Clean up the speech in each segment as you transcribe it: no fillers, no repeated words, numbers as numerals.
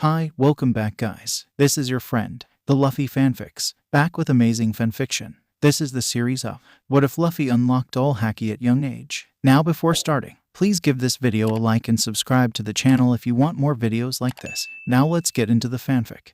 Hi, welcome back guys. This is your friend, the Luffy Fanfics, back with amazing fanfiction. This is the series of What If Luffy Unlocked All Haki at Young Age. Now before starting, please give this video a like and subscribe to the channel if you want more videos like this. Now let's get into the fanfic.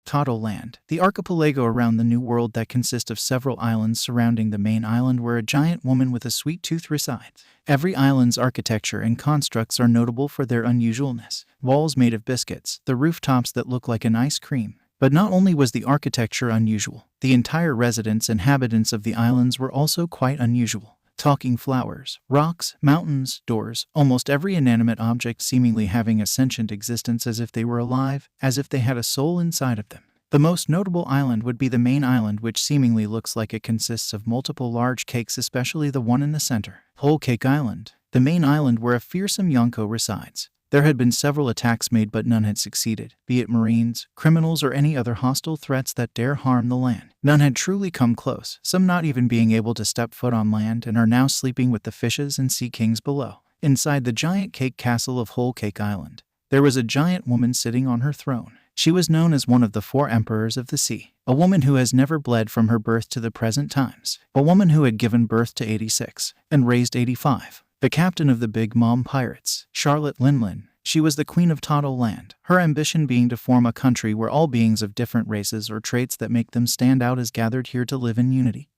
Totto Land, the archipelago around the New World that consists of several islands surrounding the main island where a giant woman with a sweet tooth resides. Every island's architecture and constructs are notable for their unusualness. Walls made of biscuits, the rooftops that look like an ice cream. But not only was the architecture unusual, the entire residents and inhabitants of the islands were also quite unusual. Talking flowers, rocks, mountains, doors, almost every inanimate object seemingly having a sentient existence as if they were alive, as if they had a soul inside of them. The most notable island would be the main island, which seemingly looks like it consists of multiple large cakes, especially the one in the center. Whole Cake Island, the main island where a fearsome Yonko resides. There had been several attacks made but none had succeeded, be it marines, criminals, or any other hostile threats that dare harm the land. None had truly come close, some not even being able to step foot on land and are now sleeping with the fishes and sea kings below. Inside the giant cake castle of Whole Cake Island, there was a giant woman sitting on her throne. She was known as one of the 4 emperors of the sea, a woman who has never bled from her birth to the present times, a woman who had given birth to 86 and raised 85. The captain of the Big Mom pirates, Charlotte Linlin. She was the queen of Totto Land, her ambition being to form a country where all beings of different races or traits that make them stand out is gathered here to live in unity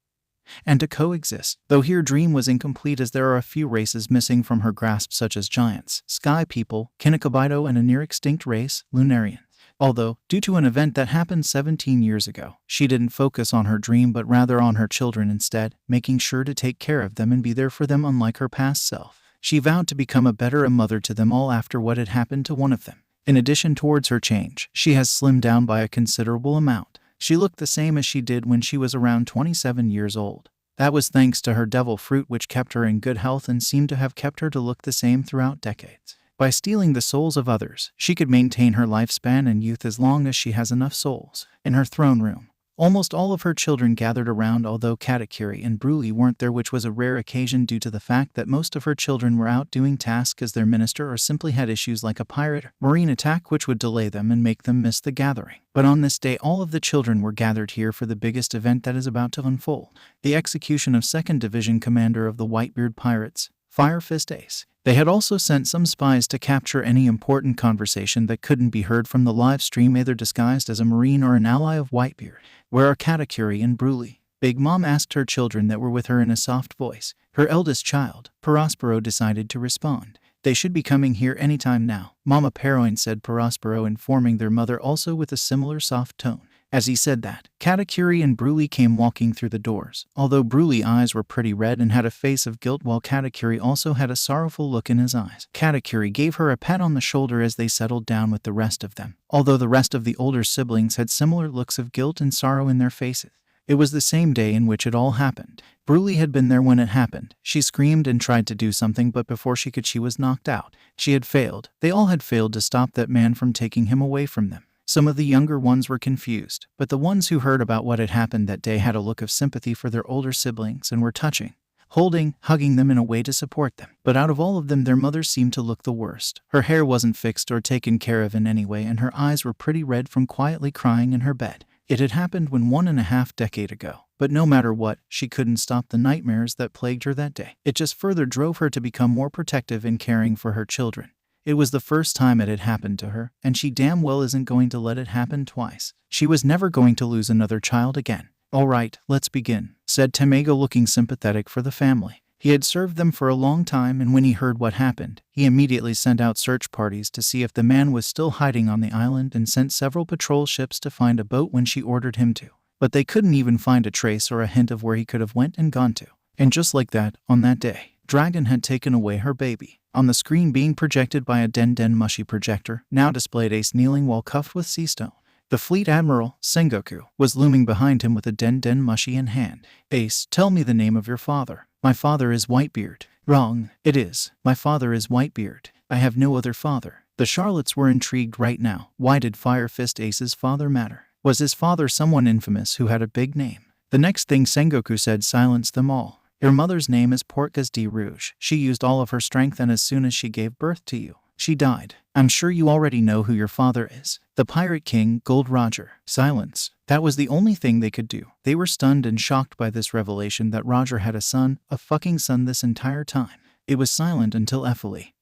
and to coexist. Though her dream was incomplete as there are a few races missing from her grasp, such as giants, sky people, Kinokobito, and a near-extinct race, Lunarians. Although, due to an event that happened 17 years ago, she didn't focus on her dream but rather on her children instead, making sure to take care of them and be there for them unlike her past self. She vowed to become a better mother to them all after what had happened to one of them. In addition, towards her change, she has slimmed down by a considerable amount. She looked the same as she did when she was around 27 years old. That was thanks to her devil fruit, which kept her in good health and seemed to have kept her to look the same throughout decades. By stealing the souls of others, she could maintain her lifespan and youth as long as she has enough souls. In her throne room, almost all of her children gathered around, although Katakuri and Broly weren't there, which was a rare occasion due to the fact that most of her children were out doing tasks as their minister or simply had issues like a pirate marine attack which would delay them and make them miss the gathering. But on this day, all of the children were gathered here for the biggest event that is about to unfold, the execution of 2nd Division Commander of the Whitebeard Pirates, Fire Fist Ace. They had also sent some spies to capture any important conversation that couldn't be heard from the live stream, either disguised as a marine or an ally of Whitebeard. Where are Katakuri and Broly? Big Mom asked her children that were with her in a soft voice. Her eldest child, Prospero, decided to respond. They should be coming here anytime now, Mama Peroine said, Prospero informing their mother also with a similar soft tone. As he said that, Katakuri and Broly came walking through the doors, although Broly's eyes were pretty red and had a face of guilt, while Katakuri also had a sorrowful look in his eyes. Katakuri gave her a pat on the shoulder as they settled down with the rest of them, although the rest of the older siblings had similar looks of guilt and sorrow in their faces. It was the same day in which it all happened. Broly had been there when it happened. She screamed and tried to do something, but before she could, she was knocked out. She had failed. They all had failed to stop that man from taking him away from them. Some of the younger ones were confused, but the ones who heard about what had happened that day had a look of sympathy for their older siblings and were touching, holding, hugging them in a way to support them. But out of all of them, their mother seemed to look the worst. Her hair wasn't fixed or taken care of in any way, and her eyes were pretty red from quietly crying in her bed. It had happened 1.5 decades ago, but no matter what, she couldn't stop the nightmares that plagued her that day. It just further drove her to become more protective in caring for her children. It was the first time it had happened to her, and she damn well isn't going to let it happen twice. She was never going to lose another child again. All right, let's begin, said Tamago, looking sympathetic for the family. He had served them for a long time, and when he heard what happened, he immediately sent out search parties to see if the man was still hiding on the island and sent several patrol ships to find a boat when she ordered him to. But they couldn't even find a trace or a hint of where he could have went and gone to. And just like that, on that day, Dragon had taken away her baby. On the screen being projected by a Den Mushy projector, now displayed Ace kneeling while cuffed with sea stone. The fleet admiral, Sengoku, was looming behind him with a Den Mushy in hand. Ace, tell me the name of your father. My father is Whitebeard. Wrong. It is. My father is Whitebeard. I have no other father. The Charlottes were intrigued right now. Why did Fire Fist Ace's father matter? Was his father someone infamous who had a big name? The next thing Sengoku said silenced them all. Your mother's name is Portgas de Rouge. She used all of her strength, and as soon as she gave birth to you, She died. I'm sure you already know who your father is. The Pirate King, Gold Roger. Silence. That was the only thing they could do. They were stunned and shocked by this revelation that Roger had a son, a fucking son this entire time. It was silent until Ephilie,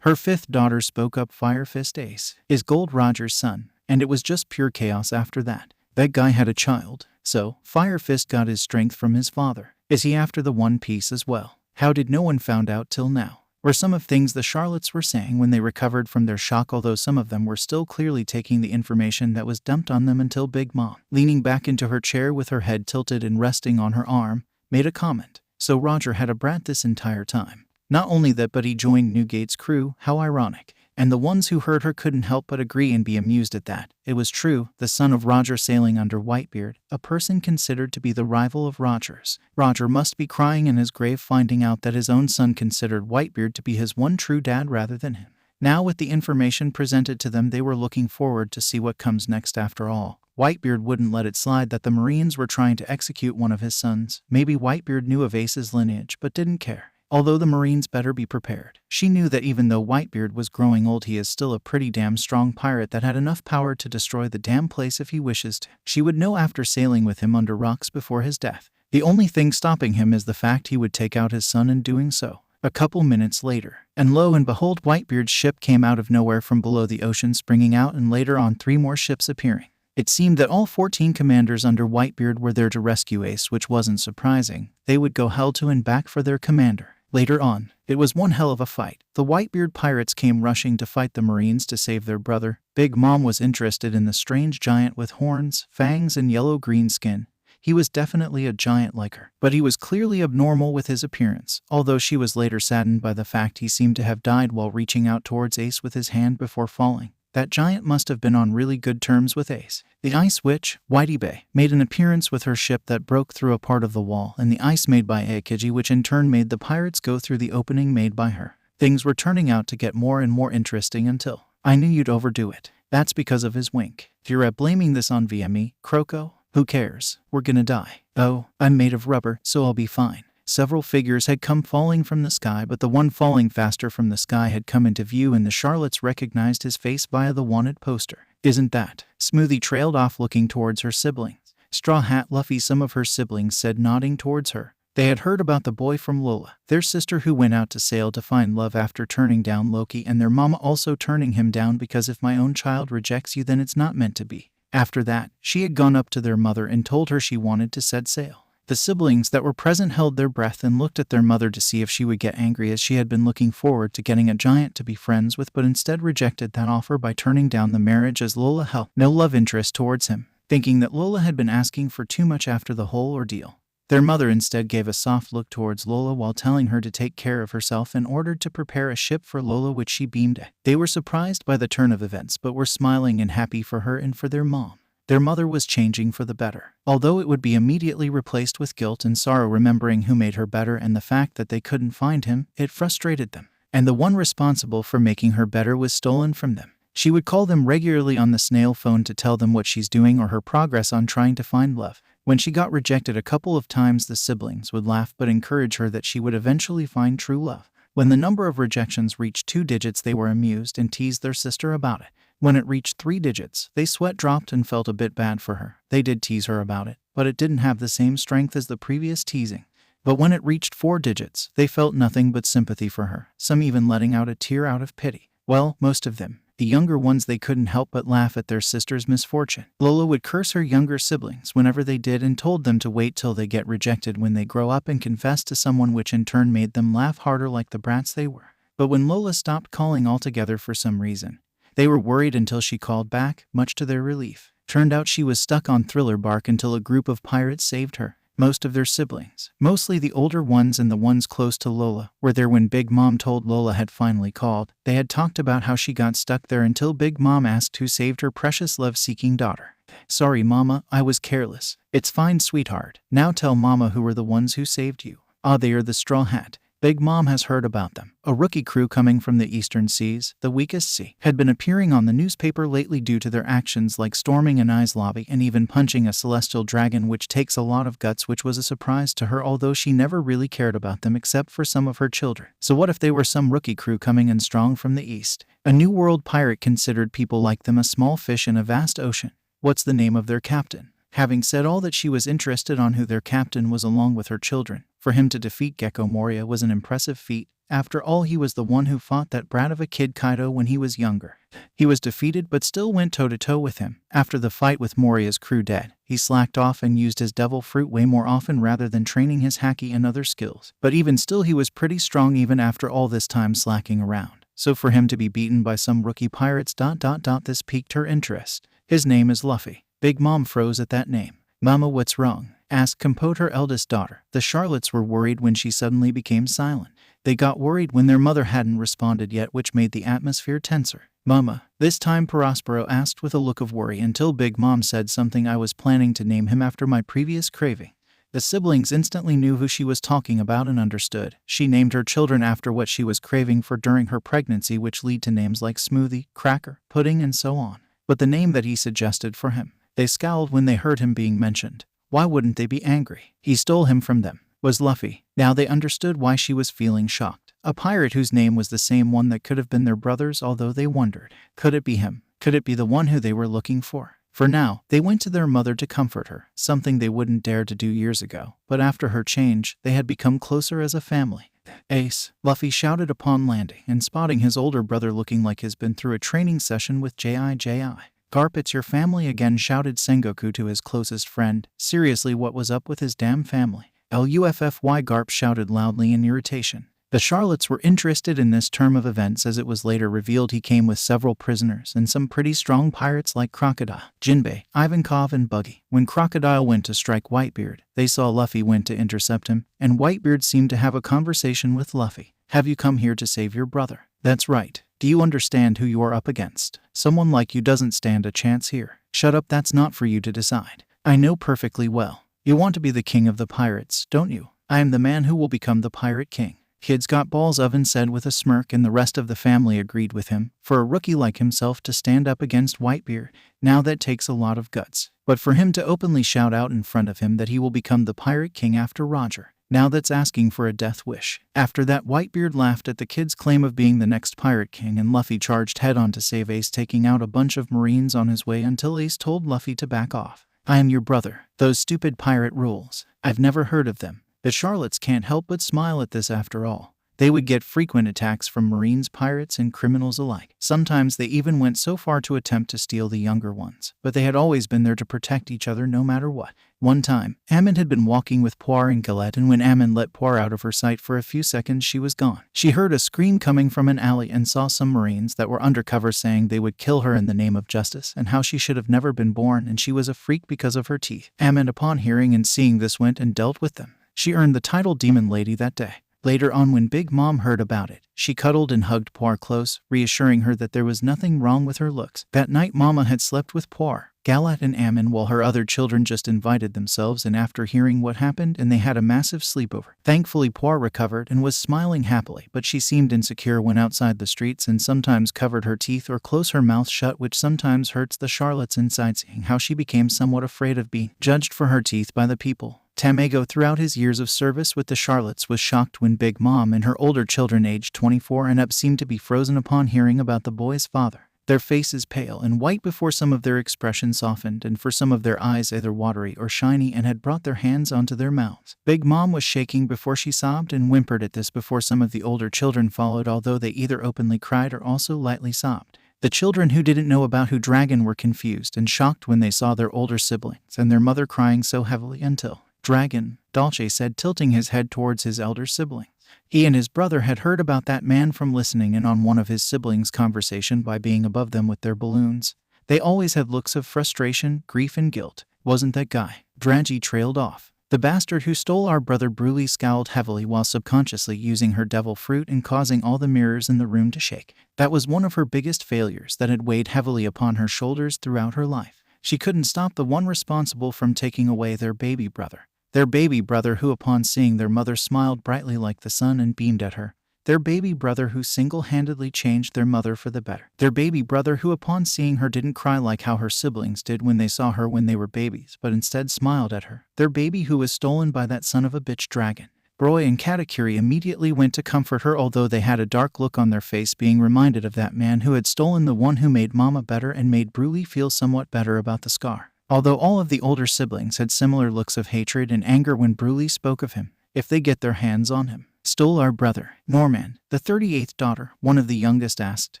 her fifth daughter, spoke up. Fire Fist Ace is Gold Roger's son, and it was just pure chaos after that. That guy had a child, so Fire Fist got his strength from his father. Is he after the One Piece as well? How did no one found out till now? Were some of things the Charlottes were saying when they recovered from their shock, although some of them were still clearly taking the information that was dumped on them until Big Mom, leaning back into her chair with her head tilted and resting on her arm, made a comment. So Roger had a brat this entire time. Not only that, but he joined Newgate's crew. How ironic. And the ones who heard her couldn't help but agree and be amused at that. It was true, the son of Roger sailing under Whitebeard, a person considered to be the rival of Roger's. Roger must be crying in his grave finding out that his own son considered Whitebeard to be his one true dad rather than him. Now with the information presented to them, they were looking forward to see what comes next. After all, Whitebeard wouldn't let it slide that the Marines were trying to execute one of his sons. Maybe Whitebeard knew of Ace's lineage but didn't care. Although the Marines better be prepared. She knew that even though Whitebeard was growing old, he is still a pretty damn strong pirate that had enough power to destroy the damn place if he wishes to. She would know after sailing with him under rocks before his death. The only thing stopping him is the fact he would take out his son in doing so. A couple minutes later, and lo and behold, Whitebeard's ship came out of nowhere from below the ocean, springing out, and later on 3 more ships appearing. It seemed that all 14 commanders under Whitebeard were there to rescue Ace, which wasn't surprising. They would go hell to and back for their commander. Later on, it was one hell of a fight. The Whitebeard pirates came rushing to fight the Marines to save their brother. Big Mom was interested in the strange giant with horns, fangs, and yellow-green skin. He was definitely a giant like her, but he was clearly abnormal with his appearance, although she was later saddened by the fact he seemed to have died while reaching out towards Ace with his hand before falling. That giant must have been on really good terms with Ace. The Ice Witch, Whitey, made an appearance with her ship that broke through a part of the wall and the ice made by Aokiji, which in turn made the pirates go through the opening made by her. Things were turning out to get more and more interesting until I knew you'd overdo it. That's because of his wink. You're blaming this on VME, Croco? Who cares? We're gonna die. Oh, I'm made of rubber, so I'll be fine. Several figures had come falling from the sky, but the one falling faster from the sky had come into view, and the Charlottes recognized his face via the wanted poster. Isn't that? Smoothie trailed off looking towards her siblings. Straw Hat Luffy, some of her siblings said, nodding towards her. They had heard about the boy from Lola, their sister who went out to sail to find love after turning down Loki, and their mama also turning him down because if my own child rejects you, then it's not meant to be. After that, she had gone up to their mother and told her she wanted to set sail. The siblings that were present held their breath and looked at their mother to see if she would get angry, as she had been looking forward to getting a giant to be friends with, but instead rejected that offer by turning down the marriage as Lola held no love interest towards him, thinking that Lola had been asking for too much after the whole ordeal. Their mother instead gave a soft look towards Lola while telling her to take care of herself and ordered to prepare a ship for Lola, which she beamed at. They were surprised by the turn of events but were smiling and happy for her and for their mom. Their mother was changing for the better, although it would be immediately replaced with guilt and sorrow remembering who made her better, and the fact that they couldn't find him, it frustrated them. And the one responsible for making her better was stolen from them. She would call them regularly on the snail phone to tell them what she's doing or her progress on trying to find love. When she got rejected a couple of times, the siblings would laugh but encourage her that she would eventually find true love. When the number of rejections reached 2 digits, they were amused and teased their sister about it. When it reached 3 digits, they sweat dropped and felt a bit bad for her. They did tease her about it, but it didn't have the same strength as the previous teasing. But when it reached 4 digits, they felt nothing but sympathy for her, some even letting out a tear out of pity. Well, most of them. The younger ones, they couldn't help but laugh at their sister's misfortune. Lola would curse her younger siblings whenever they did and told them to wait till they get rejected when they grow up and confess to someone, which in turn made them laugh harder like the brats they were. But when Lola stopped calling altogether for some reason, they were worried until she called back, much to their relief. Turned out she was stuck on Thriller Bark until a group of pirates saved her. Most of their siblings, mostly the older ones and the ones close to Lola, were there when Big Mom told Lola had finally called. They had talked about how she got stuck there until Big Mom asked who saved her precious love-seeking daughter. Sorry, Mama, I was careless. It's fine, sweetheart. Now tell Mama who were the ones who saved you. Ah, they are the Straw Hat, Big Mom has heard about them. A rookie crew coming from the eastern seas, the weakest sea, had been appearing on the newspaper lately due to their actions like storming an ice lobby and even punching a celestial dragon, which takes a lot of guts, which was a surprise to her, although she never really cared about them except for some of her children. So what if they were some rookie crew coming in strong from the east? A New World pirate considered people like them a small fish in a vast ocean. What's the name of their captain? Having said all that, she was interested on who their captain was along with her children. For him to defeat Gecko Moria was an impressive feat. After all, he was the one who fought that brat of a kid Kaido when he was younger. He was defeated but still went toe-to-toe with him. After the fight with Moria's crew dead, he slacked off and used his devil fruit way more often rather than training his haki and other skills. But even still, he was pretty strong even after all this time slacking around. So for him to be beaten by some rookie pirates ... this piqued her interest. His name is Luffy. Big Mom froze at that name. "Mama, what's wrong?" asked Compote, her eldest daughter. The Charlottes were worried when she suddenly became silent. They got worried when their mother hadn't responded yet, which made the atmosphere tenser. "Mama," this time Prospero asked with a look of worry, until Big Mom said something. "I was planning to name him after my previous craving." The siblings instantly knew who she was talking about and understood. She named her children after what she was craving for during her pregnancy, which lead to names like Smoothie, Cracker, Pudding, and so on. But the name that he suggested for him, they scowled when they heard him being mentioned. Why wouldn't they be angry? He stole him from them. Was Luffy. Now they understood why she was feeling shocked. A pirate whose name was the same one that could have been their brother's, although they wondered, could it be him? Could it be the one who they were looking for? For now, they went to their mother to comfort her, something they wouldn't dare to do years ago. But after her change, they had become closer as a family. "Ace," Luffy shouted upon landing and spotting his older brother looking like he's been through a training session with Jimbe. "Garp, it's your family again," shouted Sengoku to his closest friend. Seriously, what was up with his damn family? "Luffy," Garp shouted loudly in irritation. The Charlottes were interested in this turn of events, as it was later revealed he came with several prisoners and some pretty strong pirates like Crocodile, Jinbe, Ivankov, and Buggy. When Crocodile went to strike Whitebeard, they saw Luffy went to intercept him, and Whitebeard seemed to have a conversation with Luffy. "Have you come here to save your brother?" "That's right. Do you understand who you are up against? Someone like you doesn't stand a chance here." "Shut up, that's not for you to decide. I know perfectly well. You want to be the king of the pirates, don't you? I am the man who will become the pirate king." "Kid's got balls," Oven said with a smirk, and the rest of the family agreed with him. For a rookie like himself to stand up against Whitebeard, now that takes a lot of guts. But for him to openly shout out in front of him that he will become the pirate king after Roger, now that's asking for a death wish. After that, Whitebeard laughed at the kid's claim of being the next pirate king, and Luffy charged head-on to save Ace, taking out a bunch of Marines on his way until Ace told Luffy to back off. "I am your brother. Those stupid pirate rules. I've never heard of them." The Charlottes can't help but smile at this. After all, they would get frequent attacks from Marines, pirates, and criminals alike. Sometimes they even went so far to attempt to steal the younger ones. But they had always been there to protect each other no matter what. One time, Ammon had been walking with Poir and Galette, and when Ammon let Poir out of her sight for a few seconds, she was gone. She heard a scream coming from an alley and saw some Marines that were undercover saying they would kill her in the name of justice and how she should have never been born and she was a freak because of her teeth. Ammon, upon hearing and seeing this, went and dealt with them. She earned the title Demon Lady that day. Later on, when Big Mom heard about it, she cuddled and hugged Poir close, reassuring her that there was nothing wrong with her looks. That night, Mama had slept with Poir, Galette, and Ammon, while her other children just invited themselves in after hearing what happened, and they had a massive sleepover. Thankfully, Poir recovered and was smiling happily, but she seemed insecure when outside the streets and sometimes covered her teeth or closed her mouth shut, which sometimes hurts the Charlottes inside, seeing how she became somewhat afraid of being judged for her teeth by the people. Tamago, throughout his years of service with the Charlottes, was shocked when Big Mom and her older children aged 24 and up seemed to be frozen upon hearing about the boy's father. Their faces pale and white before some of their expressions softened, and for some of their eyes either watery or shiny, and had brought their hands onto their mouths. Big Mom was shaking before she sobbed and whimpered at this before some of the older children followed, although they either openly cried or also lightly sobbed. The children who didn't know about who Dragon were confused and shocked when they saw their older siblings and their mother crying so heavily until Dragon, Dolce said, tilting his head towards his elder sibling. He and his brother had heard about that man from listening in on one of his siblings' conversation by being above them with their balloons. They always had looks of frustration, grief, and guilt. "Wasn't that guy?" Draghi trailed off. "The bastard who stole our brother." Bruley scowled heavily while subconsciously using her devil fruit and causing all the mirrors in the room to shake. That was one of her biggest failures that had weighed heavily upon her shoulders throughout her life. She couldn't stop the one responsible from taking away their baby brother. Their baby brother who upon seeing their mother smiled brightly like the sun and beamed at her. Their baby brother who single-handedly changed their mother for the better. Their baby brother who upon seeing her didn't cry like how her siblings did when they saw her when they were babies, but instead smiled at her. Their baby who was stolen by that son of a bitch dragon. Broy and Katakuri immediately went to comfort her, although they had a dark look on their face being reminded of that man who had stolen the one who made Mama better and made Broly feel somewhat better about the scar. Although all of the older siblings had similar looks of hatred and anger when Broly spoke of him, if they get their hands on him. Stole our brother, Norman, the 38th daughter, one of the youngest asked.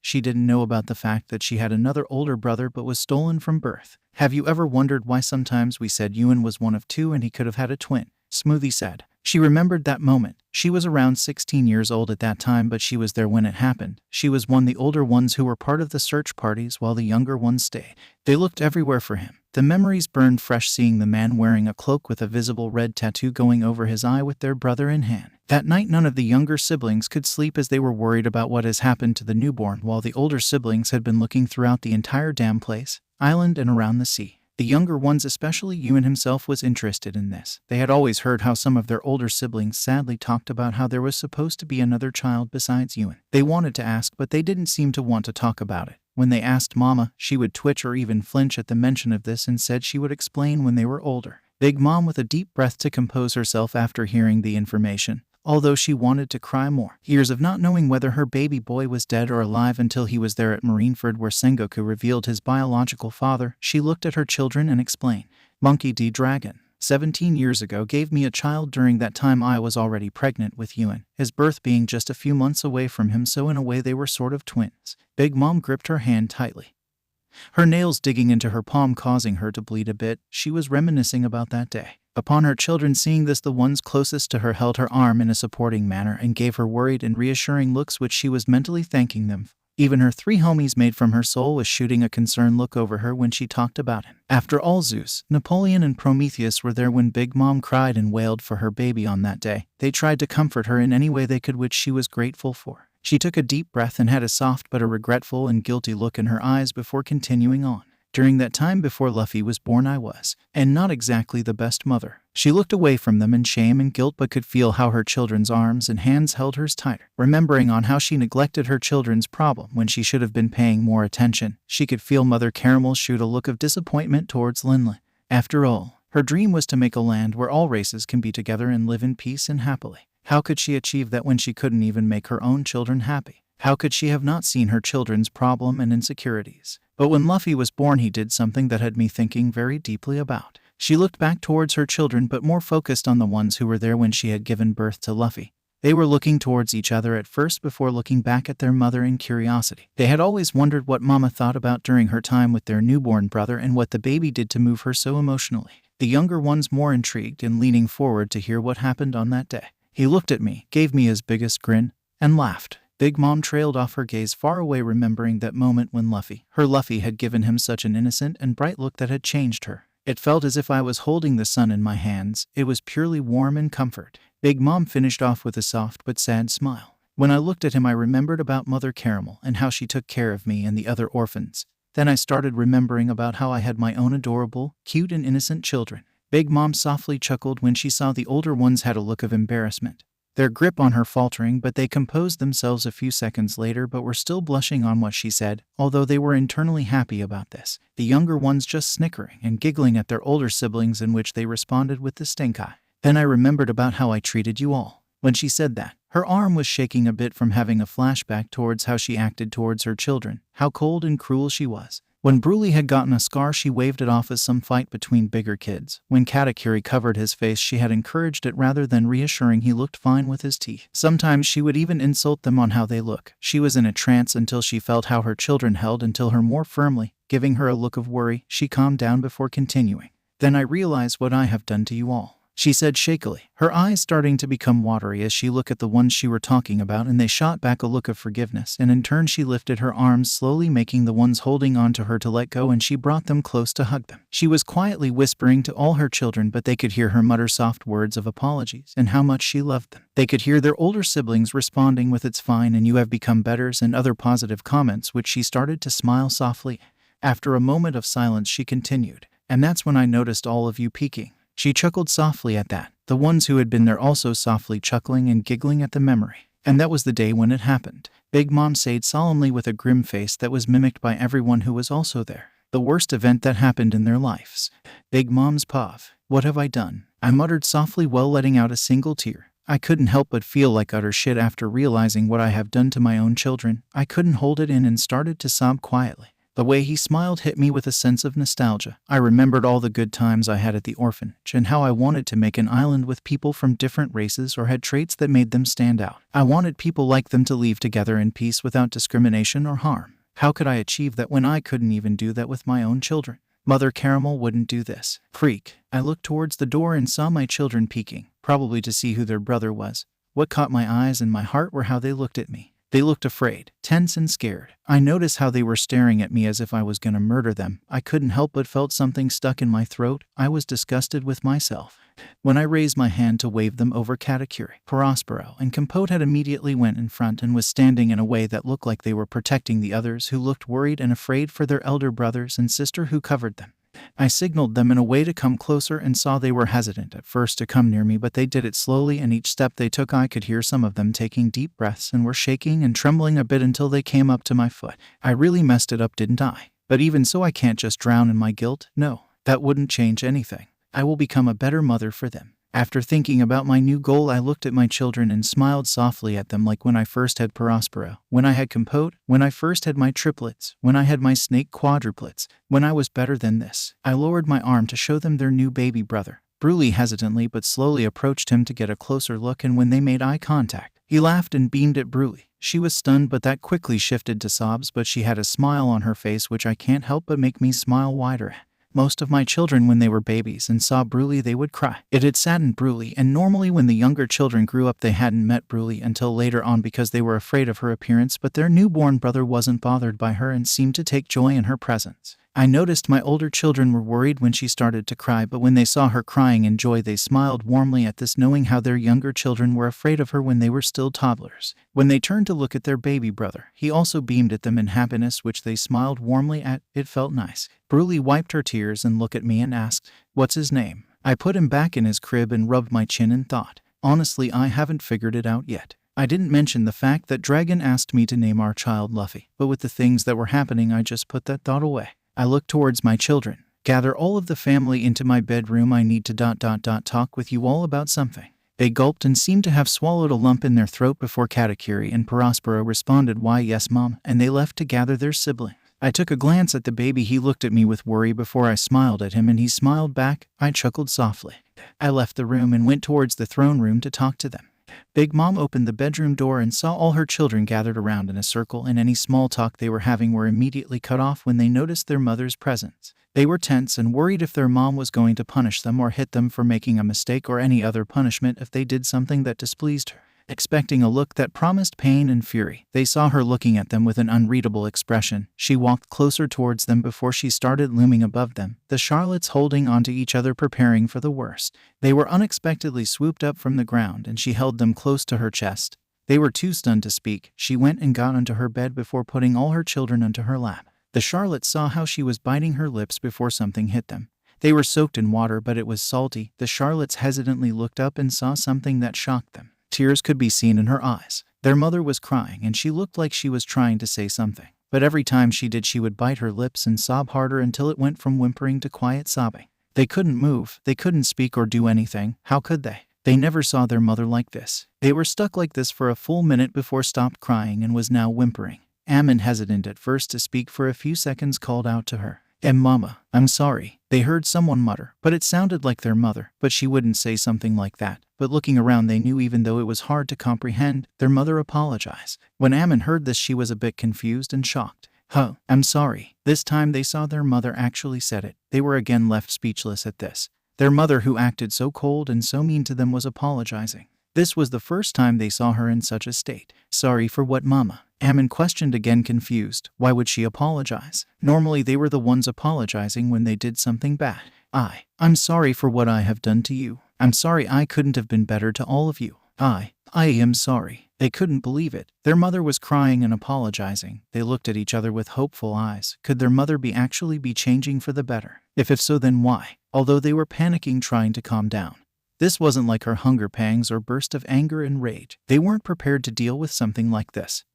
She didn't know about the fact that she had another older brother but was stolen from birth. Have you ever wondered why sometimes we said Ewan was one of two and he could have had a twin? Smoothie said. She remembered that moment. She was around 16 years old at that time, but she was there when it happened. She was one of the older ones who were part of the search parties while the younger ones stayed. They looked everywhere for him. The memories burned fresh seeing the man wearing a cloak with a visible red tattoo going over his eye with their brother in hand. That night none of the younger siblings could sleep as they were worried about what has happened to the newborn, while the older siblings had been looking throughout the entire damn place, island and around the sea. The younger ones, especially Ewan himself, was interested in this. They had always heard how some of their older siblings sadly talked about how there was supposed to be another child besides Ewan. They wanted to ask, but they didn't seem to want to talk about it. When they asked Mama, she would twitch or even flinch at the mention of this and said she would explain when they were older. Big Mom with a deep breath to compose herself after hearing the information, although she wanted to cry more. Years of not knowing whether her baby boy was dead or alive until he was there at Marineford where Sengoku revealed his biological father. She looked at her children and explained. Monkey D. Dragon, 17 years ago, gave me a child. During that time I was already pregnant with Ewan, his birth being just a few months away from him, so in a way they were sort of twins. Big Mom gripped her hand tightly, her nails digging into her palm causing her to bleed a bit. She was reminiscing about that day. Upon her children seeing this, the ones closest to her held her arm in a supporting manner and gave her worried and reassuring looks which she was mentally thanking them for. Even her three homies made from her soul was shooting a concerned look over her when she talked about him. After all, Zeus, Napoleon and Prometheus were there when Big Mom cried and wailed for her baby on that day. They tried to comfort her in any way they could, which she was grateful for. She took a deep breath and had a soft but a regretful and guilty look in her eyes before continuing on. During that time before Luffy was born I was, and not exactly the best mother. She looked away from them in shame and guilt but could feel how her children's arms and hands held hers tighter. Remembering on how she neglected her children's problem when she should have been paying more attention, she could feel Mother Caramel shoot a look of disappointment towards Linley. After all, her dream was to make a land where all races can be together and live in peace and happily. How could she achieve that when she couldn't even make her own children happy? How could she have not seen her children's problem and insecurities? But when Luffy was born he did something that had me thinking very deeply about. She looked back towards her children but more focused on the ones who were there when she had given birth to Luffy. They were looking towards each other at first before looking back at their mother in curiosity. They had always wondered what Mama thought about during her time with their newborn brother and what the baby did to move her so emotionally. The younger ones more intrigued and leaning forward to hear what happened on that day. He looked at me, gave me his biggest grin, and laughed. Big Mom trailed off her gaze far away, remembering that moment when her Luffy had given him such an innocent and bright look that had changed her. It felt as if I was holding the sun in my hands. It was purely warm and comfort. Big Mom finished off with a soft but sad smile. When I looked at him I remembered about Mother Caramel and how she took care of me and the other orphans. Then I started remembering about how I had my own adorable, cute and innocent children. Big Mom softly chuckled when she saw the older ones had a look of embarrassment, their grip on her faltering, but they composed themselves a few seconds later but were still blushing on what she said, although they were internally happy about this. The younger ones just snickering and giggling at their older siblings, in which they responded with the stink eye. Then I remembered about how I treated you all. When she said that, her arm was shaking a bit from having a flashback towards how she acted towards her children, how cold and cruel she was. When Broly had gotten a scar she waved it off as some fight between bigger kids. When Katakuri covered his face she had encouraged it rather than reassuring he looked fine with his teeth. Sometimes she would even insult them on how they look. She was in a trance until she felt how her children held until her more firmly, giving her a look of worry. She calmed down before continuing. Then I realized what I have done to you all, she said shakily, her eyes starting to become watery as she looked at the ones she were talking about, and they shot back a look of forgiveness, and in turn she lifted her arms slowly, making the ones holding on to her to let go, and she brought them close to hug them. She was quietly whispering to all her children, but they could hear her mutter soft words of apologies and how much she loved them. They could hear their older siblings responding with "It's fine" and "You have become betters" and other positive comments, which she started to smile softly. After a moment of silence she continued, "And that's when I noticed all of you peeking. She chuckled softly at that. The ones who had been there also softly chuckling and giggling at the memory. And that was the day when it happened. Big Mom said solemnly with a grim face that was mimicked by everyone who was also there. The worst event that happened in their lives. Big Mom's pav. What have I done? I muttered softly while letting out a single tear. I couldn't help but feel like utter shit after realizing what I have done to my own children. I couldn't hold it in and started to sob quietly. The way he smiled hit me with a sense of nostalgia. I remembered all the good times I had at the orphanage and how I wanted to make an island with people from different races or had traits that made them stand out. I wanted people like them to live together in peace without discrimination or harm. How could I achieve that when I couldn't even do that with my own children? Mother Caramel wouldn't do this. Creak. I looked towards the door and saw my children peeking, probably to see who their brother was. What caught my eyes and my heart were how they looked at me. They looked afraid, tense and scared. I noticed how they were staring at me as if I was gonna murder them. I couldn't help but felt something stuck in my throat. I was disgusted with myself. When I raised my hand to wave them over, Katakuri, Prospero, and Compote had immediately went in front and was standing in a way that looked like they were protecting the others who looked worried and afraid for their elder brothers and sister who covered them. I signaled them in a way to come closer and saw they were hesitant at first to come near me, but they did it slowly, and each step they took I could hear some of them taking deep breaths and were shaking and trembling a bit until they came up to my foot. I really messed it up, didn't I? But even so, I can't just drown in my guilt. No, that wouldn't change anything. I will become a better mother for them. After thinking about my new goal, I looked at my children and smiled softly at them, like when I first had Prospero, when I had Compote, when I first had my triplets, when I had my snake quadruplets, when I was better than this. I lowered my arm to show them their new baby brother. Bruley hesitantly but slowly approached him to get a closer look, and when they made eye contact, he laughed and beamed at Bruley. She was stunned, but that quickly shifted to sobs, but she had a smile on her face which I can't help but make me smile wider at. Most of my children, when they were babies and saw Bruley, they would cry. It had saddened Bruley, and normally when the younger children grew up they hadn't met Bruley until later on because they were afraid of her appearance, but their newborn brother wasn't bothered by her and seemed to take joy in her presence. I noticed my older children were worried when she started to cry, but when they saw her crying in joy they smiled warmly at this, knowing how their younger children were afraid of her when they were still toddlers. When they turned to look at their baby brother, he also beamed at them in happiness, which they smiled warmly at. It felt nice. Bruley wiped her tears and looked at me and asked, "What's his name?" I put him back in his crib and rubbed my chin and thought. Honestly, I haven't figured it out yet. I didn't mention the fact that Dragon asked me to name our child Luffy, but with the things that were happening I just put that thought away. I looked towards my children. Gather all of the family into my bedroom. I need to talk with you all about something. They gulped and seemed to have swallowed a lump in their throat before Katakuri and Prospero responded, "Why, yes, Mom," and they left to gather their siblings. I took a glance at the baby. He looked at me with worry before I smiled at him, and he smiled back. I chuckled softly. I left the room and went towards the throne room to talk to them. Big Mom opened the bedroom door and saw all her children gathered around in a circle, and any small talk they were having were immediately cut off when they noticed their mother's presence. They were tense and worried if their mom was going to punish them or hit them for making a mistake or any other punishment if they did something that displeased her. Expecting a look that promised pain and fury, they saw her looking at them with an unreadable expression. She walked closer towards them before she started looming above them, the Charlottes holding onto each other, preparing for the worst. They were unexpectedly swooped up from the ground, and she held them close to her chest. They were too stunned to speak. She went and got onto her bed before putting all her children onto her lap. The Charlottes saw how she was biting her lips before something hit them. They were soaked in water, but it was salty. The Charlottes hesitantly looked up and saw something that shocked them. Tears could be seen in her eyes. Their mother was crying, and she looked like she was trying to say something. But every time she did, she would bite her lips and sob harder until it went from whimpering to quiet sobbing. They couldn't move. They couldn't speak or do anything. How could they? They never saw their mother like this. They were stuck like this for a full minute before stopped crying and was now whimpering. Ammon, hesitant at first to speak for a few seconds, called out to her, Mama, I'm sorry." They heard someone mutter, but it sounded like their mother, but she wouldn't say something like that. But looking around they knew, even though it was hard to comprehend, their mother apologized. When Ammon heard this, she was a bit confused and shocked. I'm sorry." This time they saw their mother actually said it. They were again left speechless at this. Their mother, who acted so cold and so mean to them, was apologizing. This was the first time they saw her in such a state. "Sorry for what, Mama?" Ammon questioned, again confused. Why would she apologize? Normally they were the ones apologizing when they did something bad. I'm sorry for what I have done to you. I'm sorry I couldn't have been better to all of you. I am sorry." They couldn't believe it. Their mother was crying and apologizing. They looked at each other with hopeful eyes. Could their mother actually be changing for the better? If so, then why? although they were panicking trying to calm down. This wasn't like her hunger pangs or burst of anger and rage. They weren't prepared to deal with something like this.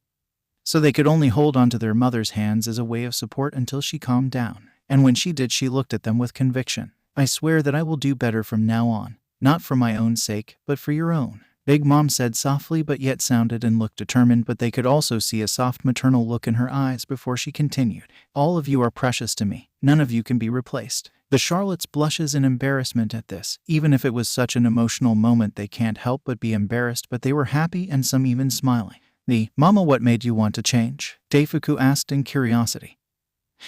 So they could only hold onto their mother's hands as a way of support until she calmed down. And when she did, she looked at them with conviction. I swear that I will do better from now on. Not for my own sake, but for your own. Big Mom said softly but yet sounded and looked determined, but they could also see a soft maternal look in her eyes before she continued. All of you are precious to me. None of you can be replaced. The Charlottes blushes in embarrassment at this. Even if it was such an emotional moment, they can't help but be embarrassed, but they were happy and some even smiling. Mama, what made you want to change? Deifuku asked in curiosity.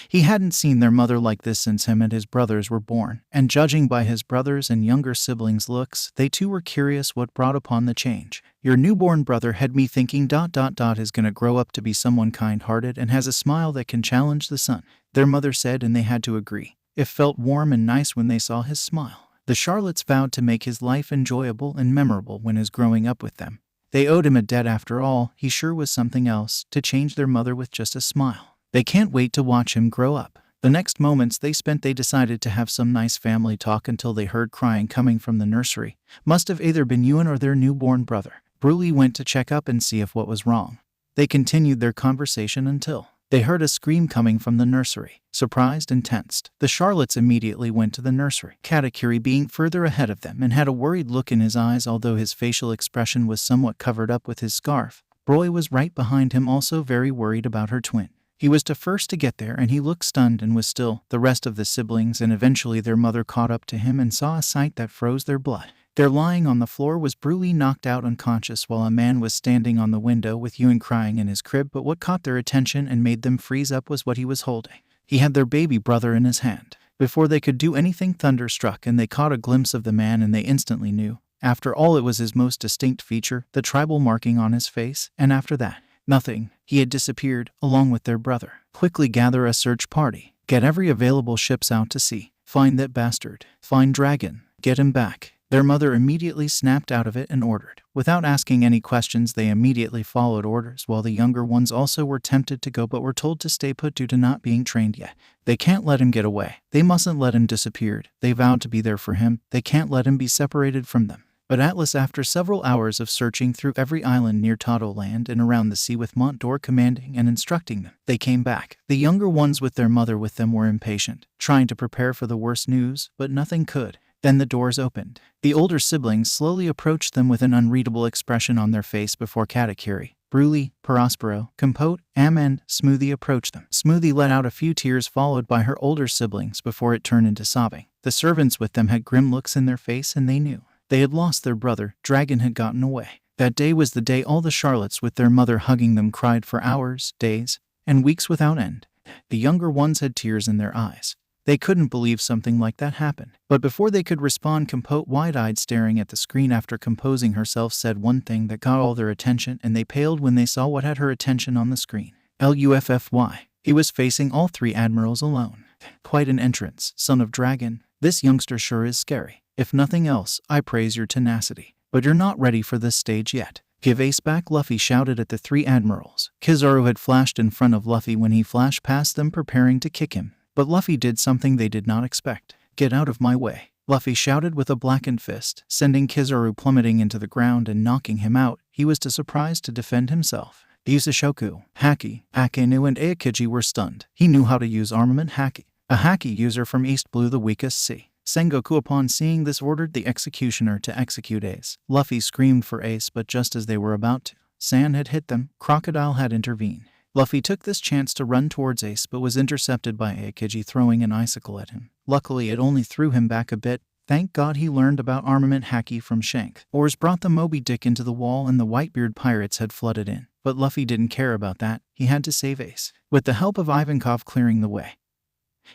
He hadn't seen their mother like this since him and his brothers were born, and judging by his brothers' and younger siblings' looks, they too were curious what brought upon the change. Your newborn brother had me thinking ... is gonna grow up to be someone kind-hearted and has a smile that can challenge the sun, their mother said, and they had to agree. It felt warm and nice when they saw his smile. The Charlottes vowed to make his life enjoyable and memorable when his growing up with them. They owed him a debt after all. He sure was something else, to change their mother with just a smile. They can't wait to watch him grow up. The next moments they decided to have some nice family talk until they heard crying coming from the nursery. Must have either been Ewan or their newborn brother. Rayleigh went to check up and see if what was wrong. They continued their conversation until they heard a scream coming from the nursery. Surprised and tensed, the Charlottes immediately went to the nursery. Katakuri being further ahead of them and had a worried look in his eyes, although his facial expression was somewhat covered up with his scarf. Roy was right behind him, also very worried about her twin. He was the first to get there and he looked stunned and was still. The rest of the siblings and eventually their mother caught up to him and saw a sight that froze their blood. There lying on the floor was Rayleigh, knocked out unconscious, while a man was standing on the window with Ewan crying in his crib, but what caught their attention and made them freeze up was what he was holding. He had their baby brother in his hand. Before they could do anything, thunder struck and they caught a glimpse of the man and they instantly knew. After all, it was his most distinct feature, the tribal marking on his face, and after that, nothing. He had disappeared, along with their brother. Quickly gather a search party. Get every available ships out to sea. Find that bastard. Find Dragon. Get him back. Their mother immediately snapped out of it and ordered. Without asking any questions, they immediately followed orders, while the younger ones also were tempted to go but were told to stay put due to not being trained yet. They can't let him get away. They mustn't let him disappear. They vowed to be there for him. They can't let him be separated from them. But Atlas, after several hours of searching through every island near Totto Land and around the sea with Montdor commanding and instructing them, they came back. The younger ones with their mother with them were impatient, trying to prepare for the worst news, but nothing could. Then the doors opened. The older siblings slowly approached them with an unreadable expression on their face before Katakuri, Rayleigh, Prospero, Compote, Am and Smoothie approached them. Smoothie let out a few tears followed by her older siblings before it turned into sobbing. The servants with them had grim looks in their face and they knew. They had lost their brother. Dragon had gotten away. That day was the day all the Charlottes with their mother hugging them cried for hours, days, and weeks without end. The younger ones had tears in their eyes. They couldn't believe something like that happened. But before they could respond, Compote, wide-eyed staring at the screen after composing herself, said one thing that got all their attention, and they paled when they saw what had her attention on the screen. Luffy. He was facing all three admirals alone. Quite an entrance, son of Dragon. This youngster sure is scary. If nothing else, I praise your tenacity. But you're not ready for this stage yet. Give Ace back, Luffy shouted at the three admirals. Kizaru had flashed in front of Luffy when he flashed past them, preparing to kick him. But Luffy did something they did not expect. Get out of my way, Luffy shouted with a blackened fist, sending Kizaru plummeting into the ground and knocking him out. He was too surprised to defend himself. Yuzushoku, Haki, Akainu and Aokiji were stunned. He knew how to use armament Haki. A Haki user from East blew the weakest sea. Sengoku, upon seeing this, ordered the executioner to execute Ace. Luffy screamed for Ace, but just as they were about to, Sand had hit them. Crocodile had intervened. Luffy took this chance to run towards Ace but was intercepted by Aokiji throwing an icicle at him. Luckily, it only threw him back a bit. Thank God he learned about armament Haki from Shank. Oars brought the Moby Dick into the wall and the Whitebeard pirates had flooded in. But Luffy didn't care about that. He had to save Ace. With the help of Ivankov clearing the way,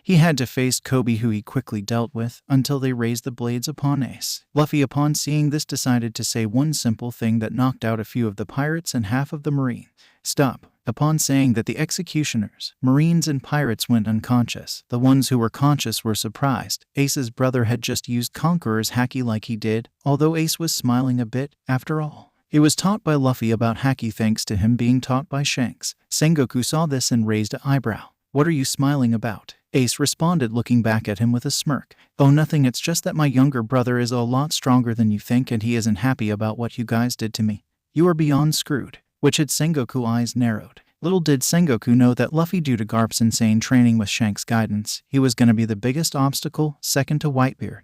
he had to face Kobe, who he quickly dealt with, until they raised the blades upon Ace. Luffy, upon seeing this, decided to say one simple thing that knocked out a few of the pirates and half of the Marines. Stop. Upon saying that, the executioners, Marines and pirates went unconscious. The ones who were conscious were surprised. Ace's brother had just used Conqueror's Haki like he did, although Ace was smiling a bit. After all, he was taught by Luffy about Haki thanks to him being taught by Shanks. Sengoku saw this and raised an eyebrow. What are you smiling about? Ace responded, looking back at him with a smirk. Oh, nothing, it's just that my younger brother is a lot stronger than you think and he isn't happy about what you guys did to me. You are beyond screwed. Which had Sengoku eyes narrowed. Little did Sengoku know that Luffy, due to Garp's insane training with Shank's guidance, he was going to be the biggest obstacle, second to Whitebeard.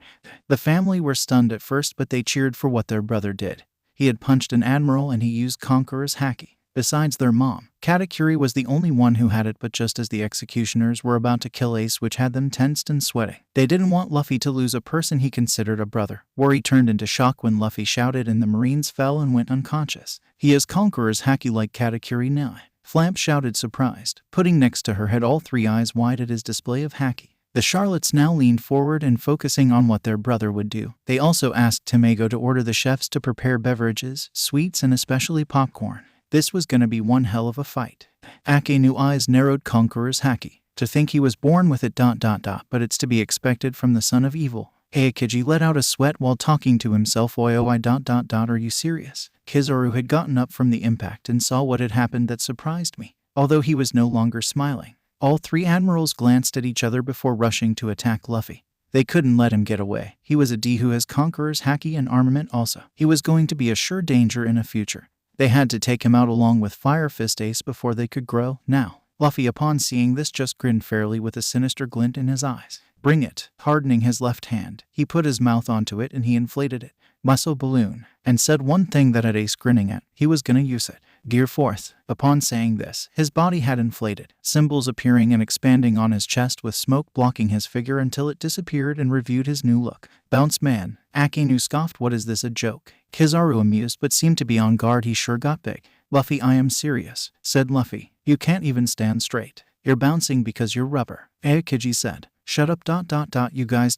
The family were stunned at first, but they cheered for what their brother did. He had punched an admiral and he used Conqueror's Haki. Besides their mom, Katakuri was the only one who had it, but just as the executioners were about to kill Ace, which had them tensed and sweating. They didn't want Luffy to lose a person he considered a brother. Worry turned into shock when Luffy shouted and the Marines fell and went unconscious. He has Conqueror's Haki like Katakuri now. Flamp shouted, surprised, putting next to her head, all three eyes wide at his display of Haki. The Charlottes now leaned forward and focusing on what their brother would do. They also asked Tamago to order the chefs to prepare beverages, sweets, and especially popcorn. This was gonna be one hell of a fight. Akainu eyes narrowed. Conqueror's Haki. To think he was born with it ... but it's to be expected from the son of evil. Aokiji let out a sweat while talking to himself. Oi, are you serious? Kizaru had gotten up from the impact and saw what had happened. That surprised me. Although he was no longer smiling. All three admirals glanced at each other before rushing to attack Luffy. They couldn't let him get away. He was a D who has Conqueror's Haki and armament also. He was going to be a sure danger in a future. They had to take him out along with Fire Fist Ace before they could grow. Now, Luffy, upon seeing this, just grinned fairly with a sinister glint in his eyes. Bring it. Hardening his left hand, he put his mouth onto it and he inflated it. Muscle balloon. And said one thing that had Ace grinning at. He was gonna use it. Gear forth. Upon saying this, his body had inflated, symbols appearing and expanding on his chest with smoke blocking his figure until it disappeared and reviewed his new look. Bounce man. Akainu scoffed. What is this, a joke? Kizaru amused but seemed to be on guard. He sure got big. Luffy, I am serious, said Luffy. You can't even stand straight. You're bouncing because you're rubber. Aokiji said. Shut up ... You guys ...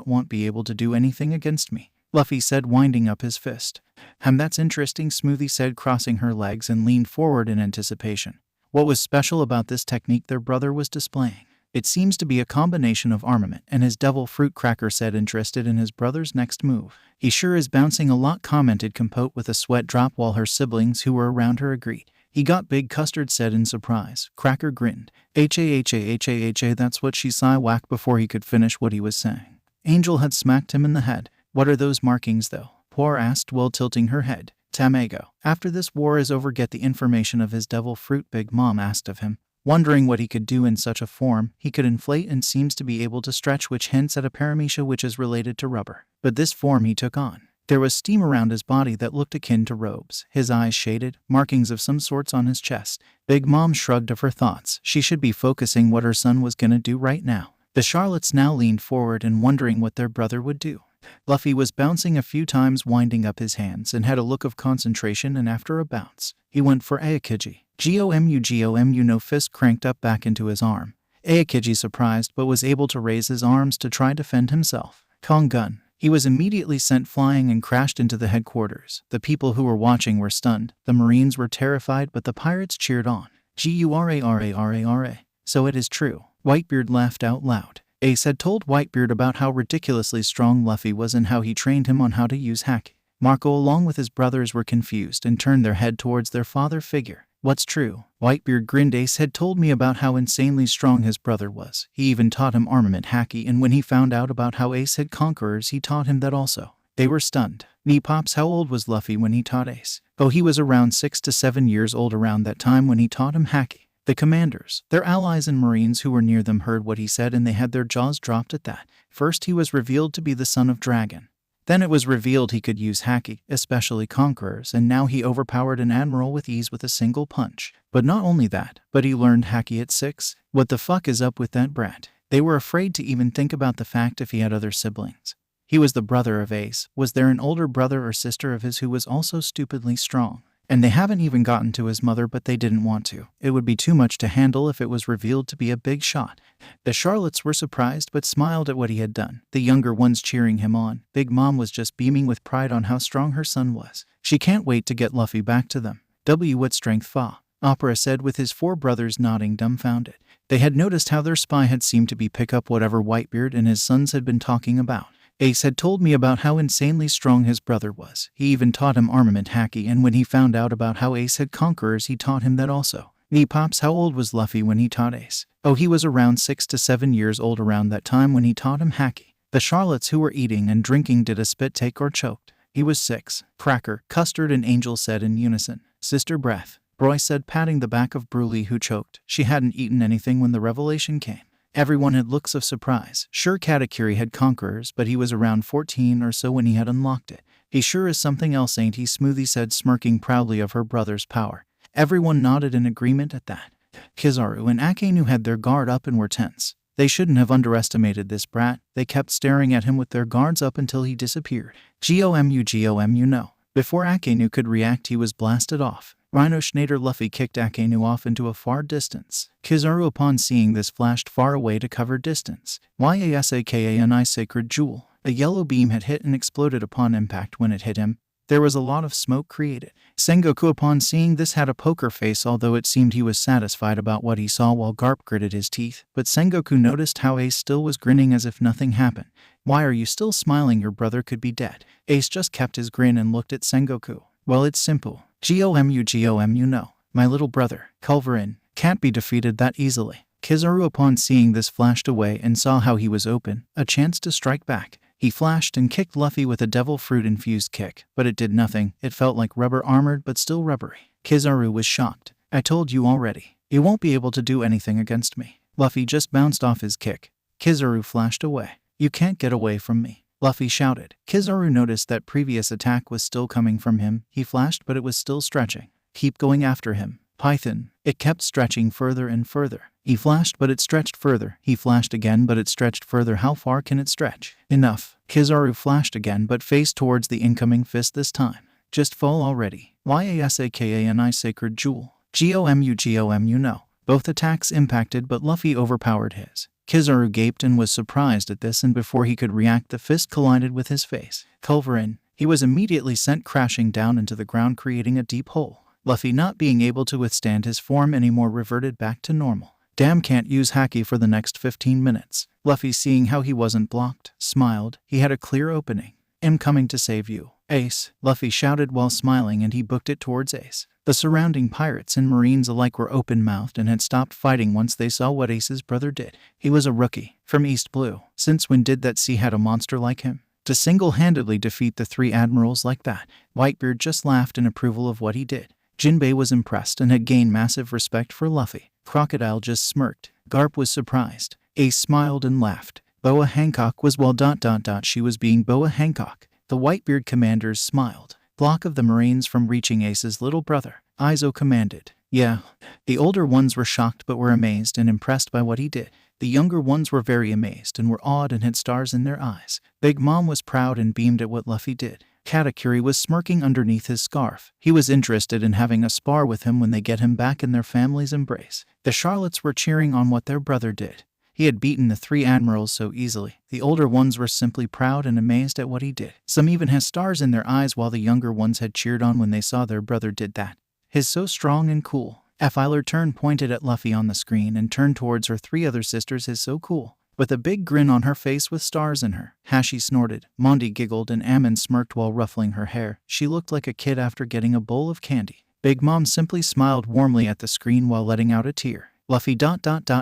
won't be able to do anything against me. Luffy said, winding up his fist. That's interesting, Smoothie said, crossing her legs and leaned forward in anticipation. What was special about this technique their brother was displaying? It seems to be a combination of armament and his devil fruit. Cracker said, interested in his brother's next move. He sure is bouncing a lot, commented Compote with a sweat drop, while her siblings who were around her agreed. He got big, Custard said in surprise. Cracker grinned. Ha, that's what she sighed whack before he could finish what he was saying. Angel had smacked him in the head. What are those markings though? Poor asked while tilting her head. Tamago. After this war is over, get the information of his devil fruit, Big Mom asked of him. Wondering what he could do in such a form, he could inflate and seems to be able to stretch, which hints at a paramecia, which is related to rubber. But this form he took on. There was steam around his body that looked akin to robes, his eyes shaded, markings of some sorts on his chest. Big Mom shrugged of her thoughts. She should be focusing what her son was gonna do right now. The Charlottes now leaned forward and wondering what their brother would do. Luffy was bouncing a few times, winding up his hands, and had a look of concentration, and after a bounce, he went for Aokiji. Gomu, no fist cranked up back into his arm. Aokiji surprised but was able to raise his arms to try defend himself. Kong gun. He was immediately sent flying and crashed into the headquarters. The people who were watching were stunned. The Marines were terrified, but the pirates cheered on. Gurara. So it is true. Whitebeard laughed out loud. Ace had told Whitebeard about how ridiculously strong Luffy was and how he trained him on how to use Haki. Marco along with his brothers were confused and turned their head towards their father figure. What's true? Whitebeard grinned. Ace had told me about how insanely strong his brother was. He even taught him armament Haki, and when he found out about how Ace had conquerors, he taught him that also. They were stunned. Pops, how old was Luffy when he taught Ace? Oh, he was around 6 to 7 years old around that time when he taught him Haki. The commanders, their allies and Marines who were near them heard what he said and they had their jaws dropped at that. First he was revealed to be the son of Dragon. Then it was revealed he could use Haki, especially conquerors, and now he overpowered an admiral with ease with a single punch. But not only that, but he learned Haki at 6. What the fuck is up with that brat? They were afraid to even think about the fact if he had other siblings. He was the brother of Ace. Was there an older brother or sister of his who was also stupidly strong? And they haven't even gotten to his mother, but they didn't want to. It would be too much to handle if it was revealed to be a big shot. The Charlottes were surprised but smiled at what he had done, the younger ones cheering him on. Big Mom was just beaming with pride on how strong her son was. She can't wait to get Luffy back to them. What strength fa? Opera said with his 4 brothers nodding dumbfounded. They had noticed how their spy had seemed to be pick up whatever Whitebeard and his sons had been talking about. Ace had told me about how insanely strong his brother was. He even taught him armament Haki, and when he found out about how Ace had conquerors, he taught him that also. Pops, how old was Luffy when he taught Ace? Oh, he was around 6 to 7 years old around that time when he taught him Haki. The Charlottes who were eating and drinking did a spit take or choked. He was 6. Cracker, Custard and Angel said in unison. Sister breath. Roy said, patting the back of Bruley, who choked. She hadn't eaten anything when the revelation came. Everyone had looks of surprise. Sure, Katakuri had conquerors, but he was around 14 or so when he had unlocked it. He sure is something else, ain't he? Smoothie said, smirking proudly of her brother's power. Everyone nodded in agreement at that. Kizaru and Akainu had their guard up and were tense. They shouldn't have underestimated this brat. They kept staring at him with their guards up until he disappeared. GOMU no. Before Akainu could react, he was blasted off. Rhino Schneider Luffy kicked Akainu off into a far distance. Kizaru, upon seeing this, flashed far away to cover distance. YASAKANI Sacred Jewel. A yellow beam had hit and exploded upon impact. When it hit him, there was a lot of smoke created. Sengoku, upon seeing this, had a poker face, although it seemed he was satisfied about what he saw, while Garp gritted his teeth. But Sengoku noticed how Ace still was grinning as if nothing happened. Why are you still smiling? Your brother could be dead. Ace just kept his grin and looked at Sengoku. Well, it's simple. GOMU no. My little brother, Culverin, can't be defeated that easily. Kizaru, upon seeing this, flashed away and saw how he was open, a chance to strike back. He flashed and kicked Luffy with a devil fruit-infused kick, but it did nothing. It felt like rubber armored but still rubbery. Kizaru was shocked. I told you already. You won't be able to do anything against me. Luffy just bounced off his kick. Kizaru flashed away. You can't get away from me, Luffy shouted. Kizaru noticed that previous attack was still coming from him. He flashed, but it was still stretching. Keep going after him, Python. It kept stretching further and further. He flashed, but it stretched further. He flashed again, but it stretched further. How far can it stretch? Enough. Kizaru flashed again, but faced towards the incoming fist this time. Just fall already. YASAKANI Sacred Jewel. GOMU no. Both attacks impacted, but Luffy overpowered his. Kizaru gaped and was surprised at this, and before he could react, the fist collided with his face. Culverin. He was immediately sent crashing down into the ground, creating a deep hole. Luffy, not being able to withstand his form anymore, reverted back to normal. Damn, can't use Haki for the next 15 minutes. Luffy, seeing how he wasn't blocked, smiled. He had a clear opening. I'm coming to save you, Ace, Luffy shouted while smiling, and he booked it towards Ace. The surrounding pirates and marines alike were open-mouthed and had stopped fighting once they saw what Ace's brother did. He was a rookie, from East Blue. Since when did that sea had a monster like him? To single-handedly defeat the 3 admirals like that? Whitebeard just laughed in approval of what he did. Jinbe was impressed and had gained massive respect for Luffy. Crocodile just smirked. Garp was surprised. Ace smiled and laughed. Boa Hancock was she was being Boa Hancock. The Whitebeard commanders smiled. Block of the Marines from reaching Ace's little brother. Izo commanded. Yeah. The older ones were shocked but were amazed and impressed by what he did. The younger ones were very amazed and were awed and had stars in their eyes. Big Mom was proud and beamed at what Luffy did. Katakuri was smirking underneath his scarf. He was interested in having a spar with him when they get him back in their family's embrace. The Charlottes were cheering on what their brother did. He had beaten the 3 admirals so easily. The older ones were simply proud and amazed at what he did. Some even had stars in their eyes, while the younger ones had cheered on when they saw their brother did that. He's so strong and cool. Filer turned, pointed at Luffy on the screen, and turned towards her 3 other sisters. He's so cool. With a big grin on her face with stars in her. Hashi snorted. Mondi giggled and Ammon smirked while ruffling her hair. She looked like a kid after getting a bowl of candy. Big Mom simply smiled warmly at the screen while letting out a tear. Luffy ...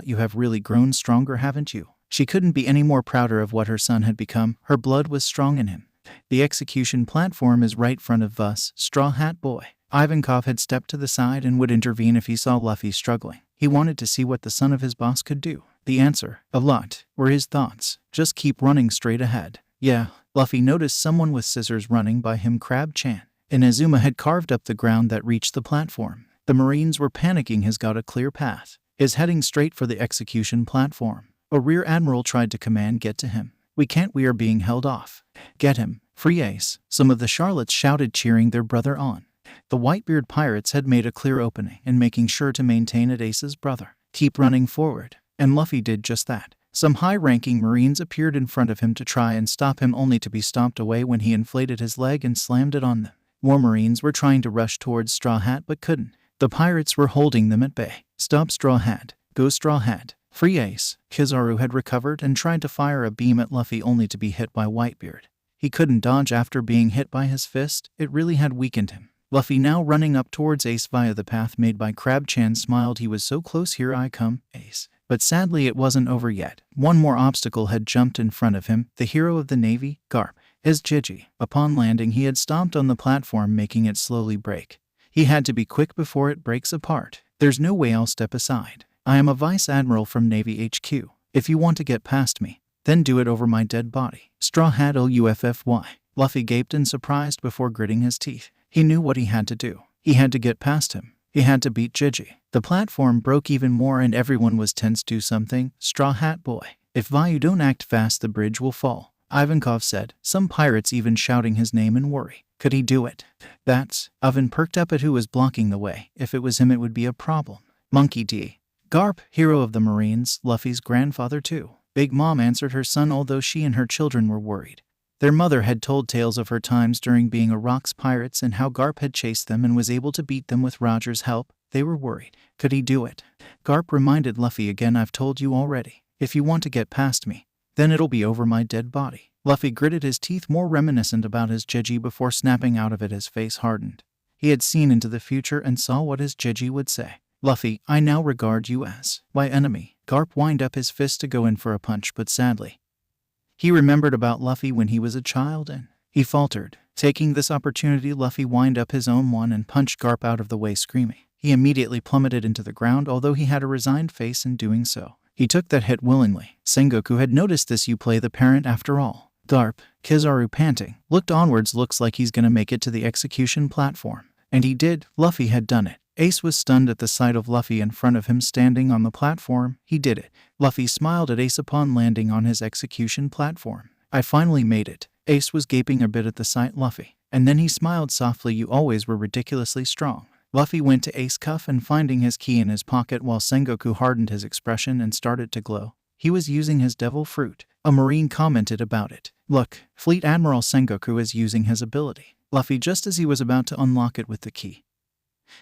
You have really grown stronger, haven't you? She couldn't be any more prouder of what her son had become. Her blood was strong in him. The execution platform is right front of us, Straw Hat Boy. Ivankov had stepped to the side and would intervene if he saw Luffy struggling. He wanted to see what the son of his boss could do. The answer, a lot, were his thoughts. Just keep running straight ahead. Yeah. Luffy noticed someone with scissors running by him. Crab-chan. Inazuma had carved up the ground that reached the platform. The Marines were panicking. He's got a clear path. Is heading straight for the execution platform. A rear admiral tried to command, get to him. We can't, we are being held off. Get him. Free Ace. Some of the Charlottes shouted, cheering their brother on. The Whitebeard pirates had made a clear opening and making sure to maintain at Ace's brother. Keep running forward. And Luffy did just that. Some high-ranking Marines appeared in front of him to try and stop him, only to be stomped away when he inflated his leg and slammed it on them. More Marines were trying to rush towards Straw Hat but couldn't. The pirates were holding them at bay. Stop, Straw Hat. Go, Straw Hat. Free Ace. Kizaru had recovered and tried to fire a beam at Luffy, only to be hit by Whitebeard. He couldn't dodge after being hit by his fist. It really had weakened him. Luffy, now running up towards Ace via the path made by Crab-chan, smiled. He was so close. Here I come, Ace. But sadly it wasn't over yet. One more obstacle had jumped in front of him, the hero of the Navy, Garp, his Jiji. Upon landing he had stomped on the platform, making it slowly break. He had to be quick before it breaks apart. There's no way I'll step aside. I am a Vice Admiral from Navy HQ. If you want to get past me, then do it over my dead body. Straw Hat Luffy. Luffy gaped in surprise before gritting his teeth. He knew what he had to do. He had to get past him. He had to beat Jiji. The platform broke even more and everyone was tense. Do something, Straw Hat Boy. If you don't act fast, the bridge will fall, Ivankov said, some pirates even shouting his name in worry. Could he do it? That's. Ivan perked up at who was blocking the way. If it was him it would be a problem. Monkey D. Garp, hero of the Marines, Luffy's grandfather too. Big Mom answered her son, although she and her children were worried. Their mother had told tales of her times during being a Rocks pirates and how Garp had chased them and was able to beat them with Roger's help. They were worried. Could he do it? Garp reminded Luffy again, I've told you already. If you want to get past me, then it'll be over my dead body. Luffy gritted his teeth, more reminiscent about his Jiji before snapping out of it. His face hardened. He had seen into the future and saw what his Jiji would say. Luffy, I now regard you as my enemy. Garp wind up his fist to go in for a punch, but sadly, he remembered about Luffy when he was a child and he faltered. Taking this opportunity, Luffy wind up his own one and punched Garp out of the way, screaming. He immediately plummeted into the ground, although he had a resigned face in doing so. He took that hit willingly. Sengoku had noticed this. You play the parent after all. Garp, Kizaru panting, looked onwards. Looks like he's gonna make it to the execution platform. And he did. Luffy had done it. Ace was stunned at the sight of Luffy in front of him standing on the platform. He did it. Luffy smiled at Ace upon landing on his execution platform. I finally made it. Ace was gaping a bit at the sight. Luffy. And then he smiled softly. You always were ridiculously strong. Luffy went to Ace cuff and finding his key in his pocket while Sengoku hardened his expression and started to glow. He was using his devil fruit. A Marine commented about it. Look, Fleet Admiral Sengoku is using his ability. Luffy, just as he was about to unlock it with the key,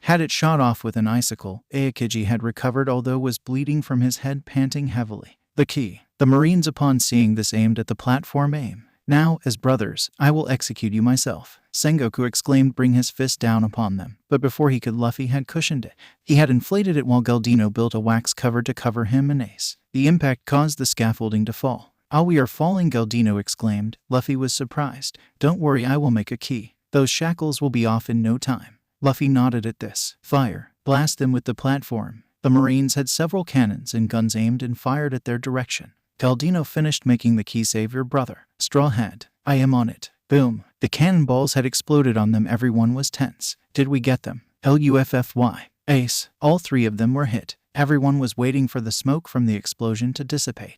had it shot off with an icicle. Aokiji had recovered, although was bleeding from his head, panting heavily. The key. The Marines upon seeing this aimed at the platform. Aim. Now, as brothers, I will execute you myself, Sengoku exclaimed, bring his fist down upon them. But before he could, Luffy had cushioned it. He had inflated it while Galdino built a wax cover to cover him and Ace. The impact caused the scaffolding to fall. Ah, we are falling, Galdino exclaimed. Luffy was surprised. Don't worry, I will make a key. Those shackles will be off in no time. Luffy nodded at this. Fire. Blast them with the platform. The Marines had several cannons and guns aimed and fired at their direction. Galdino finished making the key. Save your brother. Straw Hat. I am on it. Boom. The cannonballs had exploded on them. Everyone was tense. Did we get them? Luffy. Ace. All three of them were hit. Everyone was waiting for the smoke from the explosion to dissipate.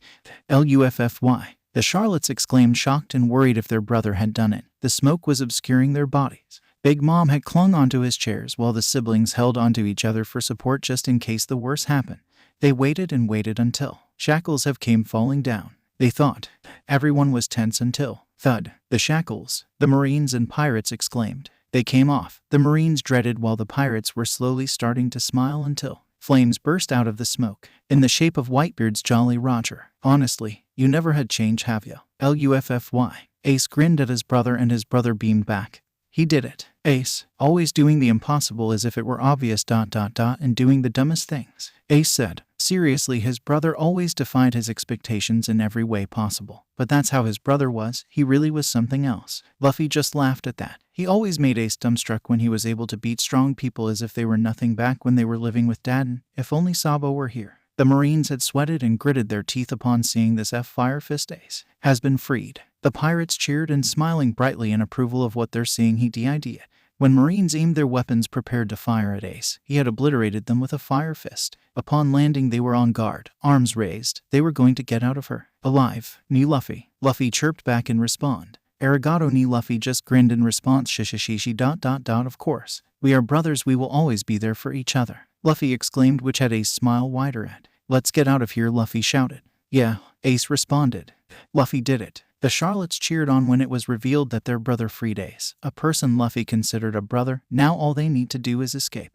Luffy. The Charlottes exclaimed, shocked and worried if their brother had done it. The smoke was obscuring their bodies. Big Mom had clung onto his chairs while the siblings held onto each other for support just in case the worst happened. They waited and waited until shackles have came falling down. They thought. Everyone was tense until thud. The shackles. The Marines and pirates exclaimed. They came off. The Marines dreaded while the pirates were slowly starting to smile until flames burst out of the smoke in the shape of Whitebeard's Jolly Roger. Honestly, you never had change, have you? Luffy. Ace grinned at his brother and his brother beamed back. He did it. Ace, always doing the impossible as if it were obvious ... and doing the dumbest things. Ace said. Seriously, his brother always defied his expectations in every way possible. But that's how his brother was. He really was something else. Luffy just laughed at that. He always made Ace dumbstruck when he was able to beat strong people as if they were nothing back when they were living with Dad. If only Sabo were here. The Marines had sweated and gritted their teeth upon seeing this. Fire Fist. Ace has been freed. The pirates cheered and smiling brightly in approval of what they're seeing. He did. When Marines aimed their weapons prepared to fire at Ace, he had obliterated them with a fire fist. Upon landing they were on guard, arms raised. They were going to get out of her alive. Ni Luffy. Luffy chirped back in response. Arigato. Ni Luffy just grinned in response. Shishishishi ... Of course. We are brothers, we will always be there for each other, Luffy exclaimed, which had Ace smile wider at. Let's get out of here, Luffy shouted. Yeah, Ace responded. Luffy did it. The Charlottes cheered on when it was revealed that their brother freed Ace, a person Luffy considered a brother. Now all they need to do is escape.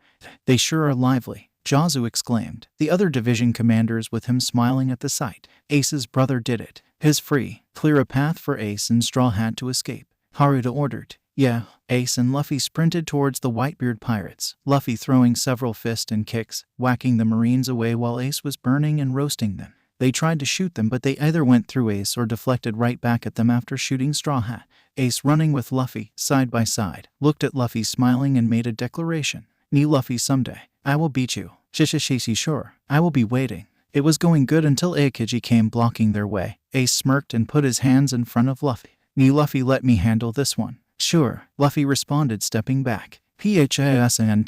They sure are lively, Jazu exclaimed. The other division commanders with him smiling at the sight. Ace's brother did it. His free. Clear a path for Ace and Straw Hat to escape. Haruta ordered. Yeah. Ace and Luffy sprinted towards the Whitebeard pirates, Luffy throwing several fists and kicks, whacking the Marines away while Ace was burning and roasting them. They tried to shoot them, but they either went through Ace or deflected right back at them after shooting Straw Hat. Ace, running with Luffy, side by side, looked at Luffy smiling and made a declaration. "Nee Luffy, someday, I will beat you. Shishishishi, sure, I will be waiting." It was going good until Aokiji came blocking their way. Ace smirked and put his hands in front of Luffy. "Nee Luffy, let me handle this one." "Sure," Luffy responded, stepping back. PHASNT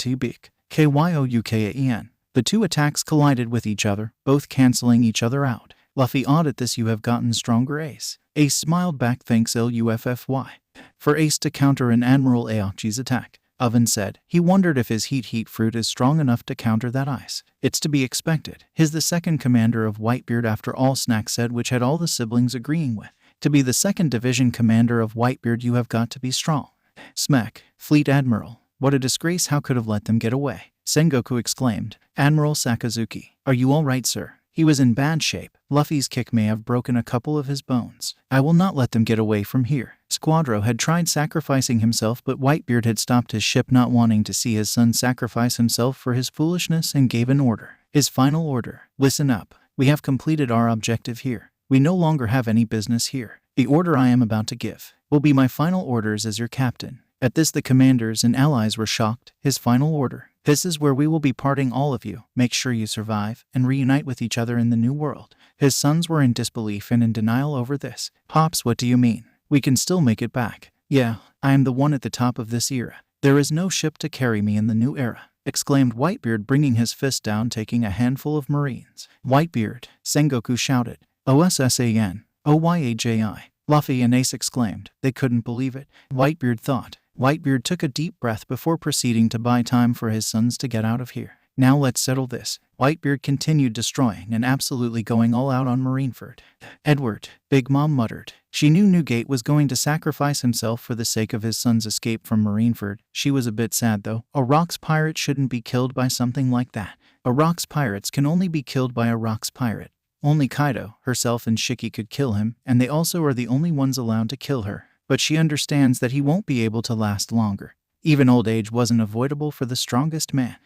KYOUKAEN. The two attacks collided with each other, both canceling each other out. Luffy awed at this. "You have gotten stronger, Ace." Ace smiled back. "Thanks, LUFFY." For Ace to counter an Admiral Aoki's attack, Oven said. He wondered if his heat fruit is strong enough to counter that ice. "It's to be expected. He's the second commander of Whitebeard after all," Snack said, which had all the siblings agreeing with. "To be the second division commander of Whitebeard, you have got to be strong." Smack. "Fleet Admiral. What a disgrace, how could have let them get away?" Sengoku exclaimed. "Admiral Sakazuki, are you all right, sir?" He was in bad shape. Luffy's kick may have broken a couple of his bones. "I will not let them get away from here." Squadro had tried sacrificing himself, but Whitebeard had stopped his ship, not wanting to see his son sacrifice himself for his foolishness, and gave an order. His final order: "Listen up. We have completed our objective here. We no longer have any business here. The order I am about to give will be my final orders as your captain." At this, the commanders and allies were shocked. His final order: "This is where we will be parting, all of you. Make sure you survive and reunite with each other in the new world." His sons were in disbelief and in denial over this. "Pops, what do you mean? We can still make it back." "Yeah, I am the one at the top of this era. There is no ship to carry me in the new era," exclaimed Whitebeard, bringing his fist down, taking a handful of Marines. "Whitebeard!" Sengoku shouted. "OSSAN, OYAJI. Luffy and Ace exclaimed. They couldn't believe it. Whitebeard thought. Whitebeard took a deep breath before proceeding to buy time for his sons to get out of here. "Now let's settle this." Whitebeard continued destroying and absolutely going all out on Marineford. "Edward," Big Mom muttered. She knew Newgate was going to sacrifice himself for the sake of his son's escape from Marineford. She was a bit sad, though. A Rocks pirate shouldn't be killed by something like that. A Rocks pirates can only be killed by a Rocks pirate. Only Kaido, herself, and Shiki could kill him, and they also are the only ones allowed to kill her. But she understands that he won't be able to last longer. Even old age wasn't avoidable for the strongest man.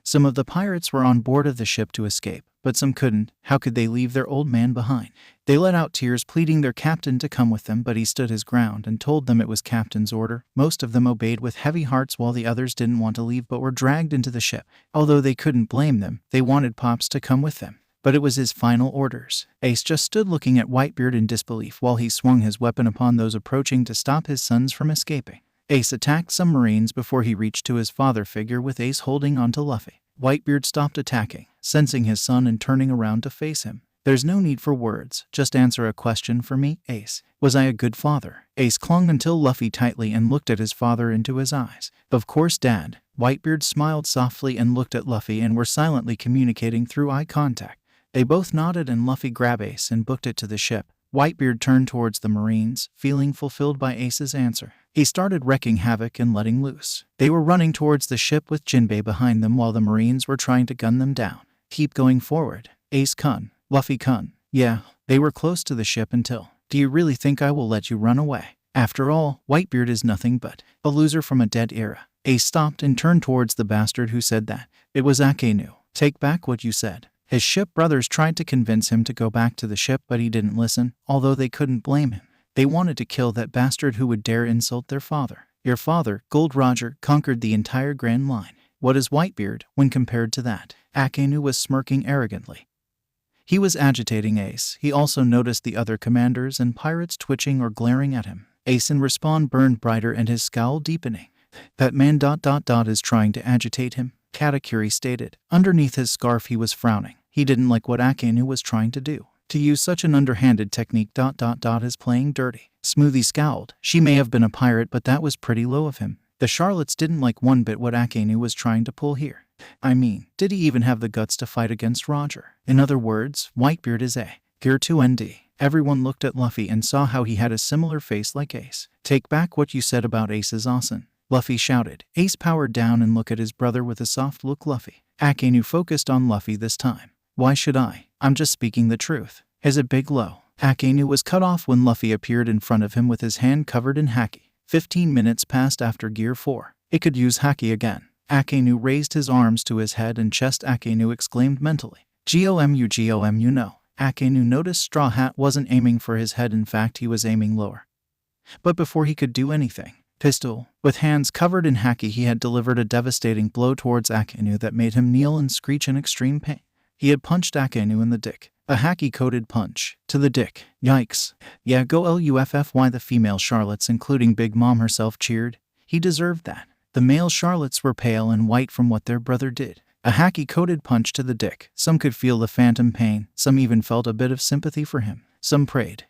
Some of the pirates were on board of the ship to escape, but some couldn't. How could they leave their old man behind? They let out tears, pleading their captain to come with them, but he stood his ground and told them it was captain's order. Most of them obeyed with heavy hearts, while the others didn't want to leave but were dragged into the ship. Although they couldn't blame them, they wanted Pops to come with them. But it was his final orders. Ace just stood looking at Whitebeard in disbelief while he swung his weapon upon those approaching to stop his sons from escaping. Ace attacked some Marines before he reached to his father figure, with Ace holding onto Luffy. Whitebeard stopped attacking, sensing his son and turning around to face him. "There's no need for words, just answer a question for me, Ace. Was I a good father?" Ace clung until Luffy tightly and looked at his father into his eyes. "Of course, Dad." Whitebeard smiled softly and looked at Luffy and were silently communicating through eye contact. They both nodded and Luffy grabbed Ace and booked it to the ship. Whitebeard turned towards the Marines, feeling fulfilled by Ace's answer. He started wreaking havoc and letting loose. They were running towards the ship with Jinbe behind them while the Marines were trying to gun them down. "Keep going forward. Ace-kun, Luffy-kun." "Yeah." They were close to the ship until, "Do you really think I will let you run away? After all, Whitebeard is nothing but a loser from a dead era." Ace stopped and turned towards the bastard who said that. It was Akainu. "Take back what you said." His ship brothers tried to convince him to go back to the ship, but he didn't listen, although they couldn't blame him. They wanted to kill that bastard who would dare insult their father. Your father, Gold Roger, conquered the entire Grand Line. What is Whitebeard when compared to that? Akainu was smirking arrogantly. He was agitating Ace. He also noticed the other commanders and pirates twitching or glaring at him. Ace in response burned brighter and his scowl deepening. "That man ... is trying to agitate him," Katakuri stated. Underneath his scarf he was frowning. He didn't like what Akainu was trying to do. To use such an underhanded technique ... is playing dirty. Smoothie scowled. She may have been a pirate, but that was pretty low of him. The Charlottes didn't like one bit what Akainu was trying to pull here. I mean, did he even have the guts to fight against Roger? In other words, Whitebeard is a gear 2ND. Everyone looked at Luffy and saw how he had a similar face like Ace. "Take back what you said about Ace's Asen," Luffy shouted. Ace powered down and looked at his brother with a soft look. Luffy. Akainu focused on Luffy this time. "Why should I? I'm just speaking the truth." Is it big low? Akainu was cut off when Luffy appeared in front of him with his hand covered in Haki. 15 minutes passed after Gear 4. It could use Haki again. Akainu raised his arms to his head and chest. Akainu exclaimed mentally. GOMU no. Akainu noticed Straw Hat wasn't aiming for his head. In fact, he was aiming lower. But before he could do anything, Pistol, with hands covered in Haki, he had delivered a devastating blow towards Akainu that made him kneel and screech in extreme pain. He had punched Akainu in the dick. A Haki-coated punch to the dick. Yikes. Yeah, go Luffy. The female Charlottes, including Big Mom herself, cheered. He deserved that. The male Charlottes were pale and white from what their brother did. A Haki-coated punch to the dick. Some could feel the phantom pain. Some even felt a bit of sympathy for him. Some prayed.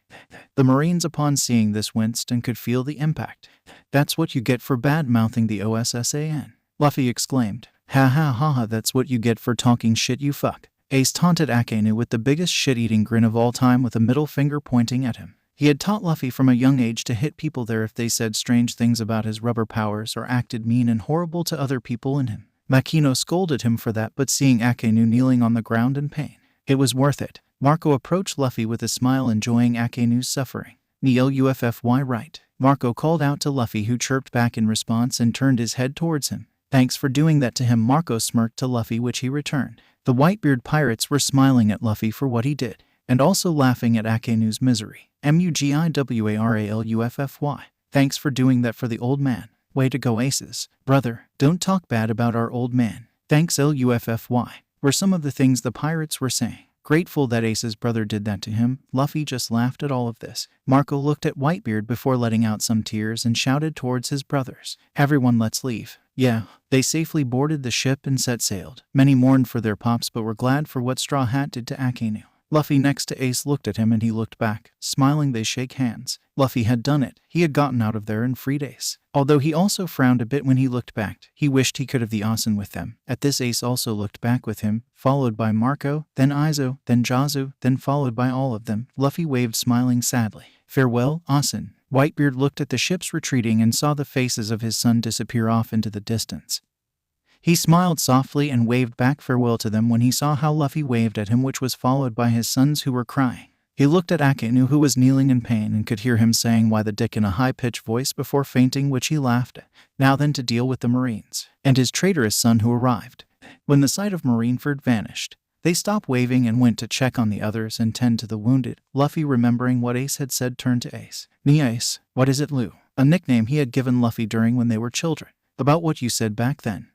The Marines, upon seeing this, winced and could feel the impact. That's what you get for bad-mouthing the OSSAN. Luffy exclaimed. Ha ha ha ha, that's what you get for talking shit, you fuck. Ace taunted Akainu with the biggest shit-eating grin of all time, with a middle finger pointing at him. He had taught Luffy from a young age to hit people there if they said strange things about his rubber powers or acted mean and horrible to other people in him. Makino scolded him for that, but seeing Akainu kneeling on the ground in pain, it was worth it. Marco approached Luffy with a smile, enjoying Akainu's suffering. Luffy right. Marco called out to Luffy, who chirped back in response and turned his head towards him. Thanks for doing that to him. Marco smirked to Luffy, which he returned. The Whitebeard pirates were smiling at Luffy for what he did, and also laughing at Akainu's misery. Mugiwaralufy. Thanks for doing that for the old man. Way to go, Aces. Brother, don't talk bad about our old man. Thanks Luffy. Were some of the things the pirates were saying. Grateful that Ace's brother did that to him, Luffy just laughed at all of this. Marco looked at Whitebeard before letting out some tears and shouted towards his brothers. Everyone, let's leave. Yeah, they safely boarded the ship and set sailed. Many mourned for their pops but were glad for what Straw Hat did to Akainu. Luffy next to Ace looked at him and he looked back. Smiling, they shake hands. Luffy had done it. He had gotten out of there and freed Ace. Although he also frowned a bit when he looked back. He wished he could have the Asen with them. At this, Ace also looked back with him, followed by Marco, then Izo, then Jazu, then followed by all of them. Luffy waved, smiling sadly. Farewell, Asen. Whitebeard looked at the ships retreating and saw the faces of his son disappear off into the distance. He smiled softly and waved back farewell to them when he saw how Luffy waved at him, which was followed by his sons who were crying. He looked at Akainu, who was kneeling in pain, and could hear him saying "why the dick" in a high-pitched voice before fainting, which he laughed at. Now then, to deal with the Marines and his traitorous son who arrived. When the sight of Marineford vanished, they stopped waving and went to check on the others and tend to the wounded. Luffy, remembering what Ace had said, turned to Ace. Ace, what is it, Lou? A nickname he had given Luffy during when they were children. About what you said back then.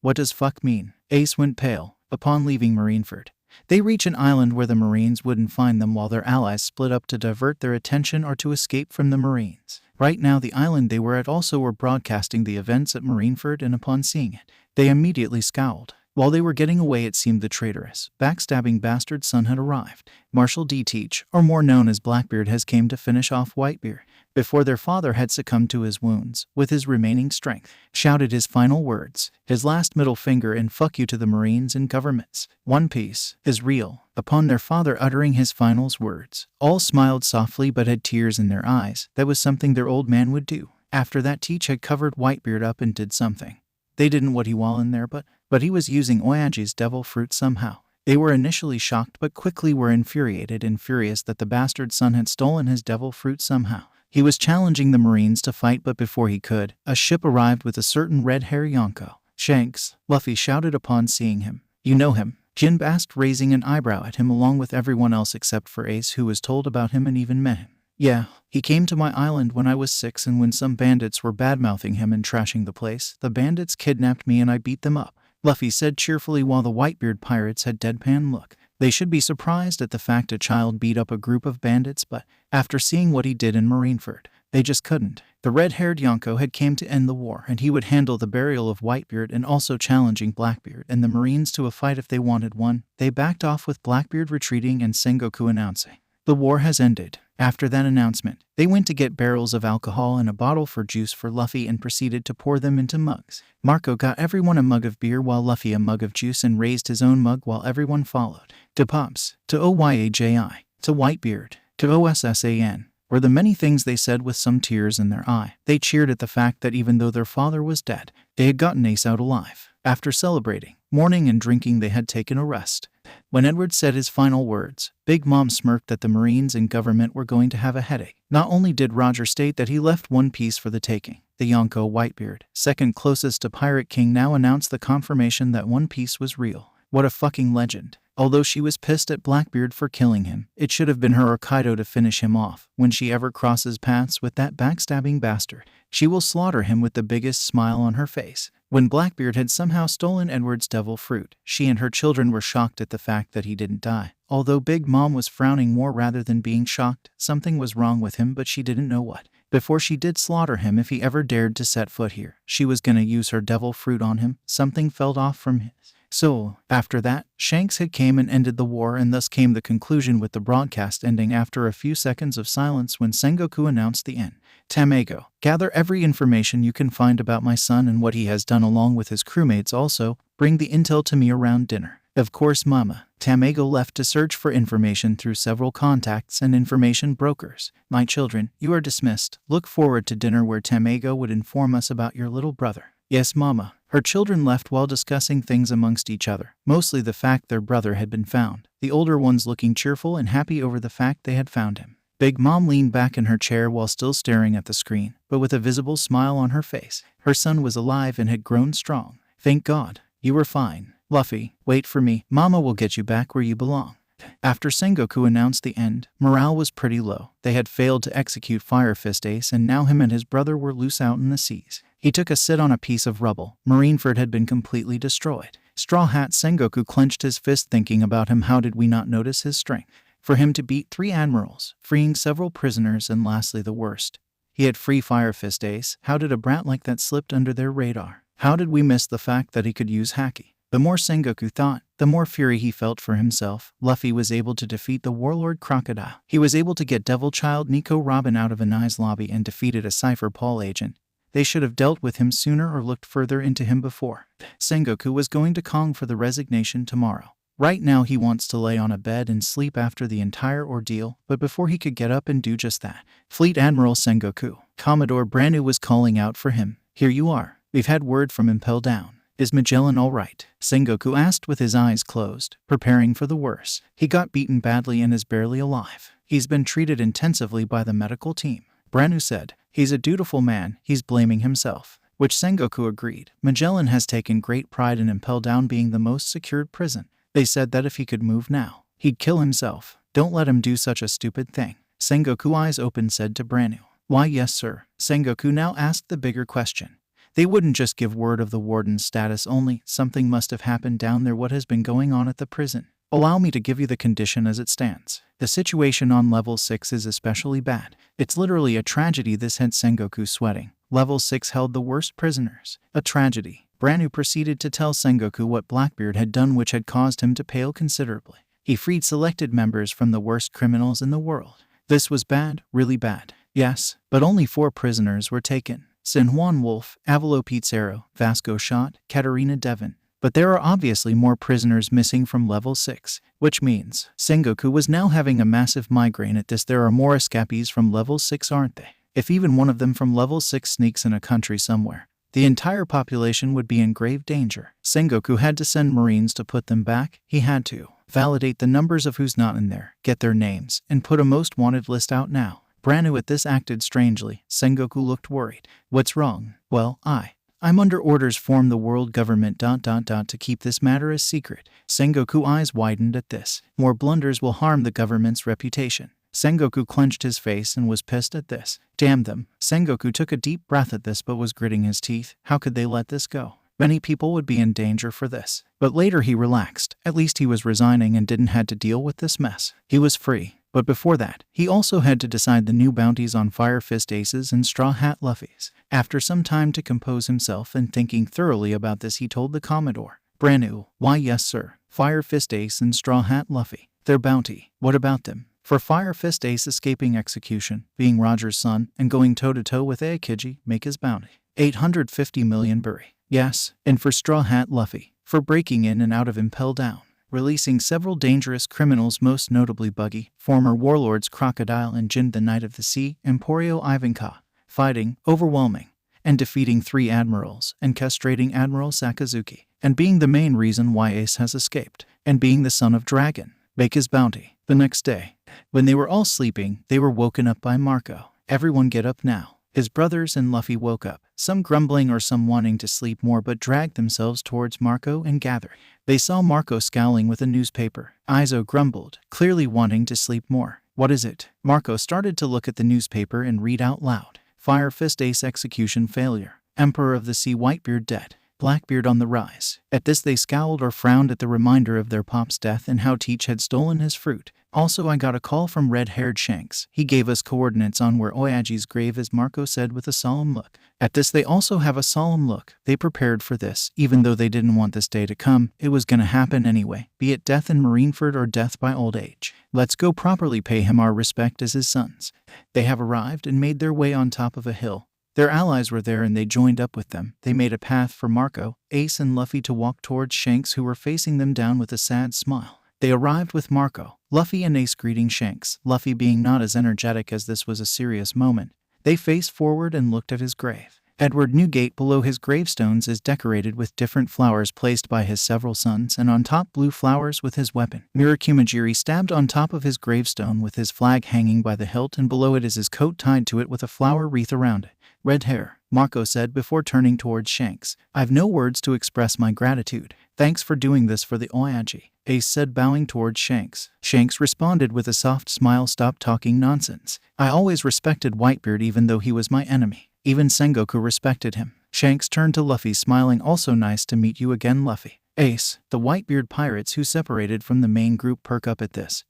What does fuck mean? Ace went pale. Upon leaving Marineford, they reach an island where the Marines wouldn't find them while their allies split up to divert their attention or to escape from the Marines. Right now, the island they were at also were broadcasting the events at Marineford, and upon seeing it, they immediately scowled. While they were getting away, it seemed the traitorous, backstabbing bastard son had arrived. Marshal D. Teach, or more known as Blackbeard, has came to finish off Whitebeard before their father had succumbed to his wounds. With his remaining strength, shouted his final words, his last middle finger in fuck you to the Marines and governments. One Piece is real. Upon their father uttering his final words, all smiled softly but had tears in their eyes. That was something their old man would do. After that, Teach had covered Whitebeard up and did something. They didn't what he while in there, but he was using Oyaji's devil fruit somehow. They were initially shocked but quickly were infuriated and furious that the bastard son had stolen his devil fruit somehow. He was challenging the Marines to fight, but before he could, a ship arrived with a certain red-hair Yonko. Shanks, Luffy shouted upon seeing him. You know him? Jinbe asked, raising an eyebrow at him along with everyone else except for Ace, who was told about him and even met him. Yeah, he came to my island when I was 6, and when some bandits were bad-mouthing him and trashing the place, the bandits kidnapped me and I beat them up, Luffy said cheerfully while the Whitebeard pirates had deadpan look. They should be surprised at the fact a child beat up a group of bandits, but after seeing what he did in Marineford, they just couldn't. The red-haired Yonko had came to end the war, and he would handle the burial of Whitebeard and also challenging Blackbeard and the Marines to a fight if they wanted one. They backed off with Blackbeard retreating and Sengoku announcing, "The war has ended." After that announcement, they went to get barrels of alcohol and a bottle for juice for Luffy and proceeded to pour them into mugs. Marco got everyone a mug of beer while Luffy a mug of juice and raised his own mug while everyone followed. To Pops, to Oyaji, to Whitebeard, to OSSAN, were the many things they said with some tears in their eye. They cheered at the fact that even though their father was dead, they had gotten Ace out alive. After celebrating, mourning and drinking, they had taken a rest. When Edward said his final words, Big Mom smirked that the Marines and government were going to have a headache. Not only did Roger state that he left One Piece for the taking, the Yonko Whitebeard, second closest to Pirate King, now announced the confirmation that One Piece was real. What a fucking legend. Although she was pissed at Blackbeard for killing him, it should have been her or Kaido to finish him off. When she ever crosses paths with that backstabbing bastard, she will slaughter him with the biggest smile on her face. When Blackbeard had somehow stolen Edward's devil fruit, she and her children were shocked at the fact that he didn't die. Although Big Mom was frowning more rather than being shocked, something was wrong with him, but she didn't know what. Before she did slaughter him if he ever dared to set foot here, she was gonna use her devil fruit on him. Something fell off from his. So, after that, Shanks had came and ended the war, and thus came the conclusion, with the broadcast ending after a few seconds of silence when Sengoku announced the end. Tamago, gather every information you can find about my son and what he has done along with his crewmates. Also, bring the intel to me around dinner. Of course, Mama. Tamago left to search for information through several contacts and information brokers. My children, you are dismissed. Look forward to dinner where Tamago would inform us about your little brother. Yes, Mama. Her children left while discussing things amongst each other, mostly the fact their brother had been found, the older ones looking cheerful and happy over the fact they had found him. Big Mom leaned back in her chair while still staring at the screen, but with a visible smile on her face. Her son was alive and had grown strong. Thank God. You were fine. Luffy, wait for me. Mama will get you back where you belong. After Sengoku announced the end, morale was pretty low. They had failed to execute Fire Fist Ace, and now him and his brother were loose out in the seas. He took a sit on a piece of rubble. Marineford had been completely destroyed. Straw Hat Sengoku clenched his fist, thinking about him. How did we not notice his strength? For him to beat 3 admirals, freeing several prisoners, and lastly the worst, he had free Fire Fist Ace. How did a brat like that slipped under their radar? How did we miss the fact that he could use Haki? The more Sengoku thought, the more fury he felt for himself. Luffy was able to defeat the warlord Crocodile. He was able to get Devil Child Nico Robin out of Anai's lobby and defeated a Cypher Paul agent. They should have dealt with him sooner or looked further into him before. Sengoku was going to Kong for the resignation tomorrow. Right now he wants to lay on a bed and sleep after the entire ordeal, but before he could get up and do just that, Fleet Admiral Sengoku, Commodore Branu, was calling out for him. Here you are. We've had word from Impel Down. Is Magellan all right? Sengoku asked with his eyes closed, preparing for the worst. He got beaten badly and is barely alive. He's been treated intensively by the medical team. Branu said, he's a dutiful man, he's blaming himself. Which Sengoku agreed. Magellan has taken great pride in Impel Down being the most secured prison. They said that if he could move now, he'd kill himself. Don't let him do such a stupid thing. Sengoku, eyes open, said to Branu. Why, yes, sir. Sengoku now asked the bigger question. They wouldn't just give word of the warden's status only. Something must have happened down there. What has been going on at the prison? Allow me to give you the condition as it stands. The situation on level 6 is especially bad. It's literally a tragedy. This had Sengoku sweating. Level 6 held the worst prisoners. A tragedy. Branu proceeded to tell Sengoku what Blackbeard had done, which had caused him to pale considerably. He freed selected members from the worst criminals in the world. This was bad, really bad. Yes, but only 4 prisoners were taken. San Juan Wolf, Avalo Pizarro, Vasco Shot, Katarina Devon. But there are obviously more prisoners missing from level 6, which means Sengoku was now having a massive migraine at this. There are more escapees from level 6, aren't they? If even one of them from level 6 sneaks in a country somewhere, the entire population would be in grave danger. Sengoku had to send Marines to put them back. He had to validate the numbers of who's not in there, get their names, and put a most wanted list out now. Branu at this acted strangely. Sengoku looked worried. What's wrong? Well, I'm under orders from the world government ... to keep this matter a secret. Sengoku eyes widened at this. More blunders will harm the government's reputation. Sengoku clenched his face and was pissed at this. Damn them. Sengoku took a deep breath at this but was gritting his teeth. How could they let this go? Many people would be in danger for this. But later he relaxed. At least he was resigning and didn't have to deal with this mess. He was free. But before that, he also had to decide the new bounties on Fire Fist Aces and Straw Hat Luffys. After some time to compose himself and thinking thoroughly about this, he told the Commodore. Branu, why yes sir, Fire Fist Ace and Straw Hat Luffy. Their bounty, what about them? For Fire Fist Ace escaping execution, being Roger's son, and going toe-to-toe with Aokiji, make his bounty 850 million buri. Yes, and for Straw Hat Luffy, for breaking in and out of Impel Down, releasing several dangerous criminals, most notably Buggy, former warlords Crocodile and Jin the Knight of the Sea, Emporio Ivanka, fighting, overwhelming, and defeating 3 admirals, and castrating Admiral Sakazuki, and being the main reason why Ace has escaped, and being the son of Dragon. Make his bounty. The next day, when they were all sleeping, they were woken up by Marco. Everyone get up now. His brothers and Luffy woke up, some grumbling or some wanting to sleep more, but dragged themselves towards Marco and gathered. They saw Marco scowling with a newspaper. Izo grumbled, clearly wanting to sleep more. What is it? Marco started to look at the newspaper and read out loud. Fire Fist Ace execution failure. Emperor of the Sea Whitebeard dead. Blackbeard on the rise. At this they scowled or frowned at the reminder of their pop's death and how Teach had stolen his fruit. Also, I got a call from red-haired Shanks. He gave us coordinates on where Oyaji's grave is, Marco said with a solemn look. At this they also have a solemn look. They prepared for this, even though they didn't want this day to come. It was gonna happen anyway, be it death in Marineford or death by old age. Let's go properly pay him our respect as his sons. They have arrived and made their way on top of a hill. Their allies were there and they joined up with them. They made a path for Marco, Ace and Luffy to walk towards Shanks, who were facing them down with a sad smile. They arrived with Marco, Luffy and Ace greeting Shanks, Luffy being not as energetic as this was a serious moment. They faced forward and looked at his grave. Edward Newgate below his gravestones is decorated with different flowers placed by his several sons, and on top blue flowers with his weapon. Mirakumajiri stabbed on top of his gravestone with his flag hanging by the hilt, and below it is his coat tied to it with a flower wreath around it. Red hair, Marco said before turning towards Shanks. I've no words to express my gratitude. Thanks for doing this for the Oyaji, Ace said bowing towards Shanks. Shanks responded with a soft smile, stop talking nonsense. I always respected Whitebeard even though he was my enemy. Even Sengoku respected him. Shanks turned to Luffy smiling, also nice to meet you again Luffy. Ace, the Whitebeard pirates who separated from the main group perk up at this.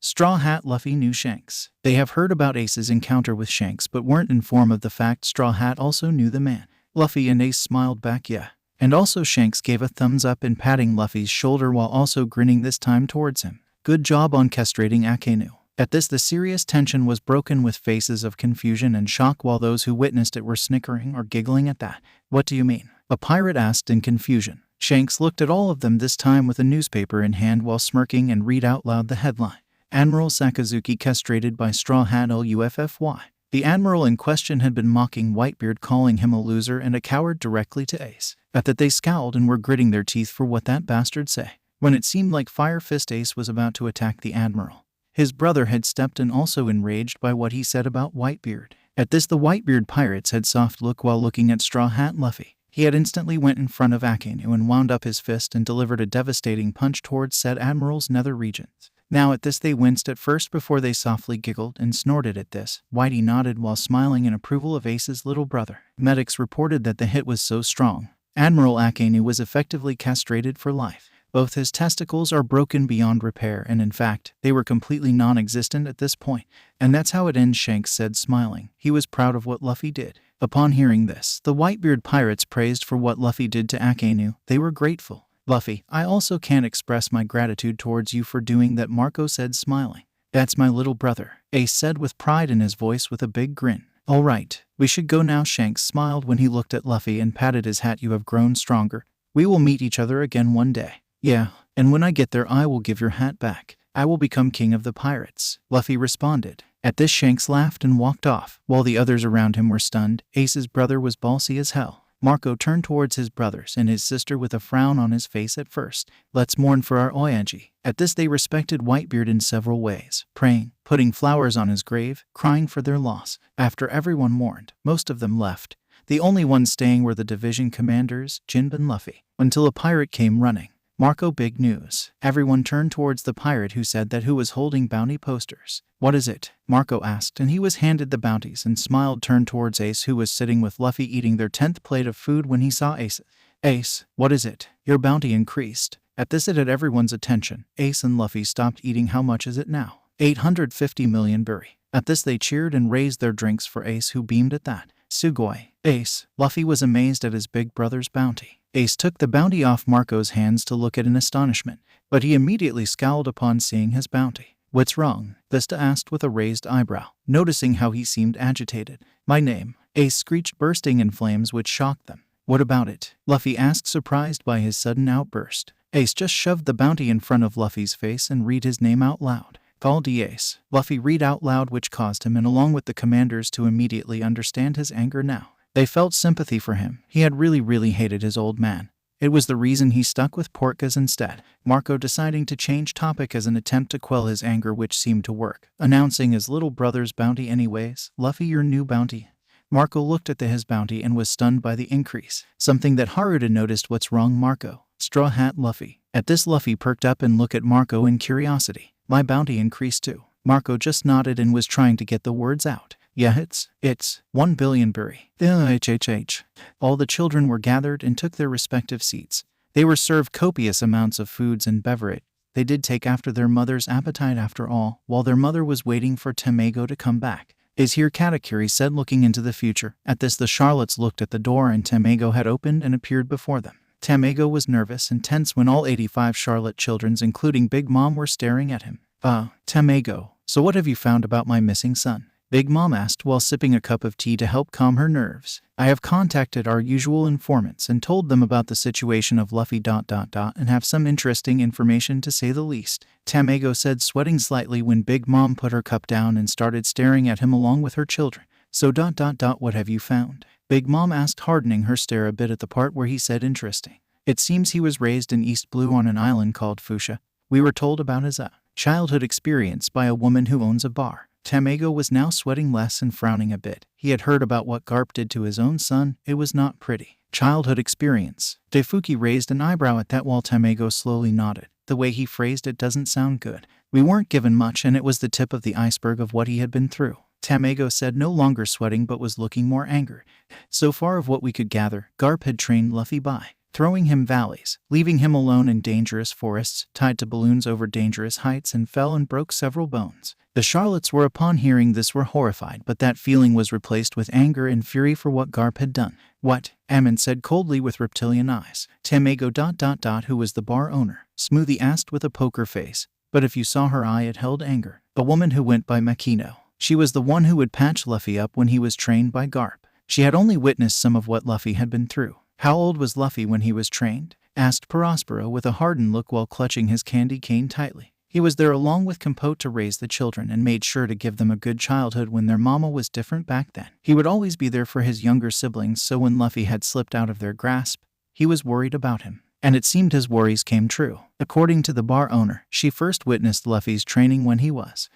Straw Hat Luffy knew Shanks. They have heard about Ace's encounter with Shanks but weren't informed of the fact Straw Hat also knew the man. Luffy and Ace smiled back yeah. And also Shanks gave a thumbs up and patting Luffy's shoulder while also grinning this time towards him. Good job on castrating Akainu. At this the serious tension was broken with faces of confusion and shock while those who witnessed it were snickering or giggling at that. What do you mean? A pirate asked in confusion. Shanks looked at all of them this time with a newspaper in hand while smirking and read out loud the headline. Admiral Sakazuki castrated by Straw Hat Luffy. The admiral in question had been mocking Whitebeard, calling him a loser and a coward directly to Ace. At that they scowled and were gritting their teeth for what that bastard say. When it seemed like Fire Fist Ace was about to attack the admiral, his brother had stepped in, also enraged by what he said about Whitebeard. At this the Whitebeard pirates had soft look while looking at Straw Hat Luffy. He had instantly went in front of Akainu and wound up his fist and delivered a devastating punch towards said admiral's nether regions. Now at this they winced at first before they softly giggled and snorted at this. Whitey nodded while smiling in approval of Ace's little brother. Medics reported that the hit was so strong, Admiral Akainu was effectively castrated for life. Both his testicles are broken beyond repair, and in fact, they were completely non-existent at this point. And that's how it ends, Shanks said smiling. He was proud of what Luffy did. Upon hearing this, the Whitebeard pirates praised for what Luffy did to Akainu. They were grateful. Luffy, I also can't express my gratitude towards you for doing that, Marco said smiling. That's my little brother, Ace said with pride in his voice with a big grin. All right, we should go now, Shanks smiled when he looked at Luffy and patted his hat. You have grown stronger. We will meet each other again one day. Yeah, and when I get there I will give your hat back. I will become king of the pirates, Luffy responded. At this Shanks laughed and walked off, while the others around him were stunned. Ace's brother was ballsy as hell. Marco turned towards his brothers and his sister with a frown on his face at first. Let's mourn for our Oyaji. At this they respected Whitebeard in several ways, praying, putting flowers on his grave, crying for their loss. After everyone mourned, most of them left. The only ones staying were the division commanders, Jimbe and Luffy, until a pirate came running. Marco, big news. Everyone turned towards the pirate who said that who was holding bounty posters. What is it? Marco asked, and he was handed the bounties and smiled. Turned towards Ace, who was sitting with Luffy eating their 10th plate of food when he saw Ace. Ace, what is it? Your bounty increased. At this it had everyone's attention. Ace and Luffy stopped eating. How much is it now? 850 million berry. At this they cheered and raised their drinks for Ace, who beamed at that. Sugoi. Ace. Luffy was amazed at his big brother's bounty. Ace took the bounty off Marco's hands to look at in astonishment, but he immediately scowled upon seeing his bounty. What's wrong? Vista asked with a raised eyebrow, noticing how he seemed agitated. My name, Ace screeched, bursting in flames which shocked them. What about it? Luffy asked, surprised by his sudden outburst. Ace just shoved the bounty in front of Luffy's face and read his name out loud. Call D Ace. Luffy read out loud, which caused him and along with the commanders to immediately understand his anger now. They felt sympathy for him. He had really hated his old man. It was the reason he stuck with Porcas instead. Marco deciding to change topic as an attempt to quell his anger, which seemed to work, announcing his little brother's bounty anyways. Luffy, your new bounty. Marco looked at his bounty and was stunned by the increase. Something that Haruta noticed. What's wrong, Marco? Straw Hat Luffy. At this, Luffy perked up and looked at Marco in curiosity. My bounty increased too. Marco just nodded and was trying to get the words out. Yeah, it's 1 billion berry. All the children were gathered and took their respective seats. They were served copious amounts of foods and beverage. They did take after their mother's appetite after all, while their mother was waiting for Tamago to come back. Is here, Katakuri said, looking into the future. At this, the Charlottes looked at the door and Tamago had opened and appeared before them. Tamago was nervous and tense when all 85 Charlotte children, including Big Mom, were staring at him. Tamago, so what have you found about my missing son? Big Mom asked while sipping a cup of tea to help calm her nerves. I have contacted our usual informants and told them about the situation of Luffy ... and have some interesting information to say the least. Tamago said, sweating slightly when Big Mom put her cup down and started staring at him along with her children. So ... what have you found? Big Mom asked, hardening her stare a bit at the part where he said interesting. It seems he was raised in East Blue on an island called Fuchsia. We were told about his childhood experience by a woman who owns a bar. Tamago was now sweating less and frowning a bit. He had heard about what Garp did to his own son. It was not pretty. Childhood experience. Defuki raised an eyebrow at that while Tamago slowly nodded. The way he phrased it doesn't sound good. We weren't given much and it was the tip of the iceberg of what he had been through. Tamago said, no longer sweating but was looking more angered. So far of what we could gather, Garp had trained Luffy by throwing him valleys, leaving him alone in dangerous forests, tied to balloons over dangerous heights, and fell and broke several bones. The Charlottes were, upon hearing this, were horrified, but that feeling was replaced with anger and fury for what Garp had done. What? Ammon said coldly with reptilian eyes. Tamago ... who was the bar owner? Smoothie asked with a poker face. But if you saw her eye, it held anger. A woman who went by Makino. She was the one who would patch Luffy up when he was trained by Garp. She had only witnessed some of what Luffy had been through. How old was Luffy when he was trained? Asked Prospero with a hardened look while clutching his candy cane tightly. He was there along with Compote to raise the children and made sure to give them a good childhood when their mama was different back then. He would always be there for his younger siblings, so when Luffy had slipped out of their grasp, he was worried about him. And it seemed his worries came true. According to the bar owner, she first witnessed Luffy's training when he was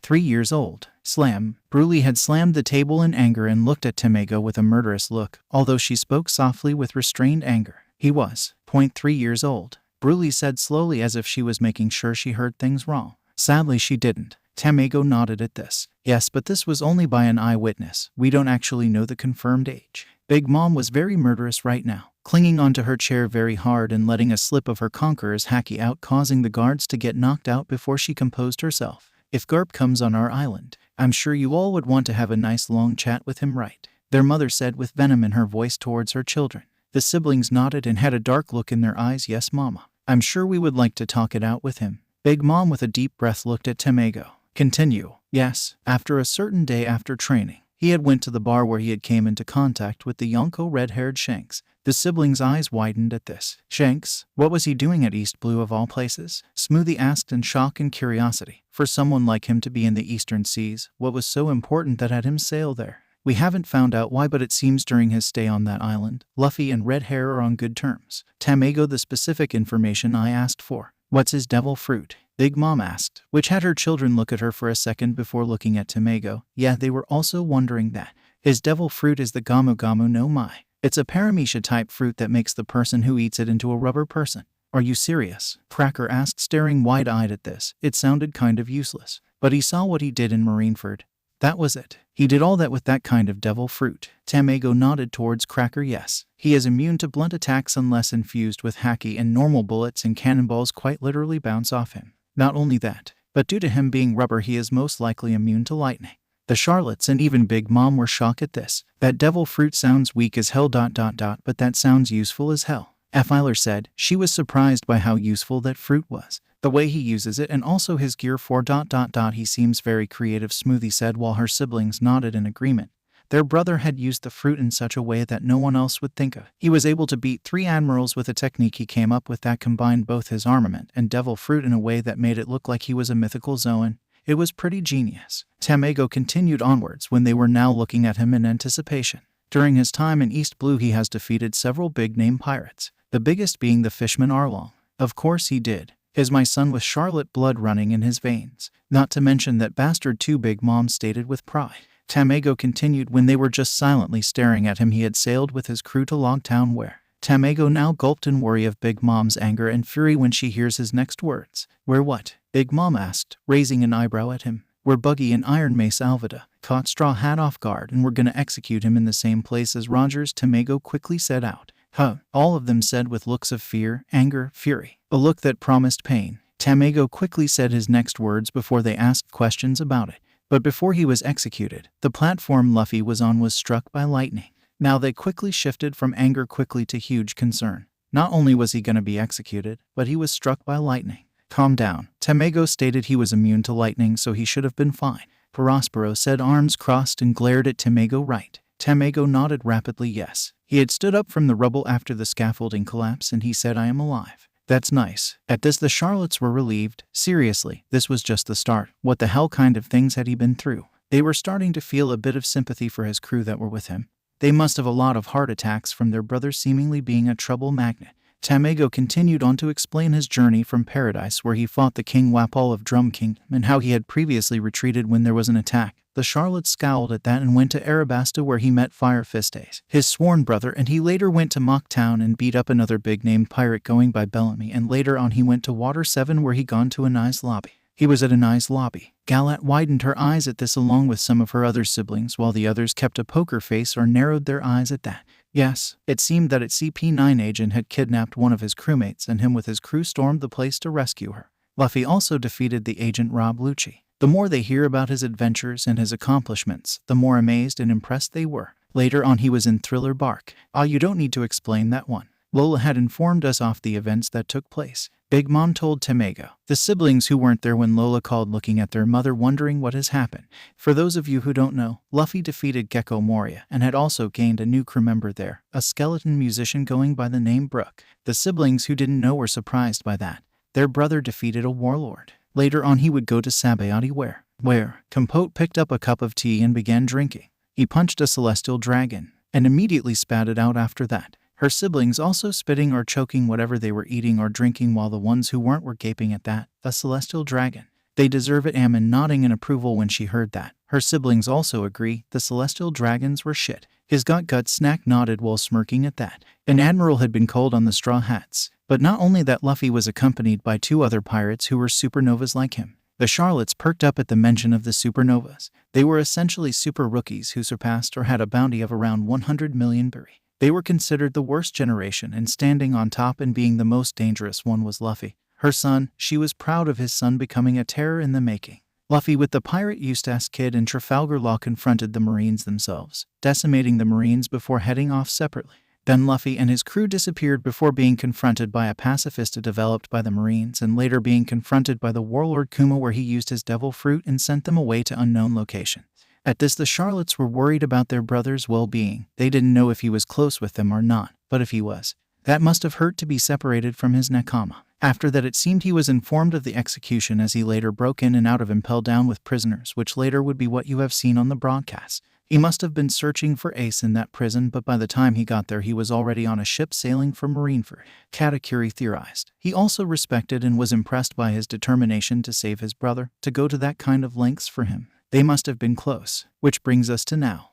3 years old. Slam. Broly had slammed the table in anger and looked at Tamago with a murderous look, although she spoke softly with restrained anger. He was 3 years old. Broly said slowly as if she was making sure she heard things wrong. Sadly, she didn't. Tamago nodded at this. Yes, but this was only by an eyewitness. We don't actually know the confirmed age. Big Mom was very murderous right now, clinging onto her chair very hard and letting a slip of her conqueror's haki out, causing the guards to get knocked out before she composed herself. If Garp comes on our island, I'm sure you all would want to have a nice long chat with him, right? Their mother said with venom in her voice towards her children. The siblings nodded and had a dark look in their eyes. Yes, Mama. I'm sure we would like to talk it out with him. Big Mom with a deep breath looked at Tamago. Continue. Yes, after a certain day after training, he had went to the bar where he had came into contact with the Yonko red-haired Shanks. The siblings' eyes widened at this. Shanks? What was he doing at East Blue of all places? Smoothie asked in shock and curiosity. For someone like him to be in the Eastern Seas, what was so important that had him sail there? We haven't found out why, but it seems during his stay on that island, Luffy and Red Hair are on good terms. Tamago, the specific information I asked for. What's his devil fruit? Big Mom asked, which had her children look at her for a second before looking at Tamago. Yeah, they were also wondering that. His devil fruit is the Gamu Gamu no Mai. It's a paramecia-type fruit that makes the person who eats it into a rubber person. Are you serious? Cracker asked, staring wide-eyed at this. It sounded kind of useless. But he saw what he did in Marineford. That was it. He did all that with that kind of devil fruit. Tamago nodded towards Cracker. Yes. He is immune to blunt attacks unless infused with haki, and normal bullets and cannonballs quite literally bounce off him. Not only that, but due to him being rubber, he is most likely immune to lightning. The Charlottes and even Big Mom were shocked at this. That devil fruit sounds weak as hell ... but that sounds useful as hell. Filer said. She was surprised by how useful that fruit was. The way he uses it and also his gear for ... he seems very creative, Smoothie said while her siblings nodded in agreement. Their brother had used the fruit in such a way that no one else would think of. He was able to beat 3 admirals with a technique he came up with that combined both his armament and devil fruit in a way that made it look like he was a mythical Zoan. It was pretty genius. Tamago continued onwards when they were now looking at him in anticipation. During his time in East Blue he has defeated several big-name pirates, the biggest being the Fishman Arlong. Of course he did. Is my son with Charlotte blood running in his veins. Not to mention that bastard too, Big Mom stated with pride. Tamago continued when they were just silently staring at him. He had sailed with his crew to Logtown where Tamago now gulped in worry of Big Mom's anger and fury when she hears his next words. Where what? Big Mom asked, raising an eyebrow at him. Where Buggy and Iron Mace Alvida caught Straw Hat off guard and were gonna execute him in the same place as Rogers, Tamago quickly said out. Huh, all of them said with looks of fear, anger, fury. A look that promised pain. Tamago quickly said his next words before they asked questions about it. But before he was executed, the platform Luffy was on was struck by lightning. Now they quickly shifted from anger quickly to huge concern. Not only was he going to be executed, but he was struck by lightning. Calm down. Tamago stated he was immune to lightning, so he should have been fine. Prospero said, arms crossed, and glared at Tamago. Right. Tamago nodded rapidly yes. He had stood up from the rubble after the scaffolding collapse and he said, I am alive. That's nice. At this the Charlottes were relieved. Seriously, this was just the start. What the hell kind of things had he been through? They were starting to feel a bit of sympathy for his crew that were with him. They must have a lot of heart attacks from their brother seemingly being a trouble magnet. Tamago continued on to explain his journey from Paradise where he fought the King Wapol of Drum Kingdom and how he had previously retreated when there was an attack. The Charlotte scowled at that and went to Arabasta where he met Fire Fist Ace, his sworn brother, and he later went to Mocktown and beat up another big-named pirate going by Bellamy, and later on he went to Water 7 where he gone to Anai's lobby. He was at Anai's lobby. Galat widened her eyes at this along with some of her other siblings while the others kept a poker face or narrowed their eyes at that. Yes, it seemed that its CP9 agent had kidnapped one of his crewmates and him with his crew stormed the place to rescue her. Luffy also defeated the agent Rob Lucci. The more they hear about his adventures and his accomplishments, the more amazed and impressed they were. Later on he was in Thriller Bark. You don't need to explain that one. Lola had informed us off the events that took place. Big Mom told Tamago. The siblings who weren't there when Lola called looking at their mother wondering what has happened. For those of you who don't know, Luffy defeated Gecko Moria and had also gained a new crew member there, a skeleton musician going by the name Brook. The siblings who didn't know were surprised by that. Their brother defeated a warlord. Later on he would go to Sabayati where Compote picked up a cup of tea and began drinking. He punched a celestial dragon and immediately spat it out after that. Her siblings also spitting or choking whatever they were eating or drinking while the ones who weren't were gaping at that. A celestial dragon. They deserve it. Ammon nodding in approval when she heard that. Her siblings also agree. The celestial dragons were shit. His gut snack nodded while smirking at that. An admiral had been called on the Straw Hats. But not only that, Luffy was accompanied by two other pirates who were supernovas like him. The Charlottes perked up at the mention of the supernovas. They were essentially super rookies who surpassed or had a bounty of around 100 million berry. They were considered the worst generation, and standing on top and being the most dangerous one was Luffy. Her son, she was proud of his son becoming a terror in the making. Luffy with the pirate Eustace Kid and Trafalgar Law confronted the Marines themselves, decimating the Marines before heading off separately. Then Luffy and his crew disappeared before being confronted by a pacifista developed by the Marines and later being confronted by the warlord Kuma where he used his devil fruit and sent them away to unknown locations. At this the Charlottes were worried about their brother's well-being. They didn't know if he was close with them or not, but if he was, that must have hurt to be separated from his nakama. After that it seemed he was informed of the execution as he later broke in and out of Impel Down with prisoners, which later would be what you have seen on the broadcast. He must have been searching for Ace in that prison, but by the time he got there he was already on a ship sailing for Marineford. Katakuri theorized. He also respected and was impressed by his determination to save his brother, to go to that kind of lengths for him. They must have been close. Which brings us to now.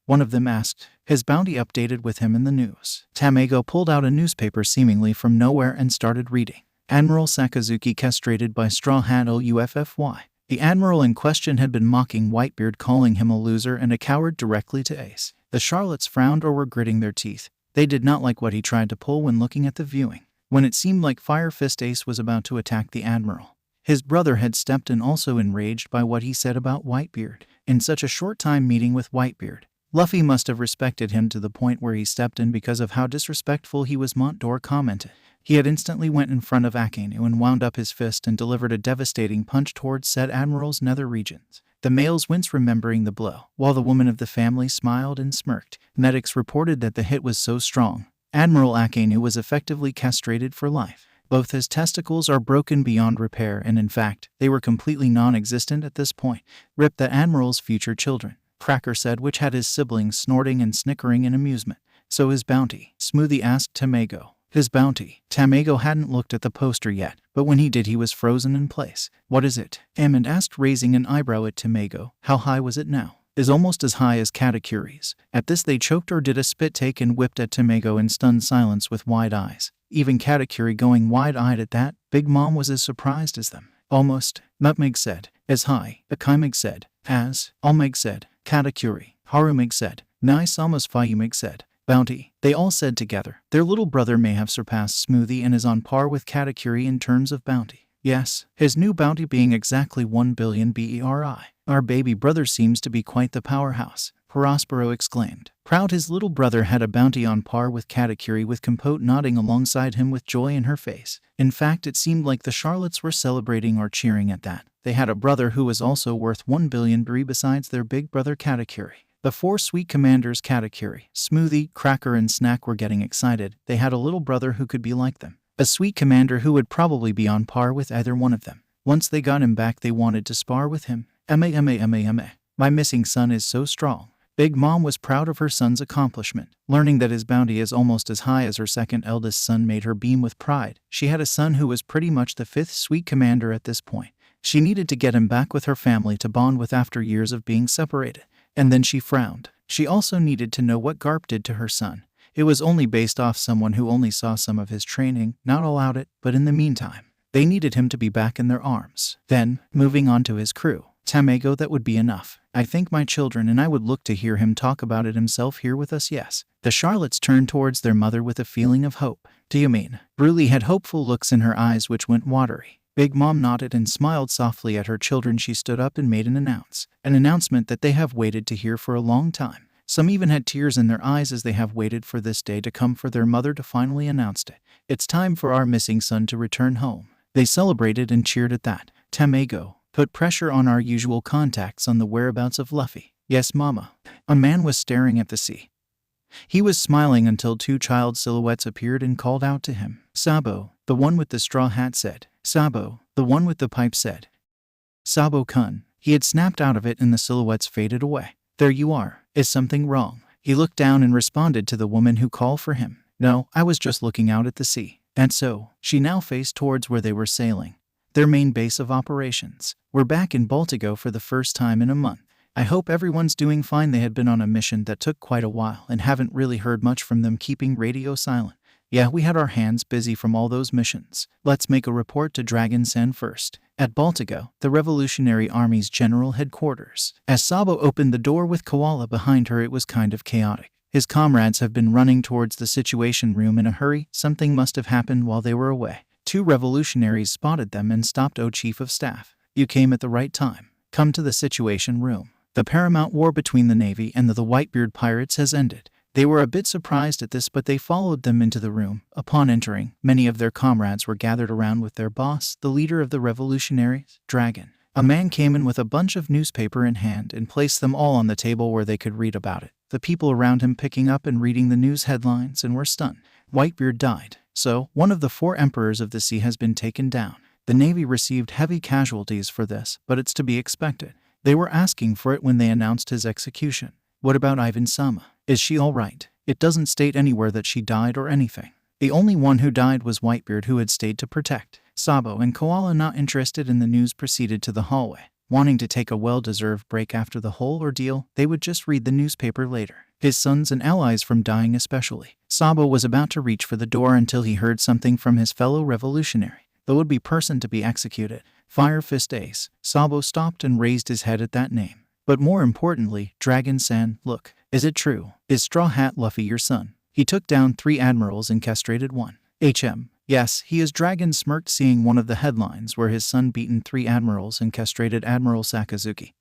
One of them asked. His bounty updated with him in the news. Tamago pulled out a newspaper seemingly from nowhere and started reading. Admiral Sakazuki castrated by Straw Hat Luffy. The admiral in question had been mocking Whitebeard, calling him a loser and a coward directly to Ace. The Charlottes frowned or were gritting their teeth. They did not like what he tried to pull when looking at the viewing. When it seemed like Fire Fist Ace was about to attack the admiral, his brother had stepped in, also enraged by what he said about Whitebeard. In such a short time meeting with Whitebeard, Luffy must have respected him to the point where he stepped in because of how disrespectful he was. Montdor commented. He had instantly went in front of Akainu and wound up his fist and delivered a devastating punch towards said admiral's nether regions. The males winced remembering the blow, while the woman of the family smiled and smirked. Medics reported that the hit was so strong, Admiral Akainu was effectively castrated for life. Both his testicles are broken beyond repair and in fact, they were completely non-existent at this point. Rip the Admiral's future children. Cracker said, which had his siblings snorting and snickering in amusement. So his bounty? Smoothie asked Tamago. His bounty? Tamago hadn't looked at the poster yet, but when he did he was frozen in place. What is it? Amond asked, raising an eyebrow at Tamago. How high was it now? Is almost as high as Katakuri's. At this they choked or did a spit take and whipped at Tamago in stunned silence with wide eyes. Even Katakuri going wide-eyed at that. Big Mom was as surprised as them. Almost, Nutmeg said. As high, Akainu said. As, Almeg said. Katakuri, Harumeg said. Nice, almost Fayumeg said. Bounty, they all said together. Their little brother may have surpassed Smoothie and is on par with Katakuri in terms of bounty. Yes, his new bounty being exactly 1 billion BERI. Our baby brother seems to be quite the powerhouse, Prospero exclaimed. Proud his little brother had a bounty on par with Katakuri, with Compote nodding alongside him with joy in her face. In fact, it seemed like the Charlottes were celebrating or cheering at that. They had a brother who was also worth 1 billion BERI besides their big brother Katakuri. The 4 sweet commanders Katakuri, Smoothie, Cracker and Snack were getting excited. They had a little brother who could be like them. A sweet commander who would probably be on par with either one of them. Once they got him back they wanted to spar with him. My missing son is so strong. Big Mom was proud of her son's accomplishment. Learning that his bounty is almost as high as her second eldest son made her beam with pride. She had a son who was pretty much the 5th sweet commander at this point. She needed to get him back with her family to bond with after years of being separated. And then she frowned. She also needed to know what Garp did to her son. It was only based off someone who only saw some of his training, not all out it, but in the meantime, they needed him to be back in their arms. Then, moving on to his crew. Tamago, that would be enough. I think my children and I would look to hear him talk about it himself here with us, yes. The Charlottes turned towards their mother with a feeling of hope. Do you mean? Bruley had hopeful looks in her eyes which went watery. Big Mom nodded and smiled softly at her children. She stood up and made an announcement that they have waited to hear for a long time. Some even had tears in their eyes as they have waited for this day to come for their mother to finally announce it. It's time for our missing son to return home. They celebrated and cheered at that. Tamago, put pressure on our usual contacts on the whereabouts of Luffy. Yes, Mama. A man was staring at the sea. He was smiling until 2 child silhouettes appeared and called out to him. Sabo, the one with the straw hat, said. Sabo, the one with the pipe, said. Sabo-kun. He had snapped out of it and the silhouettes faded away. There you are. Is something wrong? He looked down and responded to the woman who called for him. No, I was just looking out at the sea. And so, she now faced towards where they were sailing. Their main base of operations. We're back in Baltigo for the first time in a month. I hope everyone's doing fine. They had been on a mission that took quite a while and haven't really heard much from them, keeping radio silent. Yeah, we had our hands busy from all those missions. Let's make a report to Dragon Sen first. At Baltigo, the Revolutionary Army's general headquarters. As Sabo opened the door with Koala behind her, it was kind of chaotic. His comrades have been running towards the situation room in a hurry. Something must have happened while they were away. 2 revolutionaries spotted them and stopped. Oh, Chief of Staff. You came at the right time. Come to the situation room. The paramount war between the Navy and the Whitebeard pirates has ended. They were a bit surprised at this, but they followed them into the room. Upon entering, many of their comrades were gathered around with their boss, the leader of the revolutionaries, Dragon. A man came in with a bunch of newspaper in hand and placed them all on the table where they could read about it. The people around him picking up and reading the news headlines and were stunned. Whitebeard died. So, one of the 4 emperors of the sea has been taken down. The Navy received heavy casualties for this, but it's to be expected. They were asking for it when they announced his execution. What about Ivan-sama? Is she all right? It doesn't state anywhere that she died or anything. The only one who died was Whitebeard, who had stayed to protect. Sabo and Koala, not interested in the news, proceeded to the hallway. Wanting to take a well-deserved break after the whole ordeal, they would just read the newspaper later. His sons and allies from dying especially. Sabo was about to reach for the door until he heard something from his fellow revolutionary, the would-be person to be executed. Fire Fist Ace. Sabo stopped and raised his head at that name. But more importantly, Dragon-san, look. Is it true? Is Straw Hat Luffy your son? He took down 3 admirals and castrated 1. Yes, he is. Dragon smirked, seeing one of the headlines where his son beaten 3 admirals and castrated Admiral Sakazuki.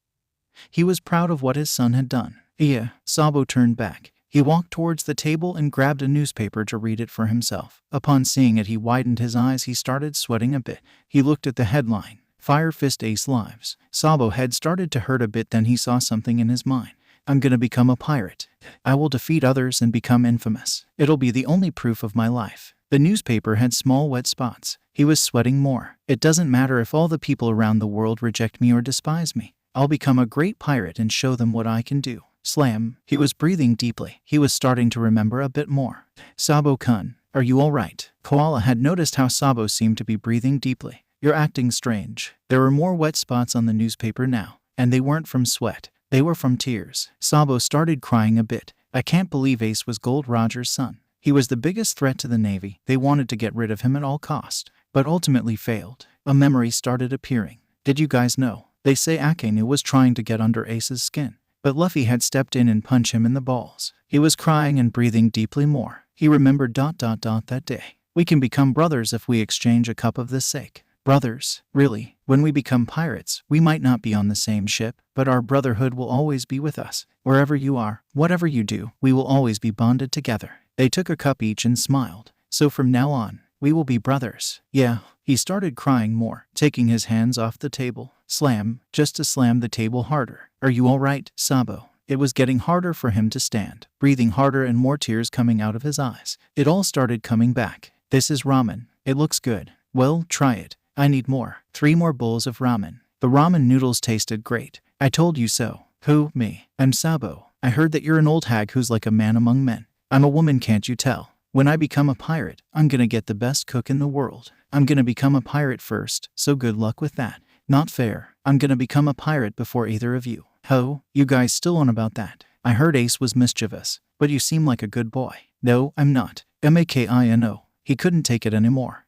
He was proud of what his son had done. Yeah, Sabo turned back. He walked towards the table and grabbed a newspaper to read it for himself. Upon seeing it, he widened his eyes. He started sweating a bit. He looked at the headline. Fire Fist Ace lives. Sabo head started to hurt a bit, then he saw something in his mind. I'm gonna become a pirate. I will defeat others and become infamous. It'll be the only proof of my life. The newspaper had small wet spots. He was sweating more. It doesn't matter if all the people around the world reject me or despise me. I'll become a great pirate and show them what I can do. Slam. He was breathing deeply. He was starting to remember a bit more. Sabo-kun, are you alright? Koala had noticed how Sabo seemed to be breathing deeply. You're acting strange. There were more wet spots on the newspaper now, and they weren't from sweat. They were from tears. Sabo started crying a bit. I can't believe Ace was Gold Roger's son. He was the biggest threat to the Navy. They wanted to get rid of him at all cost, but ultimately failed. A memory started appearing. Did you guys know? They say Akainu was trying to get under Ace's skin, but Luffy had stepped in and punched him in the balls. He was crying and breathing deeply more. He remembered ... that day. We can become brothers if we exchange a cup of this sake. Brothers? Really? When we become pirates, we might not be on the same ship, but our brotherhood will always be with us. Wherever you are, whatever you do, we will always be bonded together. They took a cup each and smiled. So from now on, we will be brothers. Yeah. He started crying more, taking his hands off the table. Slam, just to slam the table harder. Are you alright, Sabo? It was getting harder for him to stand, breathing harder and more tears coming out of his eyes. It all started coming back. This is ramen. It looks good. Well, try it. I need more. 3 more bowls of ramen. The ramen noodles tasted great. I told you so. Who? Me. I'm Sabo. I heard that you're an old hag who's like a man among men. I'm a woman, can't you tell? When I become a pirate, I'm gonna get the best cook in the world. I'm gonna become a pirate first, so good luck with that. Not fair. I'm gonna become a pirate before either of you. Ho, you guys still on about that? I heard Ace was mischievous, but you seem like a good boy. No, I'm not. Makino. He couldn't take it anymore.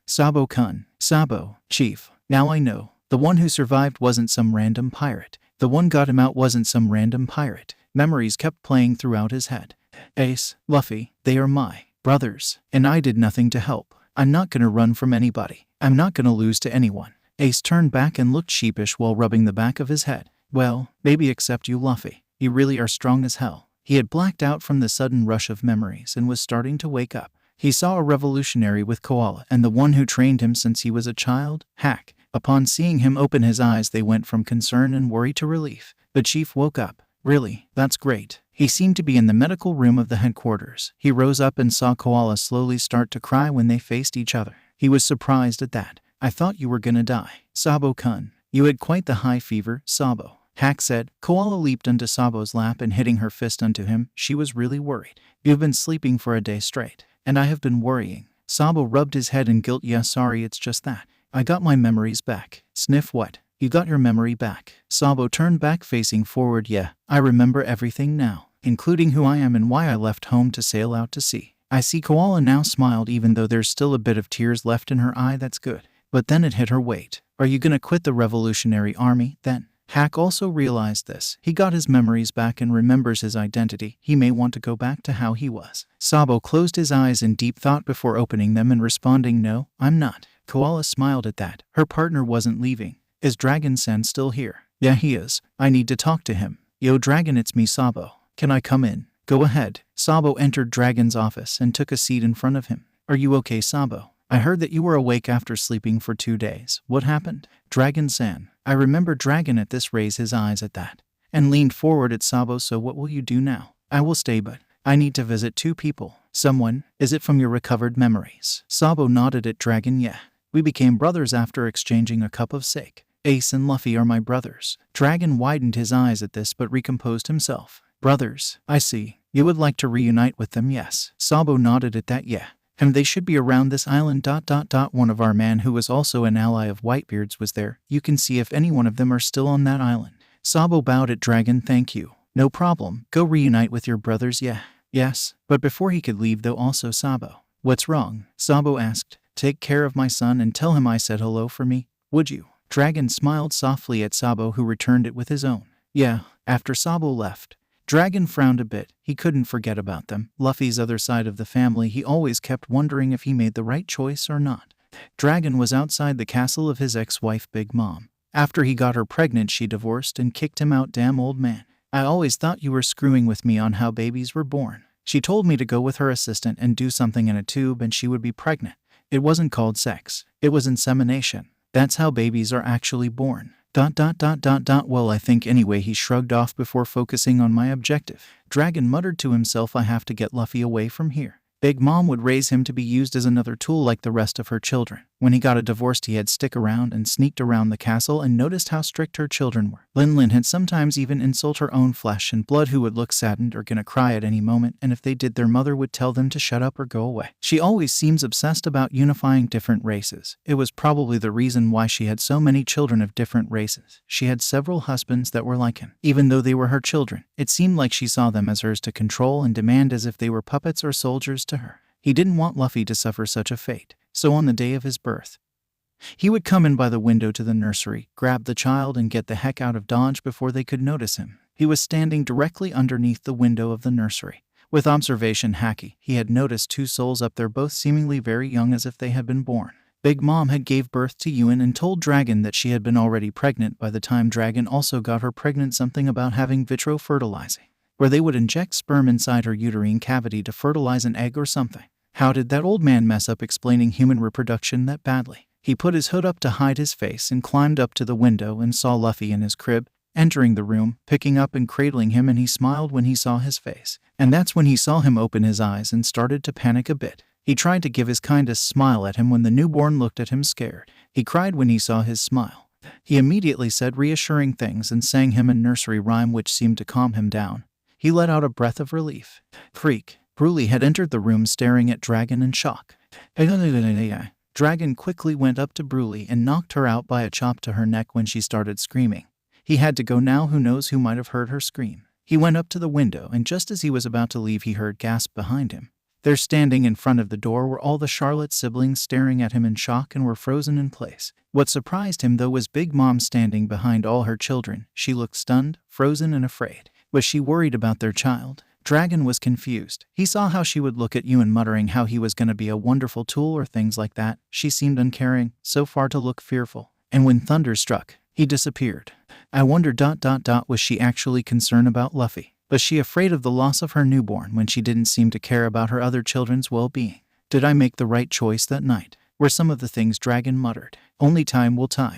Sabo-kun. Sabo, chief. Now I know. The one who survived wasn't some random pirate. The one got him out wasn't some random pirate. Memories kept playing throughout his head. Ace, Luffy, they are my brothers, and I did nothing to help. I'm not gonna run from anybody. I'm not gonna lose to anyone. Ace turned back and looked sheepish while rubbing the back of his head. Well, maybe except you, Luffy. You really are strong as hell. He had blacked out from the sudden rush of memories and was starting to wake up. He saw a revolutionary with Koala and the one who trained him since he was a child, Hack. Upon seeing him open his eyes, they went from concern and worry to relief. The chief woke up. Really? That's great. He seemed to be in the medical room of the headquarters. He rose up and saw Koala slowly start to cry when they faced each other. He was surprised at that. I thought you were gonna die. Sabo-kun. You had quite the high fever, Sabo. Hack said. Koala leaped onto Sabo's lap and hitting her fist onto him, she was really worried. You've been sleeping for a day straight. And I have been worrying. Sabo rubbed his head in guilt. Yeah, sorry, it's just that. I got my memories back. Sniff. What? You got your memory back? Sabo turned back facing forward. Yeah, I remember everything now, including who I am and why I left home to sail out to sea. I see. Koala now smiled even though there's still a bit of tears left in her eye. That's good. But then it hit her. Wait, are you gonna quit the Revolutionary Army then? Hack also realized this. He got his memories back and remembers his identity. He may want to go back to how he was. Sabo closed his eyes in deep thought before opening them and responding, no, I'm not. Koala smiled at that. Her partner wasn't leaving. Is Dragon-san still here? Yeah, he is. I need to talk to him. Yo, Dragon, it's me, Sabo. Can I come in? Go ahead. Sabo entered Dragon's office and took a seat in front of him. Are you okay, Sabo? I heard that you were awake after sleeping for 2 days. What happened? Dragon-san. I remember. Dragon at this raised his eyes at that and leaned forward at Sabo. So what will you do now? I will stay, but I need to visit 2 people. Someone? Is it from your recovered memories? Sabo nodded at Dragon. Yeah. We became brothers after exchanging a cup of sake. Ace and Luffy are my brothers. Dragon widened his eyes at this but recomposed himself. Brothers, I see. You would like to reunite with them, yes. Sabo nodded at that. Yeah. And they should be around this island. One of our man who was also an ally of Whitebeard's was there. You can see if any one of them are still on that island. Sabo bowed at Dragon. Thank you. No problem. Go reunite with your brothers. Yeah. Yes. But before he could leave though, also Sabo. What's wrong? Sabo asked. Take care of my son and tell him I said hello for me. Would you? Dragon smiled softly at Sabo, who returned it with his own. Yeah. After Sabo left, Dragon frowned a bit. He couldn't forget about them. Luffy's other side of the family. He always kept wondering if he made the right choice or not. Dragon was outside the castle of his ex-wife Big Mom. After he got her pregnant, she divorced and kicked him out. Damn old man. I always thought you were screwing with me on how babies were born. She told me to go with her assistant and do something in a tube and she would be pregnant. It wasn't called sex. It was insemination. That's how babies are actually born. Well, I think anyway. He shrugged off before focusing on my objective. Dragon muttered to himself, I have to get Luffy away from here. Big Mom would raise him to be used as another tool like the rest of her children. When he got a divorce, he had stick around and sneaked around the castle and noticed how strict her children were. Lin had sometimes even insult her own flesh and blood, who would look saddened or gonna cry at any moment, and if they did, their mother would tell them to shut up or go away. She always seems obsessed about unifying different races. It was probably the reason why she had so many children of different races. She had several husbands that were like him. Even though they were her children, it seemed like she saw them as hers to control and demand, as if they were puppets or soldiers to her. He didn't want Luffy to suffer such a fate, so on the day of his birth, he would come in by the window to the nursery, grab the child, and get the heck out of Dodge before they could notice him. He was standing directly underneath the window of the nursery. With observation Haki, he had noticed two souls up there, both seemingly very young, as if they had been born. Big Mom had gave birth to Yuan and told Dragon that she had been already pregnant by the time Dragon also got her pregnant, something about having vitro fertilizing, where they would inject sperm inside her uterine cavity to fertilize an egg or something. How did that old man mess up explaining human reproduction that badly? He put his hood up to hide his face and climbed up to the window and saw Luffy in his crib, entering the room, picking up and cradling him, and he smiled when he saw his face. And that's when he saw him open his eyes and started to panic a bit. He tried to give his kindest smile at him when the newborn looked at him scared. He cried when he saw his smile. He immediately said reassuring things and sang him a nursery rhyme which seemed to calm him down. He let out a breath of relief. Freak. Broly had entered the room staring at Dragon in shock. Dragon quickly went up to Broly and knocked her out by a chop to her neck when she started screaming. He had to go now. Who knows who might have heard her scream. He went up to the window, and just as he was about to leave, he heard gasp behind him. There, standing in front of the door, were all the Charlotte siblings staring at him in shock and were frozen in place. What surprised him, though, was Big Mom standing behind all her children. She looked stunned, frozen, and afraid. Was she worried about their child? Dragon was confused. He saw how she would look at Yuan, muttering how he was going to be a wonderful tool or things like that. She seemed uncaring, so far to look fearful. And when thunder struck, he disappeared. I wonder ... was she actually concerned about Luffy? Was she afraid of the loss of her newborn when she didn't seem to care about her other children's well-being? Did I make the right choice that night? Were some of the things Dragon muttered. Only time will tell.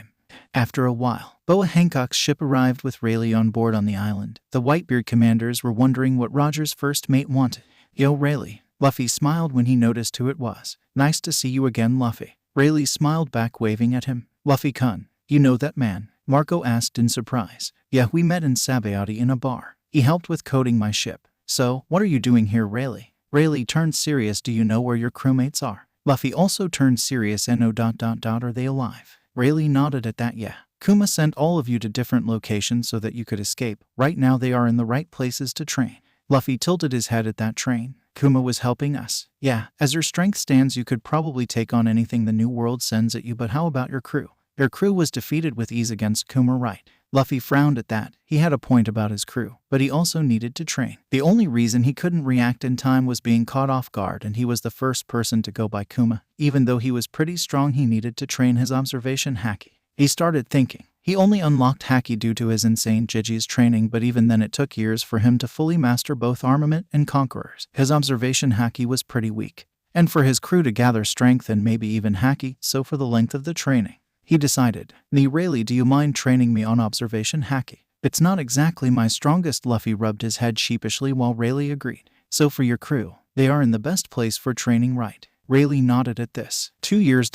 After a while, Boa Hancock's ship arrived with Rayleigh on board on the island. The Whitebeard commanders were wondering what Roger's first mate wanted. Yo, Rayleigh. Luffy smiled when he noticed who it was. Nice to see you again, Luffy. Rayleigh smiled back, waving at him. Luffy-kun, you know that man? Marco asked in surprise. Yeah, we met in Sabayati in a bar. He helped with coding my ship. So, what are you doing here, Rayleigh? Rayleigh turned serious. Do you know where your crewmates are? Luffy also turned serious. No ... Are they alive? Rayleigh nodded at that. Yeah. Kuma sent all of you to different locations so that you could escape. Right now they are in the right places to train. Luffy tilted his head at that. Train? Kuma was helping us. Yeah, as your strength stands, you could probably take on anything the new world sends at you, but how about your crew? Your crew was defeated with ease against Kuma, right? Luffy frowned at that. He had a point about his crew, but he also needed to train. The only reason he couldn't react in time was being caught off guard, and he was the first person to go by Kuma. Even though he was pretty strong, he needed to train his observation Haki. He started thinking. He only unlocked Haki due to his insane Jiji's training, but even then it took years for him to fully master both armament and conquerors. His observation Haki was pretty weak, and for his crew to gather strength and maybe even Haki, so for the length of the training, he decided, Rayleigh, do you mind training me on observation Haki? It's not exactly my strongest. Luffy rubbed his head sheepishly while Rayleigh agreed. So for your crew, they are in the best place for training, right? Rayleigh nodded at this. 2 years ...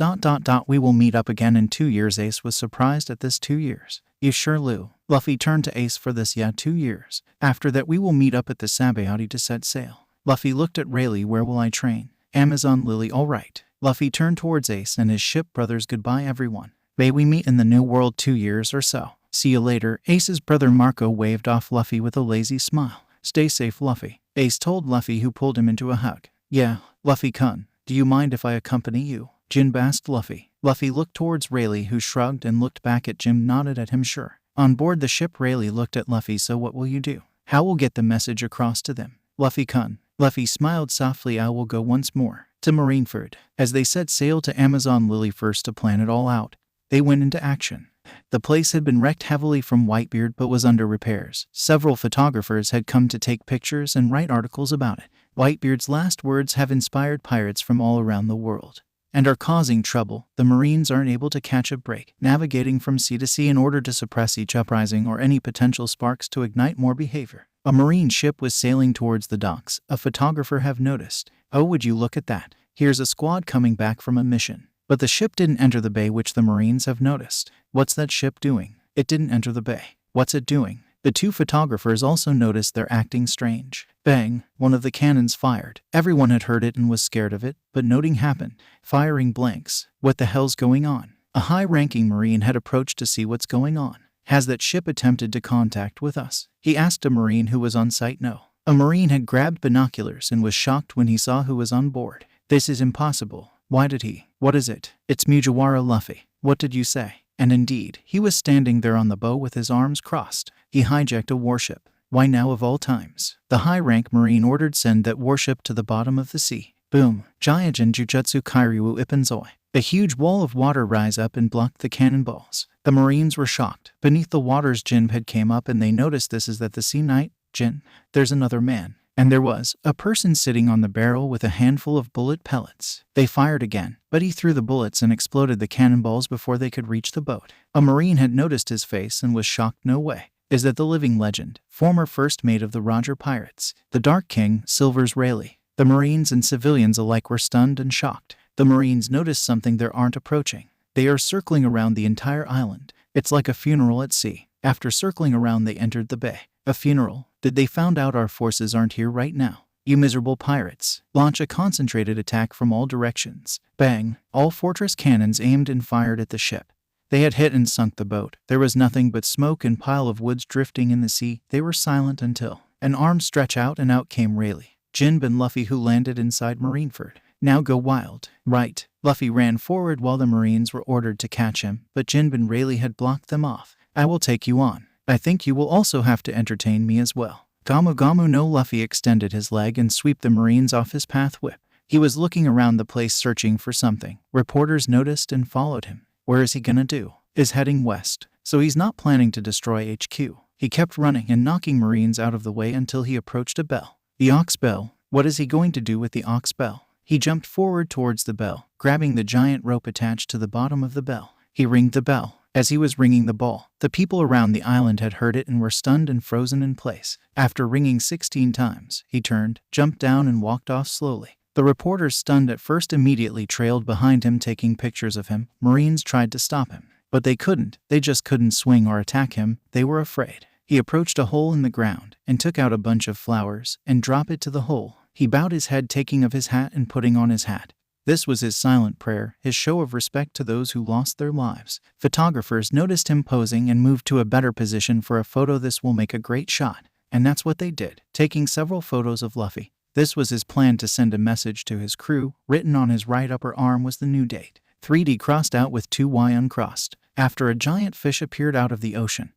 We will meet up again in 2 years. Ace was surprised at this. 2 years? You sure, Lou? Luffy turned to Ace for this. Yeah, 2 years. After that we will meet up at the Sabayati to set sail. Luffy looked at Rayleigh. Where will I train? Amazon Lily. All right. Luffy turned towards Ace and his ship brothers. Goodbye everyone. May we meet in the new world 2 years or so. See you later. Ace's brother Marco waved off Luffy with a lazy smile. Stay safe, Luffy. Ace told Luffy, who pulled him into a hug. Yeah, Luffy-kun. Do you mind if I accompany you? Jinbe asked Luffy. Luffy looked towards Rayleigh, who shrugged and looked back at Jim, nodded at him. Sure. On board the ship, Rayleigh looked at Luffy. So what will you do? How will get the message across to them? Luffy-kun. Luffy smiled softly. I will go once more to Marineford. As they set sail to Amazon Lily first to plan it all out, they went into action. The place had been wrecked heavily from Whitebeard but was under repairs. Several photographers had come to take pictures and write articles about it. Whitebeard's last words have inspired pirates from all around the world and are causing trouble. The Marines aren't able to catch a break, navigating from sea to sea in order to suppress each uprising or any potential sparks to ignite more behavior. A Marine ship was sailing towards the docks. A photographer have noticed. Oh, would you look at that? Here's a squad coming back from a mission. But the ship didn't enter the bay, which the Marines have noticed. What's that ship doing? It didn't enter the bay. What's it doing? The two photographers also noticed they're acting strange. Bang! One of the cannons fired. Everyone had heard it and was scared of it, but nothing happened. Firing blanks. What the hell's going on? A high-ranking Marine had approached to see what's going on. Has that ship attempted to contact with us? He asked a Marine who was on site. No. A Marine had grabbed binoculars and was shocked when he saw who was on board. This is impossible. Why did he? What is it? It's Mugiwara Luffy. What did you say? And indeed, he was standing there on the bow with his arms crossed. He hijacked a warship. Why now of all times? The high-rank Marine ordered send that warship to the bottom of the sea. Boom. Jiajin Jujutsu Kairyu Ippanzoi. A huge wall of water rise up and blocked the cannonballs. The Marines were shocked. Beneath the waters, Jin had came up and they noticed this is that the sea knight, Jin. There's another man. And there was a person sitting on the barrel with a handful of bullet pellets. They fired again, but he threw the bullets and exploded the cannonballs before they could reach the boat. A Marine had noticed his face and was shocked. No way. Is that the living legend, former first mate of the Roger Pirates, the Dark King, Silver's Rayleigh? The Marines and civilians alike were stunned and shocked. The Marines noticed something they aren't approaching. They are circling around the entire island. It's like a funeral at sea. After circling around, they entered the bay. A funeral? Did they found out our forces aren't here right now? You miserable pirates. Launch a concentrated attack from all directions. Bang. All fortress cannons aimed and fired at the ship. They had hit and sunk the boat. There was nothing but smoke and pile of woods drifting in the sea. They were silent until an arm stretched out and out came Rayleigh, Jimbe and Luffy, who landed inside Marineford. Now go wild. Right. Luffy ran forward while the Marines were ordered to catch him, but Jimbe and Rayleigh had blocked them off. I will take you on. I think you will also have to entertain me as well. Gamu Gamu no. Luffy extended his leg and swept the Marines off his path whip. He was looking around the place searching for something. Reporters noticed and followed him. Where is he gonna do? Is heading west. So he's not planning to destroy HQ. He kept running and knocking Marines out of the way until he approached a bell. The Ox Bell. What is he going to do with the Ox Bell? He jumped forward towards the bell, grabbing the giant rope attached to the bottom of the bell. He ringed the bell. As he was ringing the bell, the people around the island had heard it and were stunned and frozen in place. After ringing 16 times, he turned, jumped down and walked off slowly. The reporters, stunned at first, immediately trailed behind him, taking pictures of him. Marines tried to stop him, but they couldn't. They just couldn't swing or attack him. They were afraid. He approached a hole in the ground and took out a bunch of flowers and dropped it to the hole. He bowed his head, taking of his hat and putting on his hat. This was his silent prayer, his show of respect to those who lost their lives. Photographers noticed him posing and moved to a better position for a photo. This will make a great shot. And that's what they did, taking several photos of Luffy. This was his plan to send a message to his crew. Written on his right upper arm was the new date. 3D crossed out with 2Y uncrossed. After a giant fish appeared out of the ocean.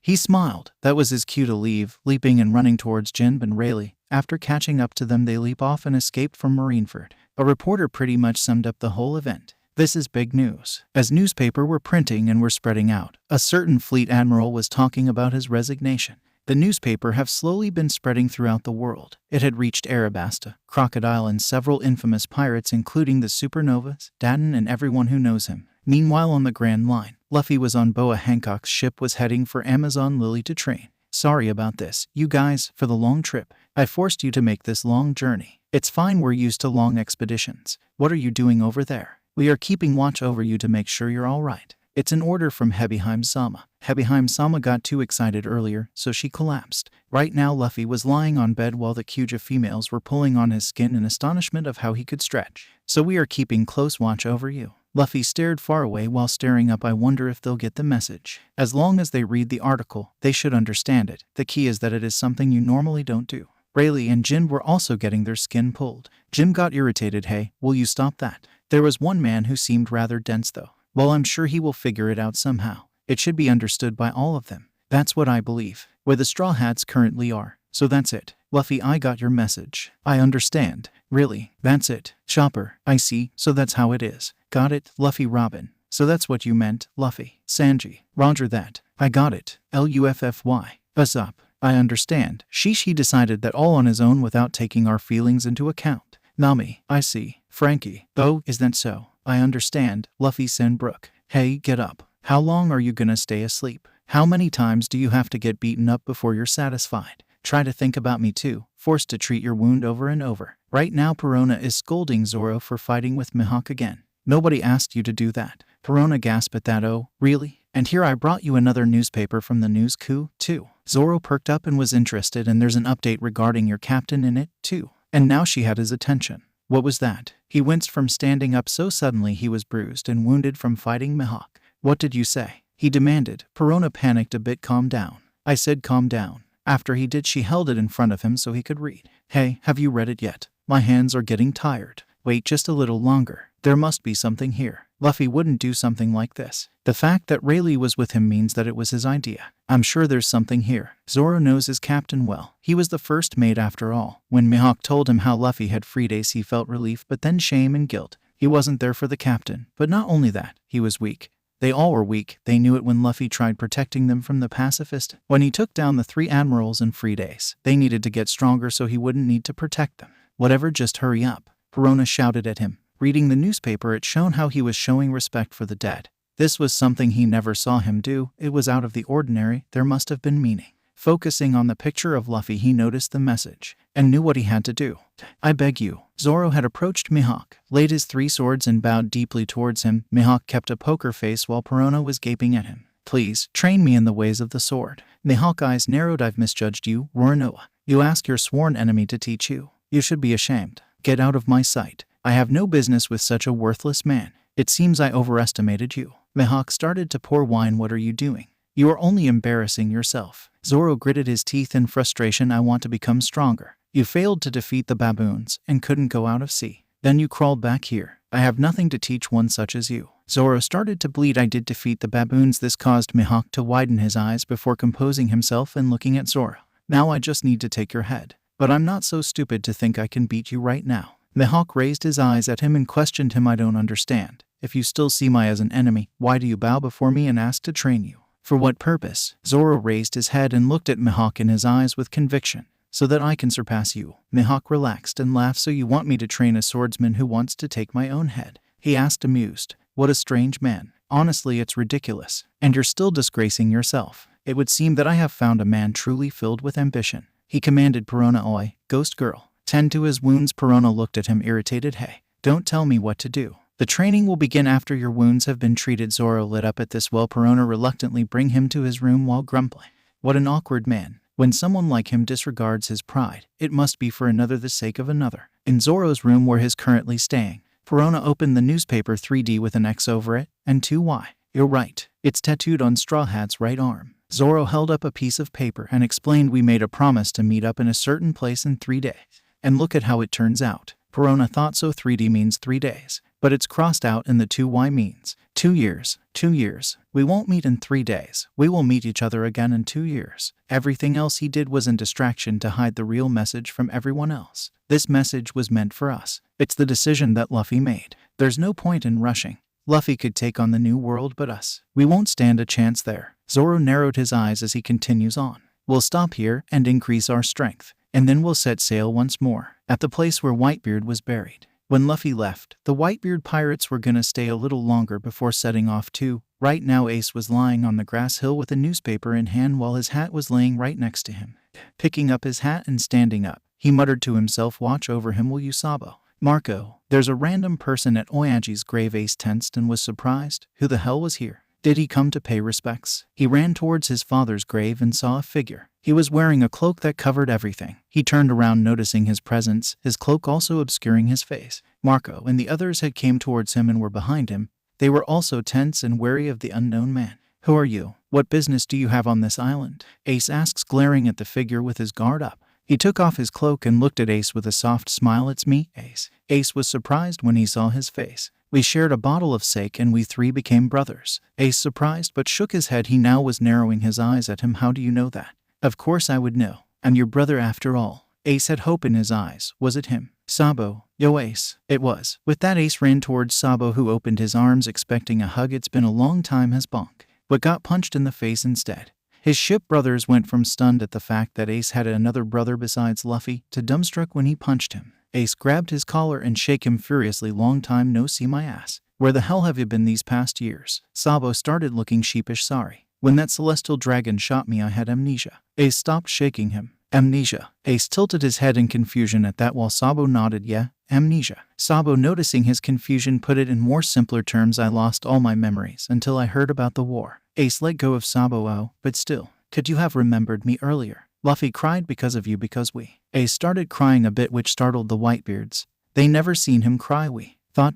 He smiled. That was his cue to leave, leaping and running towards Jimbe and Rayleigh. After catching up to them, they leap off and escaped from Marineford. A reporter pretty much summed up the whole event. This is big news. As newspaper were printing and were spreading out, a certain fleet admiral was talking about his resignation. The newspaper have slowly been spreading throughout the world. It had reached Arabasta, Crocodile, and several infamous pirates, including the Supernovas, Daden, and everyone who knows him. Meanwhile, on the Grand Line, Luffy was on Boa Hancock's ship, was heading for Amazon Lily to train. Sorry about this, you guys, for the long trip. I forced you to make this long journey. It's fine, we're used to long expeditions. What are you doing over there? We are keeping watch over you to make sure you're all right. It's an order from Hebiheim-sama. Hebiheim-sama got too excited earlier, so she collapsed. Right now Luffy was lying on bed while the Kyuja females were pulling on his skin in astonishment of how he could stretch. So we are keeping close watch over you. Luffy stared far away while staring up. I wonder if they'll get the message. As long as they read the article, they should understand it. The key is that it is something you normally don't do. Rayleigh and Jimbe were also getting their skin pulled. Jimbe got irritated. Hey, will you stop that? There was one man who seemed rather dense though. Well, I'm sure he will figure it out somehow. It should be understood by all of them. That's what I believe. Where the Straw Hats currently are. So that's it. Luffy, I got your message. I understand. Really? That's it. Chopper, I see. So that's how it is. Got it. Luffy. Robin. So that's what you meant, Luffy. Sanji. Roger that. I got it. Luffy. Usopp. I understand. Sheesh, he decided that all on his own without taking our feelings into account. Nami. I see. Frankie. Oh, is that so? I understand. Luffy. Senbrook. Hey, get up. How long are you gonna stay asleep? How many times do you have to get beaten up before you're satisfied? Try to think about me too. Forced to treat your wound over and over. Right now Perona is scolding Zoro for fighting with Mihawk again. Nobody asked you to do that. Perona gasped at that. Oh, really? And here I brought you another newspaper from the news coup, too. Zoro perked up and was interested, and there's an update regarding your captain in it, too. And now she had his attention. What was that? He winced from standing up so suddenly he was bruised and wounded from fighting Mihawk. What did you say? He demanded. Perona panicked a bit. Calm down. I said calm down. After he did, she held it in front of him so he could read. Hey, have you read it yet? My hands are getting tired. Wait just a little longer. There must be something here. Luffy wouldn't do something like this. The fact that Rayleigh was with him means that it was his idea. I'm sure there's something here. Zoro knows his captain well. He was the first mate after all. When Mihawk told him how Luffy had freed Ace, he felt relief, but then shame and guilt. He wasn't there for the captain. But not only that, he was weak. They all were weak. They knew it when Luffy tried protecting them from the pacifist. When he took down the 3 admirals and freed Ace, they needed to get stronger so he wouldn't need to protect them. Whatever, just hurry up. Perona shouted at him. Reading the newspaper, it showed how he was showing respect for the dead. This was something he never saw him do. It was out of the ordinary. There must have been meaning. Focusing on the picture of Luffy, he noticed the message and knew what he had to do. I beg you. Zoro had approached Mihawk, laid his 3 swords and bowed deeply towards him. Mihawk kept a poker face while Perona was gaping at him. Please, train me in the ways of the sword. Mihawk's eyes narrowed. I've misjudged you, Roranoa. You ask your sworn enemy to teach you. You should be ashamed. Get out of my sight. I have no business with such a worthless man. It seems I overestimated you. Mihawk started to pour wine. What are you doing? You are only embarrassing yourself. Zoro gritted his teeth in frustration. I want to become stronger. You failed to defeat the baboons and couldn't go out of sea. Then you crawled back here. I have nothing to teach one such as you. Zoro started to bleed. I did defeat the baboons. This caused Mihawk to widen his eyes before composing himself and looking at Zoro. Now I just need to take your head. But I'm not so stupid to think I can beat you right now. Mihawk raised his eyes at him and questioned him. I don't understand. If you still see me as an enemy, why do you bow before me and ask to train you? For what purpose? Zoro raised his head and looked at Mihawk in his eyes with conviction. So that I can surpass you. Mihawk relaxed and laughed. So you want me to train a swordsman who wants to take my own head? He asked, amused. What a strange man. Honestly, it's ridiculous. And you're still disgracing yourself. It would seem that I have found a man truly filled with ambition. He commanded Perona. Oi, ghost girl. Tend to his wounds. Perona looked at him irritated. Hey, don't tell me what to do. The training will begin after your wounds have been treated. Zoro lit up at this. Well, Perona reluctantly bring him to his room while grumbling. What an awkward man. When someone like him disregards his pride, it must be for another the sake of another. In Zoro's room where he's currently staying, Perona opened the newspaper 3D with an X over it, and 2Y. You're right. It's tattooed on Straw Hat's right arm. Zoro held up a piece of paper and explained we made a promise to meet up in a certain place in 3 days. And look at how it turns out. Perona thought so. 3D means 3 days. But it's crossed out and the 2Y means 2 years. 2 years. We won't meet in 3 days. We will meet each other again in 2 years. Everything else he did was in distraction to hide the real message from everyone else. This message was meant for us. It's the decision that Luffy made. There's no point in rushing. Luffy could take on the new world, but us. We won't stand a chance there. Zoro narrowed his eyes as he continues on. We'll stop here and increase our strength. And then we'll set sail once more, at the place where Whitebeard was buried. When Luffy left, the Whitebeard pirates were gonna stay a little longer before setting off too. Right now Ace was lying on the grass hill with a newspaper in hand while his hat was laying right next to him. Picking up his hat and standing up, he muttered to himself, watch over him will you, Sabo? Marco, there's a random person at Oyaji's grave. Ace tensed and was surprised. Who the hell was here? Did he come to pay respects? He ran towards his father's grave and saw a figure. He was wearing a cloak that covered everything. He turned around noticing his presence, his cloak also obscuring his face. Marco and the others had came towards him and were behind him. They were also tense and wary of the unknown man. Who are you? What business do you have on this island? Ace asks, glaring at the figure with his guard up. He took off his cloak and looked at Ace with a soft smile. It's me, Ace. Ace was surprised when he saw his face. We shared a bottle of sake and we 3 became brothers. Ace surprised but shook his head. He now was narrowing his eyes at him. How do you know that? Of course I would know. I'm your brother after all. Ace had hope in his eyes. Was it him? Sabo. Yo, Ace. It was. With that, Ace ran towards Sabo, who opened his arms expecting a hug. It's been a long time, has Bonk, but got punched in the face instead. His ship brothers went from stunned at the fact that Ace had another brother besides Luffy to dumbstruck when he punched him. Ace grabbed his collar and shook him furiously. Long time no see, my ass. Where the hell have you been these past years? Sabo started looking sheepish. Sorry. When that celestial dragon shot me, I had amnesia. Ace stopped shaking him. Amnesia. Ace tilted his head in confusion at that while Sabo nodded. Yeah, Amnesia. Sabo, noticing his confusion, put it in more simpler terms. I lost all my memories until I heard about the war. Ace let go of Sabo. Oh, but still, could you have remembered me earlier? Luffy cried because of you, because we. Ace started crying a bit, which startled the Whitebeards. They never seen him cry. We thought ...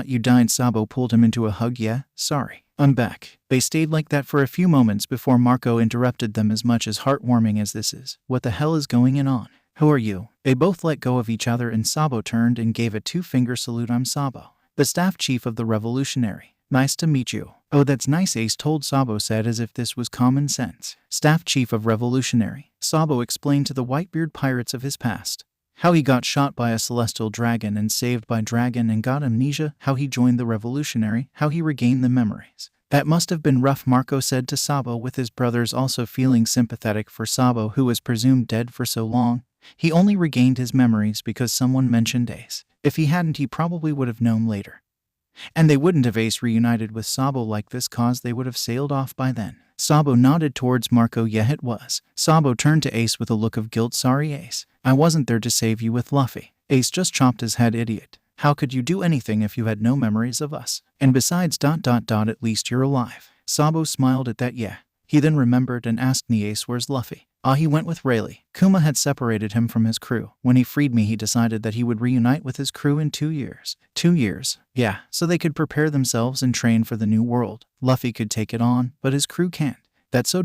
You died. Sabo pulled him into a hug. Yeah, sorry. I'm back. They stayed like that for a few moments before Marco interrupted them. As much as heartwarming as this is, what the hell is going on? Who are you? They both let go of each other and Sabo turned and gave a 2-finger salute. I'm Sabo, the staff chief of the Revolutionary. Nice to meet you. Oh, that's nice, Ace told Sabo, said as if this was common sense. Staff chief of Revolutionary. Sabo explained to the Whitebeard pirates of his past. How he got shot by a celestial dragon and saved by dragon and got amnesia, how he joined the Revolutionary, how he regained the memories. That must have been rough, Marco said to Sabo, with his brothers also feeling sympathetic for Sabo, who was presumed dead for so long. He only regained his memories because someone mentioned Ace. If he hadn't, he probably would have known later. And they wouldn't have Ace reunited with Sabo like this, cause they would have sailed off by then. Sabo nodded towards Marco. Yeah, it was. Sabo turned to Ace with a look of guilt. Sorry, Ace. I wasn't there to save you with Luffy. Ace just chopped his head. Idiot. How could you do anything if you had no memories of us? And besides ... At least you're alive. Sabo smiled at that. Yeah. He then remembered and asked me, Ace, where's Luffy? He went with Rayleigh. Kuma had separated him from his crew. When he freed me, he decided that he would reunite with his crew in 2 years. 2 years? Yeah, so they could prepare themselves and train for the new world. Luffy could take it on, but his crew can't. That's so ...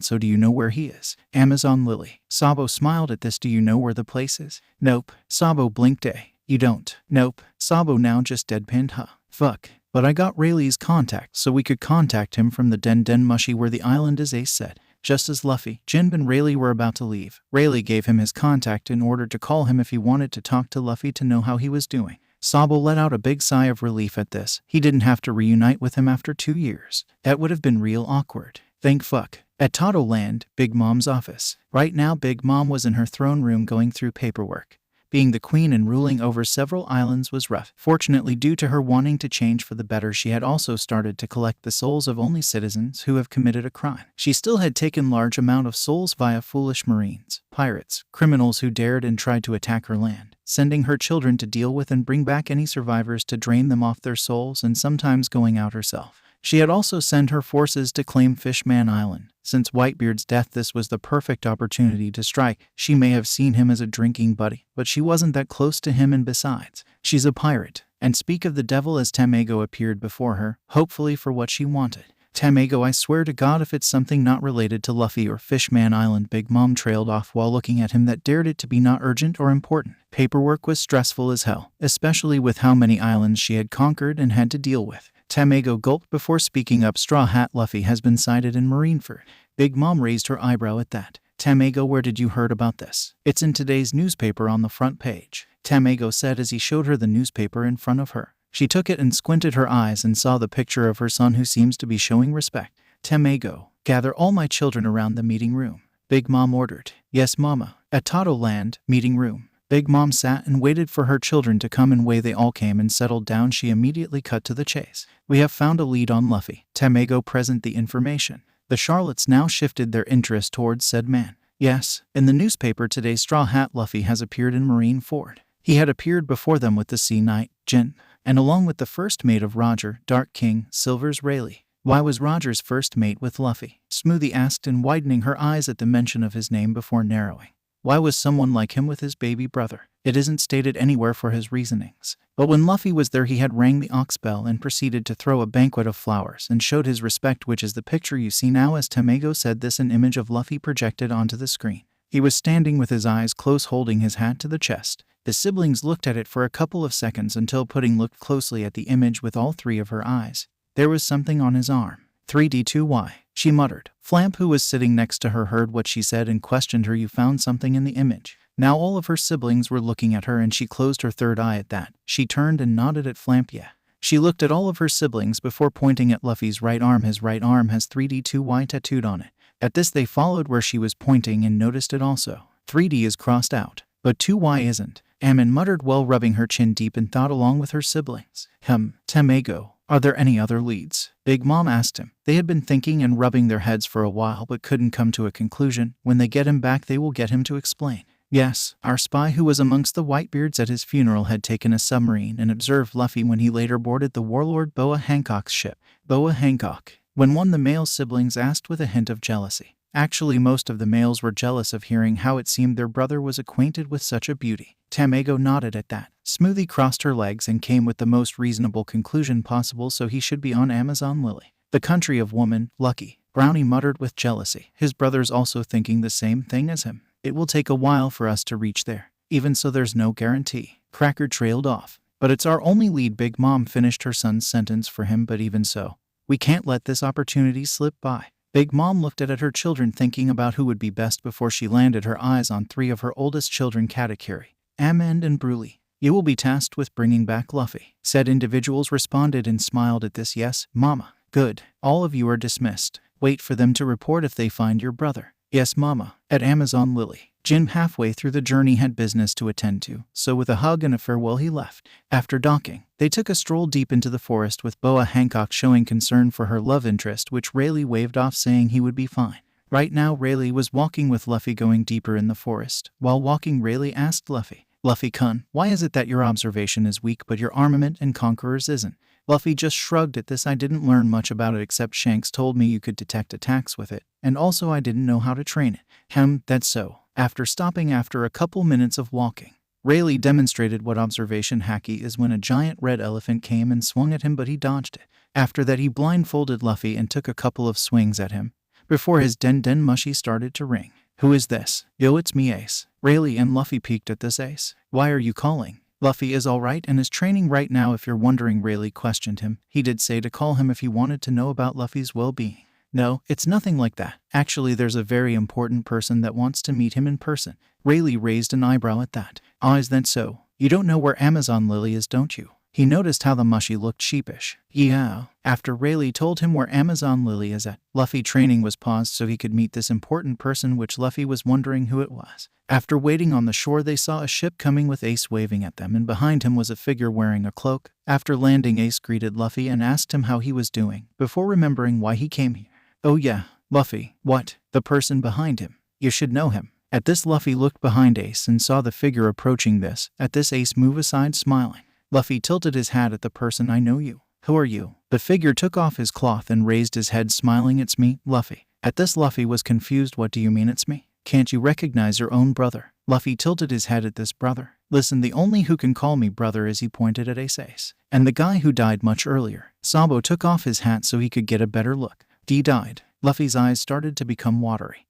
So do you know where he is? Amazon Lily. Sabo smiled at this. Do you know where the place is? Nope. Sabo blinked. You don't? Nope. Sabo now just deadpanned. Huh. Fuck. But I got Rayleigh's contact, so we could contact him from the Den Mushy where the island is, Ace said. Just as Luffy, Jimbe and Rayleigh were about to leave, Rayleigh gave him his contact in order to call him if he wanted to talk to Luffy to know how he was doing. Sabo let out a big sigh of relief at this. He didn't have to reunite with him after 2 years. That would have been real awkward. Thank fuck. At Totto Land, Big Mom's office. Right now, Big Mom was in her throne room going through paperwork. Being the queen and ruling over several islands was rough. Fortunately, due to her wanting to change for the better, she had also started to collect the souls of only citizens who have committed a crime. She still had taken large amount of souls via foolish marines, pirates, criminals who dared and tried to attack her land, sending her children to deal with and bring back any survivors to drain them off their souls, and sometimes going out herself. She had also sent her forces to claim Fishman Island. Since Whitebeard's death, this was the perfect opportunity to strike. She may have seen him as a drinking buddy, but she wasn't that close to him, and besides, she's a pirate. And speak of the devil, as Tamago appeared before her, hopefully for what she wanted. Tamago, I swear to God, if it's something not related to Luffy or Fishman Island. Big Mom trailed off while looking at him. That dared it to be not urgent or important. Paperwork was stressful as hell, especially with how many islands she had conquered and had to deal with. Tamago gulped before speaking up. Straw Hat Luffy has been sighted in Marineford. Big Mom raised her eyebrow at that. Tamago, where did you heard about this? It's in today's newspaper on the front page. Tamago said as he showed her the newspaper in front of her. She took it and squinted her eyes and saw the picture of her son, who seems to be showing respect. Tamago, gather all my children around the meeting room. Big Mom ordered. Yes, Mama. At Totto Land, meeting room. Big Mom sat and waited for her children to come, and way they all came and settled down, she immediately cut to the chase. We have found a lead on Luffy. Tamago present the information. The Charlottes now shifted their interest towards said man. Yes, in the newspaper today, Straw Hat Luffy has appeared in Marineford. He had appeared before them with the Sea Knight, Jin, and along with the first mate of Roger, Dark King, Silver's Rayleigh. Why was Roger's first mate with Luffy? Smoothie asked, and widening her eyes at the mention of his name before narrowing. Why was someone like him with his baby brother? It isn't stated anywhere for his reasonings. But when Luffy was there, he had rang the ox bell and proceeded to throw a banquet of flowers and showed his respect, which is the picture you see now. As Tamago said this, an image of Luffy projected onto the screen. He was standing with his eyes closed, holding his hat to the chest. The siblings looked at it for a couple of seconds until Pudding looked closely at the image with all three of her eyes. There was something on his arm. 3D2Y, she muttered. Flamp, who was sitting next to her, heard what she said and questioned her. You found something in the image. Now all of her siblings were looking at her, and she closed her third eye at that. She turned and nodded at Flamp. Yeah. She looked at all of her siblings before pointing at Luffy's right arm. His right arm has 3D2Y tattooed on it. At this they followed where she was pointing and noticed it also. 3D is crossed out, but 2Y isn't. Ammon muttered while rubbing her chin deep in thought along with her siblings. Tamago, are there any other leads? Big Mom asked him. They had been thinking and rubbing their heads for a while but couldn't come to a conclusion. When they get him back, they will get him to explain. Yes, our spy who was amongst the Whitebeards at his funeral had taken a submarine and observed Luffy when he later boarded the warlord Boa Hancock's ship. Boa Hancock. When one of the male siblings asked with a hint of jealousy. Actually, most of the males were jealous of hearing how it seemed their brother was acquainted with such a beauty. Tamago nodded at that. Smoothie crossed her legs and came with the most reasonable conclusion possible, so he should be on Amazon Lily. The country of woman, lucky. Brownie muttered with jealousy. His brother's also thinking the same thing as him. It will take a while for us to reach there. Even so, there's no guarantee. Cracker trailed off. But it's our only lead. Big Mom finished her son's sentence for him, but even so, we can't let this opportunity slip by. Big Mom looked at her children, thinking about who would be best before she landed her eyes on three of her oldest children, Katakuri, Amand and Bruli. You will be tasked with bringing back Luffy. Said individuals responded and smiled at this. Yes, Mama. Good. All of you are dismissed. Wait for them to report if they find your brother. Yes, Mama. At Amazon Lily. Jim, halfway through the journey, had business to attend to, so with a hug and a farewell he left. After docking, they took a stroll deep into the forest, with Boa Hancock showing concern for her love interest, which Rayleigh waved off, saying he would be fine. Right now, Rayleigh was walking with Luffy, going deeper in the forest. While walking, Rayleigh asked Luffy, Luffy-kun, why is it that your observation is weak but your armament and conquerors isn't? Luffy just shrugged at this. I didn't learn much about it except Shanks told me you could detect attacks with it, and also I didn't know how to train it. That's so. After stopping after a couple minutes of walking, Rayleigh demonstrated what observation haki is when a giant red elephant came and swung at him, but he dodged it. After that, he blindfolded Luffy and took a couple of swings at him before his den mushy started to ring. Who is this? Yo, it's me, Ace. Rayleigh and Luffy peeked at this. Ace, why are you calling? Luffy is alright and is training right now, if you're wondering. Rayleigh questioned him. He did say to call him if he wanted to know about Luffy's well-being. No, it's nothing like that. Actually, there's a very important person that wants to meet him in person. Rayleigh raised an eyebrow at that. Is that so? You don't know where Amazon Lily is, don't you? He noticed how the mushy looked sheepish. Yeah. After Rayleigh told him where Amazon Lily is at, Luffy training was paused so he could meet this important person, which Luffy was wondering who it was. After waiting on the shore, they saw a ship coming with Ace waving at them, and behind him was a figure wearing a cloak. After landing, Ace greeted Luffy and asked him how he was doing, before remembering why he came here. Oh yeah, Luffy. What? The person behind him. You should know him. At this, Luffy looked behind Ace and saw the figure approaching this. At this, Ace moved aside, smiling. Luffy tilted his hat at the person. I know you. Who are you? The figure took off his cloth and raised his head, smiling. It's me, Luffy. At this, Luffy was confused. What do you mean it's me? Can't you recognize your own brother? Luffy tilted his head at this. Brother? Listen, the only who can call me brother is, he pointed at Ace. And the guy who died much earlier. Sabo took off his hat so he could get a better look. He died. Luffy's eyes started to become watery.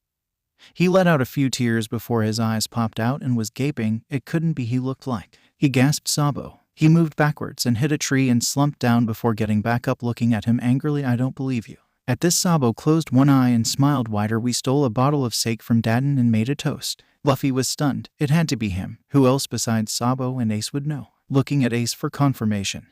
He let out a few tears before his eyes popped out and was gaping. It couldn't be. He looked like. He gasped. Sabo. He moved backwards and hit a tree and slumped down before getting back up, looking at him angrily. I don't believe you. At this, Sabo closed one eye and smiled wider. We stole a bottle of sake from Dadden and made a toast. Luffy was stunned. It had to be him. Who else besides Sabo and Ace would know? Looking at Ace for confirmation.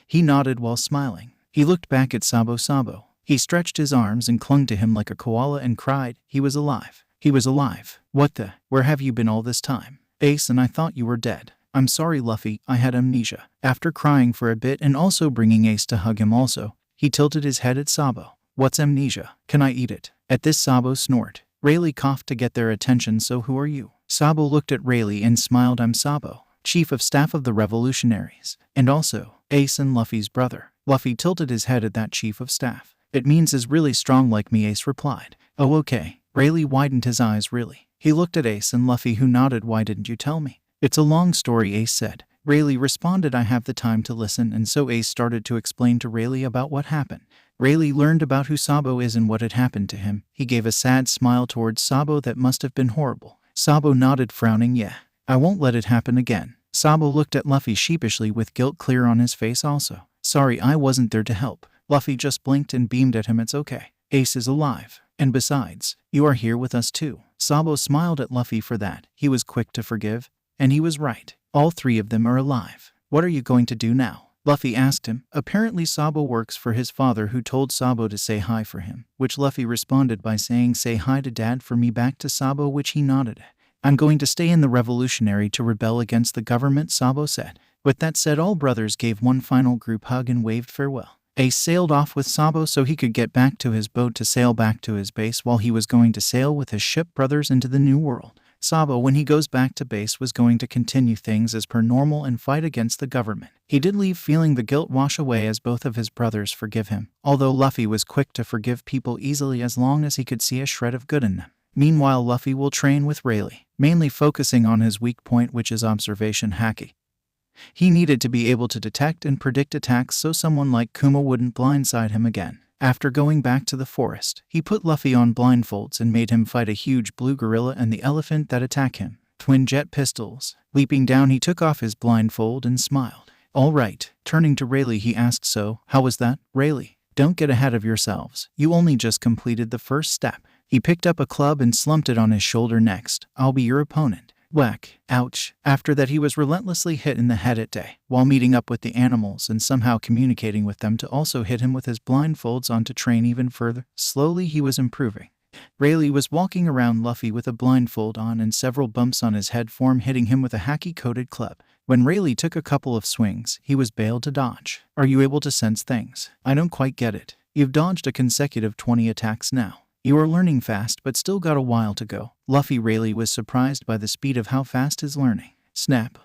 He nodded while smiling. He looked back at Sabo. He stretched his arms and clung to him like a koala and cried. He was alive. He was alive. What the? Where have you been all this time? Ace, and I thought you were dead. I'm sorry, Luffy, I had amnesia. After crying for a bit and also bringing Ace to hug him also, he tilted his head at Sabo. What's amnesia? Can I eat it? At this, Sabo snorted. Rayleigh coughed to get their attention. So who are you? Sabo looked at Rayleigh and smiled. I'm Sabo, Chief of Staff of the Revolutionaries, and also Ace and Luffy's brother. Luffy tilted his head at that Chief of Staff. It means is really strong like me, Ace replied. Oh okay. Rayleigh widened his eyes. Really? He looked at Ace and Luffy, who nodded. Why didn't you tell me? It's a long story, Ace said. Rayleigh responded, I have the time to listen, and so Ace started to explain to Rayleigh about what happened. Rayleigh learned about who Sabo is and what had happened to him. He gave a sad smile towards Sabo. That must have been horrible. Sabo nodded, frowning. Yeah, I won't let it happen again. Sabo looked at Luffy sheepishly with guilt clear on his face also. Sorry, I wasn't there to help. Luffy just blinked and beamed at him. It's okay. Ace is alive. And besides, you are here with us too. Sabo smiled at Luffy for that. He was quick to forgive. And he was right. All three of them are alive. What are you going to do now? Luffy asked him. Apparently Sabo works for his father, who told Sabo to say hi for him, which Luffy responded by saying, say hi to Dad for me back to Sabo, which he nodded at. I'm going to stay in the Revolutionary to rebel against the government, Sabo said. With that said, all brothers gave one final group hug and waved farewell. Ace sailed off with Sabo so he could get back to his boat to sail back to his base, while he was going to sail with his ship brothers into the New World. Sabo, when he goes back to base, was going to continue things as per normal and fight against the government. He did leave feeling the guilt wash away as both of his brothers forgive him, although Luffy was quick to forgive people easily as long as he could see a shred of good in them. Meanwhile, Luffy will train with Rayleigh, mainly focusing on his weak point, which is observation Haki. He needed to be able to detect and predict attacks so someone like Kuma wouldn't blindside him again. After going back to the forest, he put Luffy on blindfolds and made him fight a huge blue gorilla and the elephant that attack him. Twin jet pistols. Leaping down, he took off his blindfold and smiled. All right. Turning to Rayleigh, he asked, so, how was that, Rayleigh? Don't get ahead of yourselves. You only just completed the first step. He picked up a club and slumped it on his shoulder. Next, I'll be your opponent. Whack. Ouch. After that, he was relentlessly hit in the head at day, while meeting up with the animals and somehow communicating with them to also hit him with his blindfolds on to train even further. Slowly, he was improving. Rayleigh was walking around Luffy with a blindfold on and several bumps on his head form, hitting him with a Haki-coated club. When Rayleigh took a couple of swings, he was bailed to dodge. Are you able to sense things? I don't quite get it. You've dodged a consecutive 20 attacks now. You are learning fast, but still got a while to go. Luffy. Rayleigh was surprised by the speed of how fast his learning. Snap.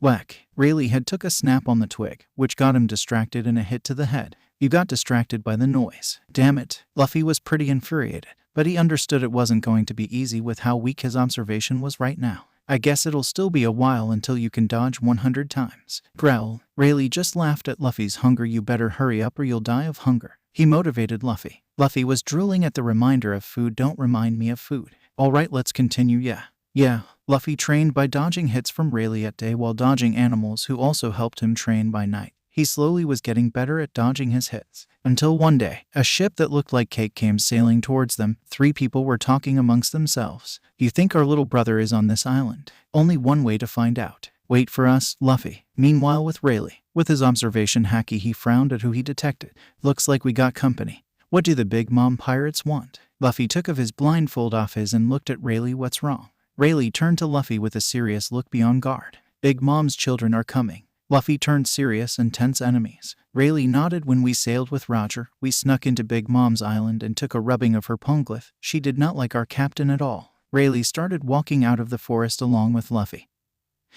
Whack. Rayleigh had took a snap on the twig, which got him distracted and a hit to the head. You got distracted by the noise. Damn it. Luffy was pretty infuriated, but he understood it wasn't going to be easy with how weak his observation was right now. I guess it'll still be a while until you can dodge 100 times. Growl. Rayleigh just laughed at Luffy's hunger. You better hurry up or you'll die of hunger. He motivated Luffy. Luffy was drooling at the reminder of food. Don't remind me of food. Alright, let's continue. Yeah. Luffy trained by dodging hits from Rayleigh at day while dodging animals who also helped him train by night. He slowly was getting better at dodging his hits. Until one day, a ship that looked like cake came sailing towards them. 3 people were talking amongst themselves. You think our little brother is on this island? Only one way to find out. Wait for us, Luffy. Meanwhile, with Rayleigh, with his observation Haki, he frowned at who he detected. Looks like we got company. What do the Big Mom pirates want? Luffy took of his blindfold off his and looked at Rayleigh. What's wrong? Rayleigh turned to Luffy with a serious look. Be on guard. Big Mom's children are coming. Luffy turned serious and tense. Enemies. Rayleigh nodded. When we sailed with Roger, we snuck into Big Mom's island and took a rubbing of her poneglyph. She did not like our captain at all. Rayleigh started walking out of the forest along with Luffy.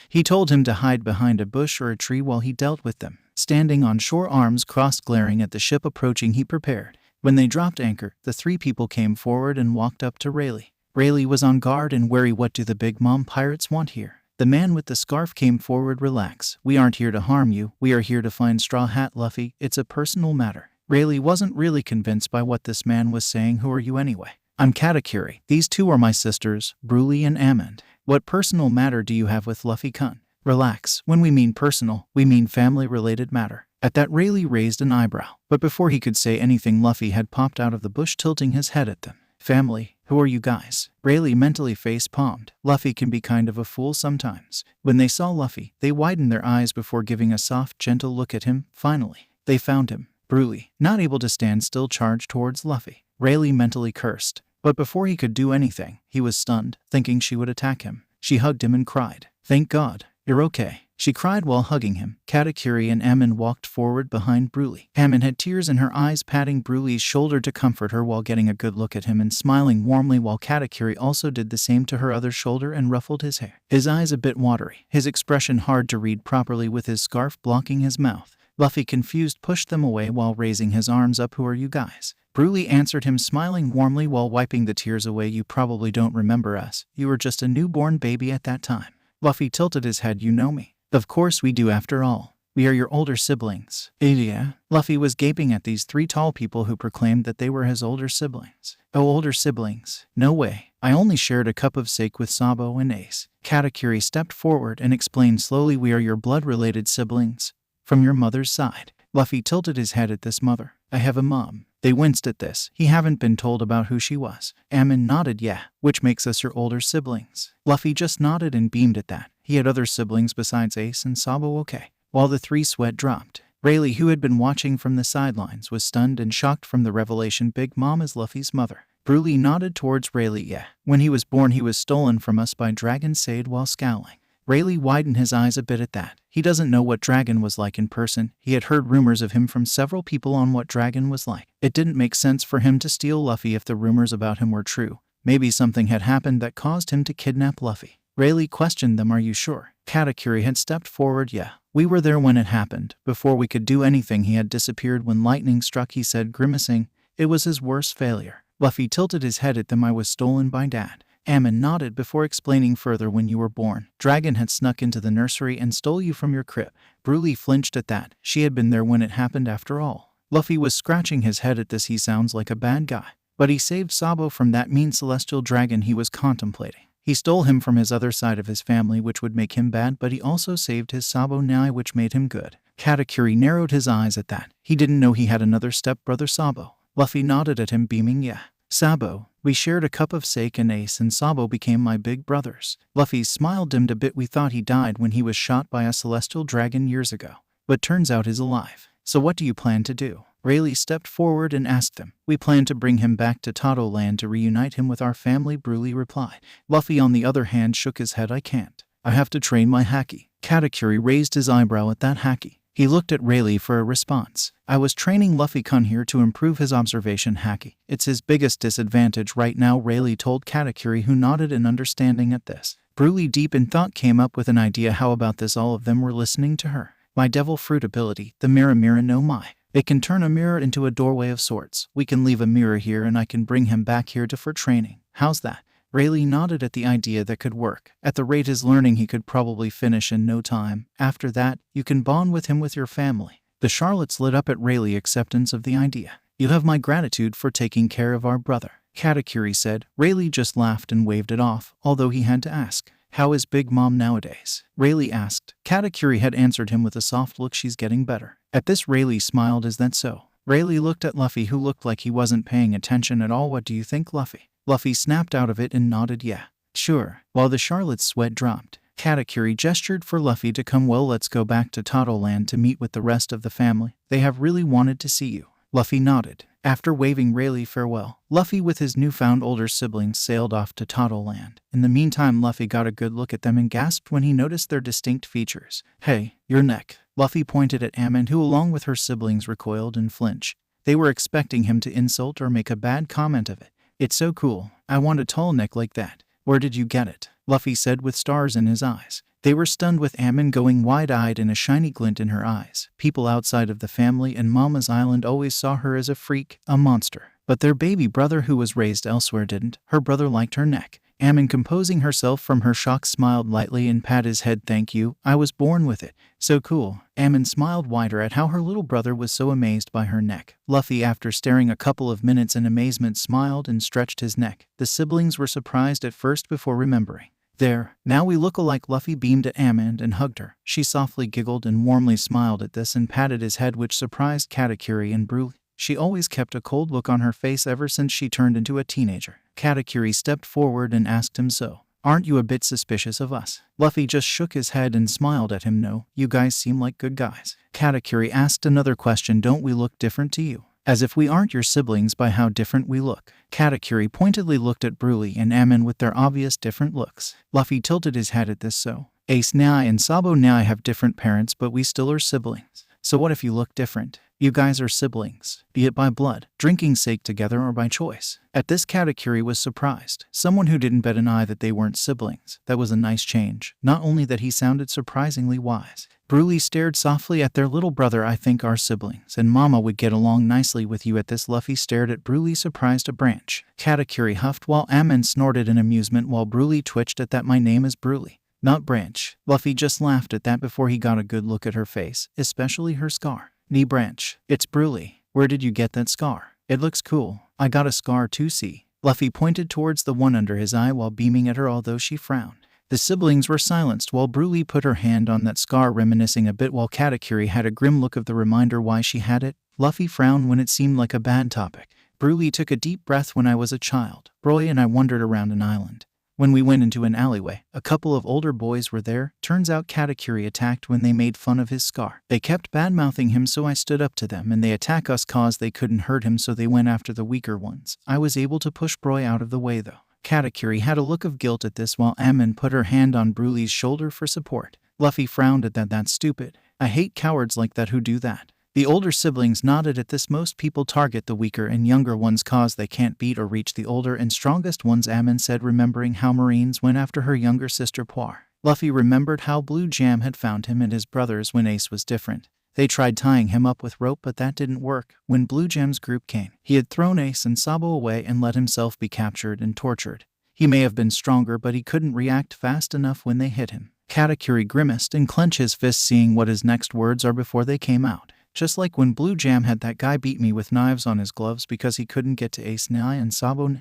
He told him to hide behind a bush or a tree while he dealt with them. Standing on shore, arms crossed, glaring at the ship approaching, he prepared. When they dropped anchor, the 3 people came forward and walked up to Rayleigh. Rayleigh was on guard and wary. What do the Big Mom pirates want here? The man with the scarf came forward. Relax. We aren't here to harm you. We are here to find Straw Hat. Luffy, it's a personal matter. Rayleigh wasn't really convinced by what this man was saying. Who are you anyway? I'm Katakuri. These 2 are my sisters, Bruli and Amand. What personal matter do you have with Luffy-kun? Relax. When we mean personal, we mean family-related matter. At that, Rayleigh raised an eyebrow, but before he could say anything, Luffy had popped out of the bush, tilting his head at them. Family? Who are you guys? Rayleigh mentally face-palmed. Luffy can be kind of a fool sometimes. When they saw Luffy, they widened their eyes before giving a soft, gentle look at him. Finally, they found him. Bruli, not able to stand still, charged towards Luffy. Rayleigh mentally cursed, but before he could do anything, he was stunned, thinking she would attack him. She hugged him and cried, "Thank God, you're okay." She cried while hugging him. Katakuri and Amon walked forward behind Bruli. Amon had tears in her eyes, patting Bruli's shoulder to comfort her while getting a good look at him and smiling warmly, while Katakuri also did the same to her other shoulder and ruffled his hair. His eyes a bit watery, his expression hard to read properly with his scarf blocking his mouth. Luffy, confused, pushed them away while raising his arms up. "Who are you guys?" Bruli answered him, smiling warmly while wiping the tears away. "You probably don't remember us. You were just a newborn baby at that time." Luffy tilted his head. "You know me." "Of course we do, after all. We are your older siblings." "Yeah?" Luffy was gaping at these 3 tall people who proclaimed that they were his older siblings. "Oh, older siblings? No way. I only shared a cup of sake with Sabo and Ace." Katakuri stepped forward and explained slowly, "We are your blood-related siblings. From your mother's side." Luffy tilted his head at this mother. "I have a mom." They winced at this. "He haven't been told about who she was." Amon nodded. "Yeah, which makes us your older siblings." Luffy just nodded and beamed at that. He had other siblings besides Ace and Sabo. Okay. While the 3 sweat dropped, Rayleigh, who had been watching from the sidelines, was stunned and shocked from the revelation. "Big Mom is Luffy's mother." Bruli nodded towards Rayleigh. "Yeah. When he was born, he was stolen from us by Dragon Sade." While scowling, Rayleigh widened his eyes a bit at that. He doesn't know what Dragon was like in person. He had heard rumors of him from several people on what Dragon was like. It didn't make sense for him to steal Luffy if the rumors about him were true. Maybe something had happened that caused him to kidnap Luffy. Rayleigh questioned them. Are you sure? Katakuri had stepped forward. Yeah. We were there when it happened. Before we could do anything he had disappeared when lightning struck, he said, grimacing. It was his worst failure. Luffy tilted his head at them. I was stolen by Dad. Ammon nodded before explaining further. When you were born, Dragon had snuck into the nursery and stole you from your crib. Broly flinched at that. She had been there when it happened after all. Luffy was scratching his head at this. He sounds like a bad guy. But he saved Sabo from that mean celestial dragon he was contemplating. He stole him from his other side of his family, which would make him bad, but he also saved his Sabo Nai, which made him good. Katakuri narrowed his eyes at that. He didn't know he had another stepbrother Sabo. Luffy nodded at him, beaming. Yeah. Sabo, we shared a cup of sake and Ace and Sabo became my big brothers. Luffy's smile dimmed a bit. We thought he died when he was shot by a celestial dragon years ago. But turns out he's alive. So what do you plan to do? Rayleigh stepped forward and asked them. We plan to bring him back to Totto Land to reunite him with our family, Broly replied. Luffy on the other hand shook his head. I can't. I have to train my Haki. Katakuri raised his eyebrow at that. Haki. He looked at Rayleigh for a response. I was training Luffy-kun here to improve his observation Haki. It's his biggest disadvantage right now, Rayleigh told Katakuri, who nodded in understanding at this. Broly, deep in thought, came up with an idea. How about this? All of them were listening to her. My devil fruit ability, the mirror no mai. It can turn a mirror into a doorway of sorts. We can leave a mirror here and I can bring him back here for training. How's that? Rayleigh nodded at the idea. That could work. At the rate he's learning, he could probably finish in no time. After that, you can bond with him with your family. The Charlottes lit up at Rayleigh's acceptance of the idea. You have my gratitude for taking care of our brother, Katakuri said. Rayleigh just laughed and waved it off, although he had to ask, how is Big Mom nowadays? Rayleigh asked. Katakuri had answered him with a soft look. She's getting better. At this, Rayleigh smiled. Is that so? Rayleigh looked at Luffy, who looked like he wasn't paying attention at all. What do you think, Luffy? Luffy snapped out of it and nodded. Yeah. Sure. While the Charlotte's sweat dropped, Katakuri gestured for Luffy to come. Well, let's go back to Totto Land to meet with the rest of the family. They have really wanted to see you. Luffy nodded. After waving Rayleigh farewell, Luffy with his newfound older siblings sailed off to Totto Land. In the meantime, Luffy got a good look at them and gasped when he noticed their distinct features. Hey, your neck. Luffy pointed at Ammon, who along with her siblings recoiled and flinched. They were expecting him to insult or make a bad comment of it. It's so cool. I want a tall neck like that. Where did you get it? Luffy said with stars in his eyes. They were stunned, with Ammon going wide-eyed and a shiny glint in her eyes. People outside of the family and Mama's Island always saw her as a freak, a monster. But their baby brother, who was raised elsewhere, didn't. Her brother liked her neck. Ammon, composing herself from her shock, smiled lightly and patted his head. Thank you, I was born with it. So cool. Ammon smiled wider at how her little brother was so amazed by her neck. Luffy, after staring a couple of minutes in amazement, smiled and stretched his neck. The siblings were surprised at first before remembering. There, now we look alike. Luffy beamed at Ammon and hugged her. She softly giggled and warmly smiled at this and patted his head, which surprised Katakuri and Broly. She always kept a cold look on her face ever since she turned into a teenager. Katakuri stepped forward and asked him, so, aren't you a bit suspicious of us? Luffy just shook his head and smiled at him. No, you guys seem like good guys. Katakuri asked another question. Don't we look different to you? As if we aren't your siblings by how different we look. Katakuri pointedly looked at Broly and Ammon with their obvious different looks. Luffy tilted his head at this. So, Ace Nai and Sabo Nai have different parents, but we still are siblings. So what if you look different? You guys are siblings, be it by blood, drinking sake together, or by choice. At this, Katakuri was surprised. Someone who didn't bet an eye that they weren't siblings. That was a nice change. Not only that, he sounded surprisingly wise. Broly stared softly at their little brother. I think our siblings and Mama would get along nicely with you. At this, Luffy stared at Broly, surprised. A branch. Katakuri huffed while Ammon snorted in amusement, while Broly twitched at that. My name is Broly, not Branch. Luffy just laughed at that before he got a good look at her face, especially her scar. Knee Branch. It's Broly. Where did you get that scar? It looks cool. I got a scar too, see? Luffy pointed towards the one under his eye while beaming at her, although she frowned. The siblings were silenced while Broly put her hand on that scar, reminiscing a bit, while Katakuri had a grim look of the reminder why she had it. Luffy frowned when it seemed like a bad topic. Broly took a deep breath. When I was a child, Broly and I wandered around an island. When we went into an alleyway, a couple of older boys were there. Turns out Katakuri attacked when they made fun of his scar. They kept bad-mouthing him, so I stood up to them, and they attack us cause they couldn't hurt him, so they went after the weaker ones. I was able to push Broly out of the way though. Katakuri had a look of guilt at this while Ammon put her hand on Broly's shoulder for support. Luffy frowned at that. That's stupid. I hate cowards like that who do that. The older siblings nodded at this. Most people target the weaker and younger ones cause they can't beat or reach the older and strongest ones, Amin said, remembering how Marines went after her younger sister Poir. Luffy remembered how Blue Jam had found him and his brothers when Ace was different. They tried tying him up with rope, but that didn't work. When Blue Jam's group came, he had thrown Ace and Sabo away and let himself be captured and tortured. He may have been stronger, but he couldn't react fast enough when they hit him. Katakuri grimaced and clenched his fists, seeing what his next words are before they came out. Just like when Blue Jam had that guy beat me with knives on his gloves because he couldn't get to Ace and Sabo.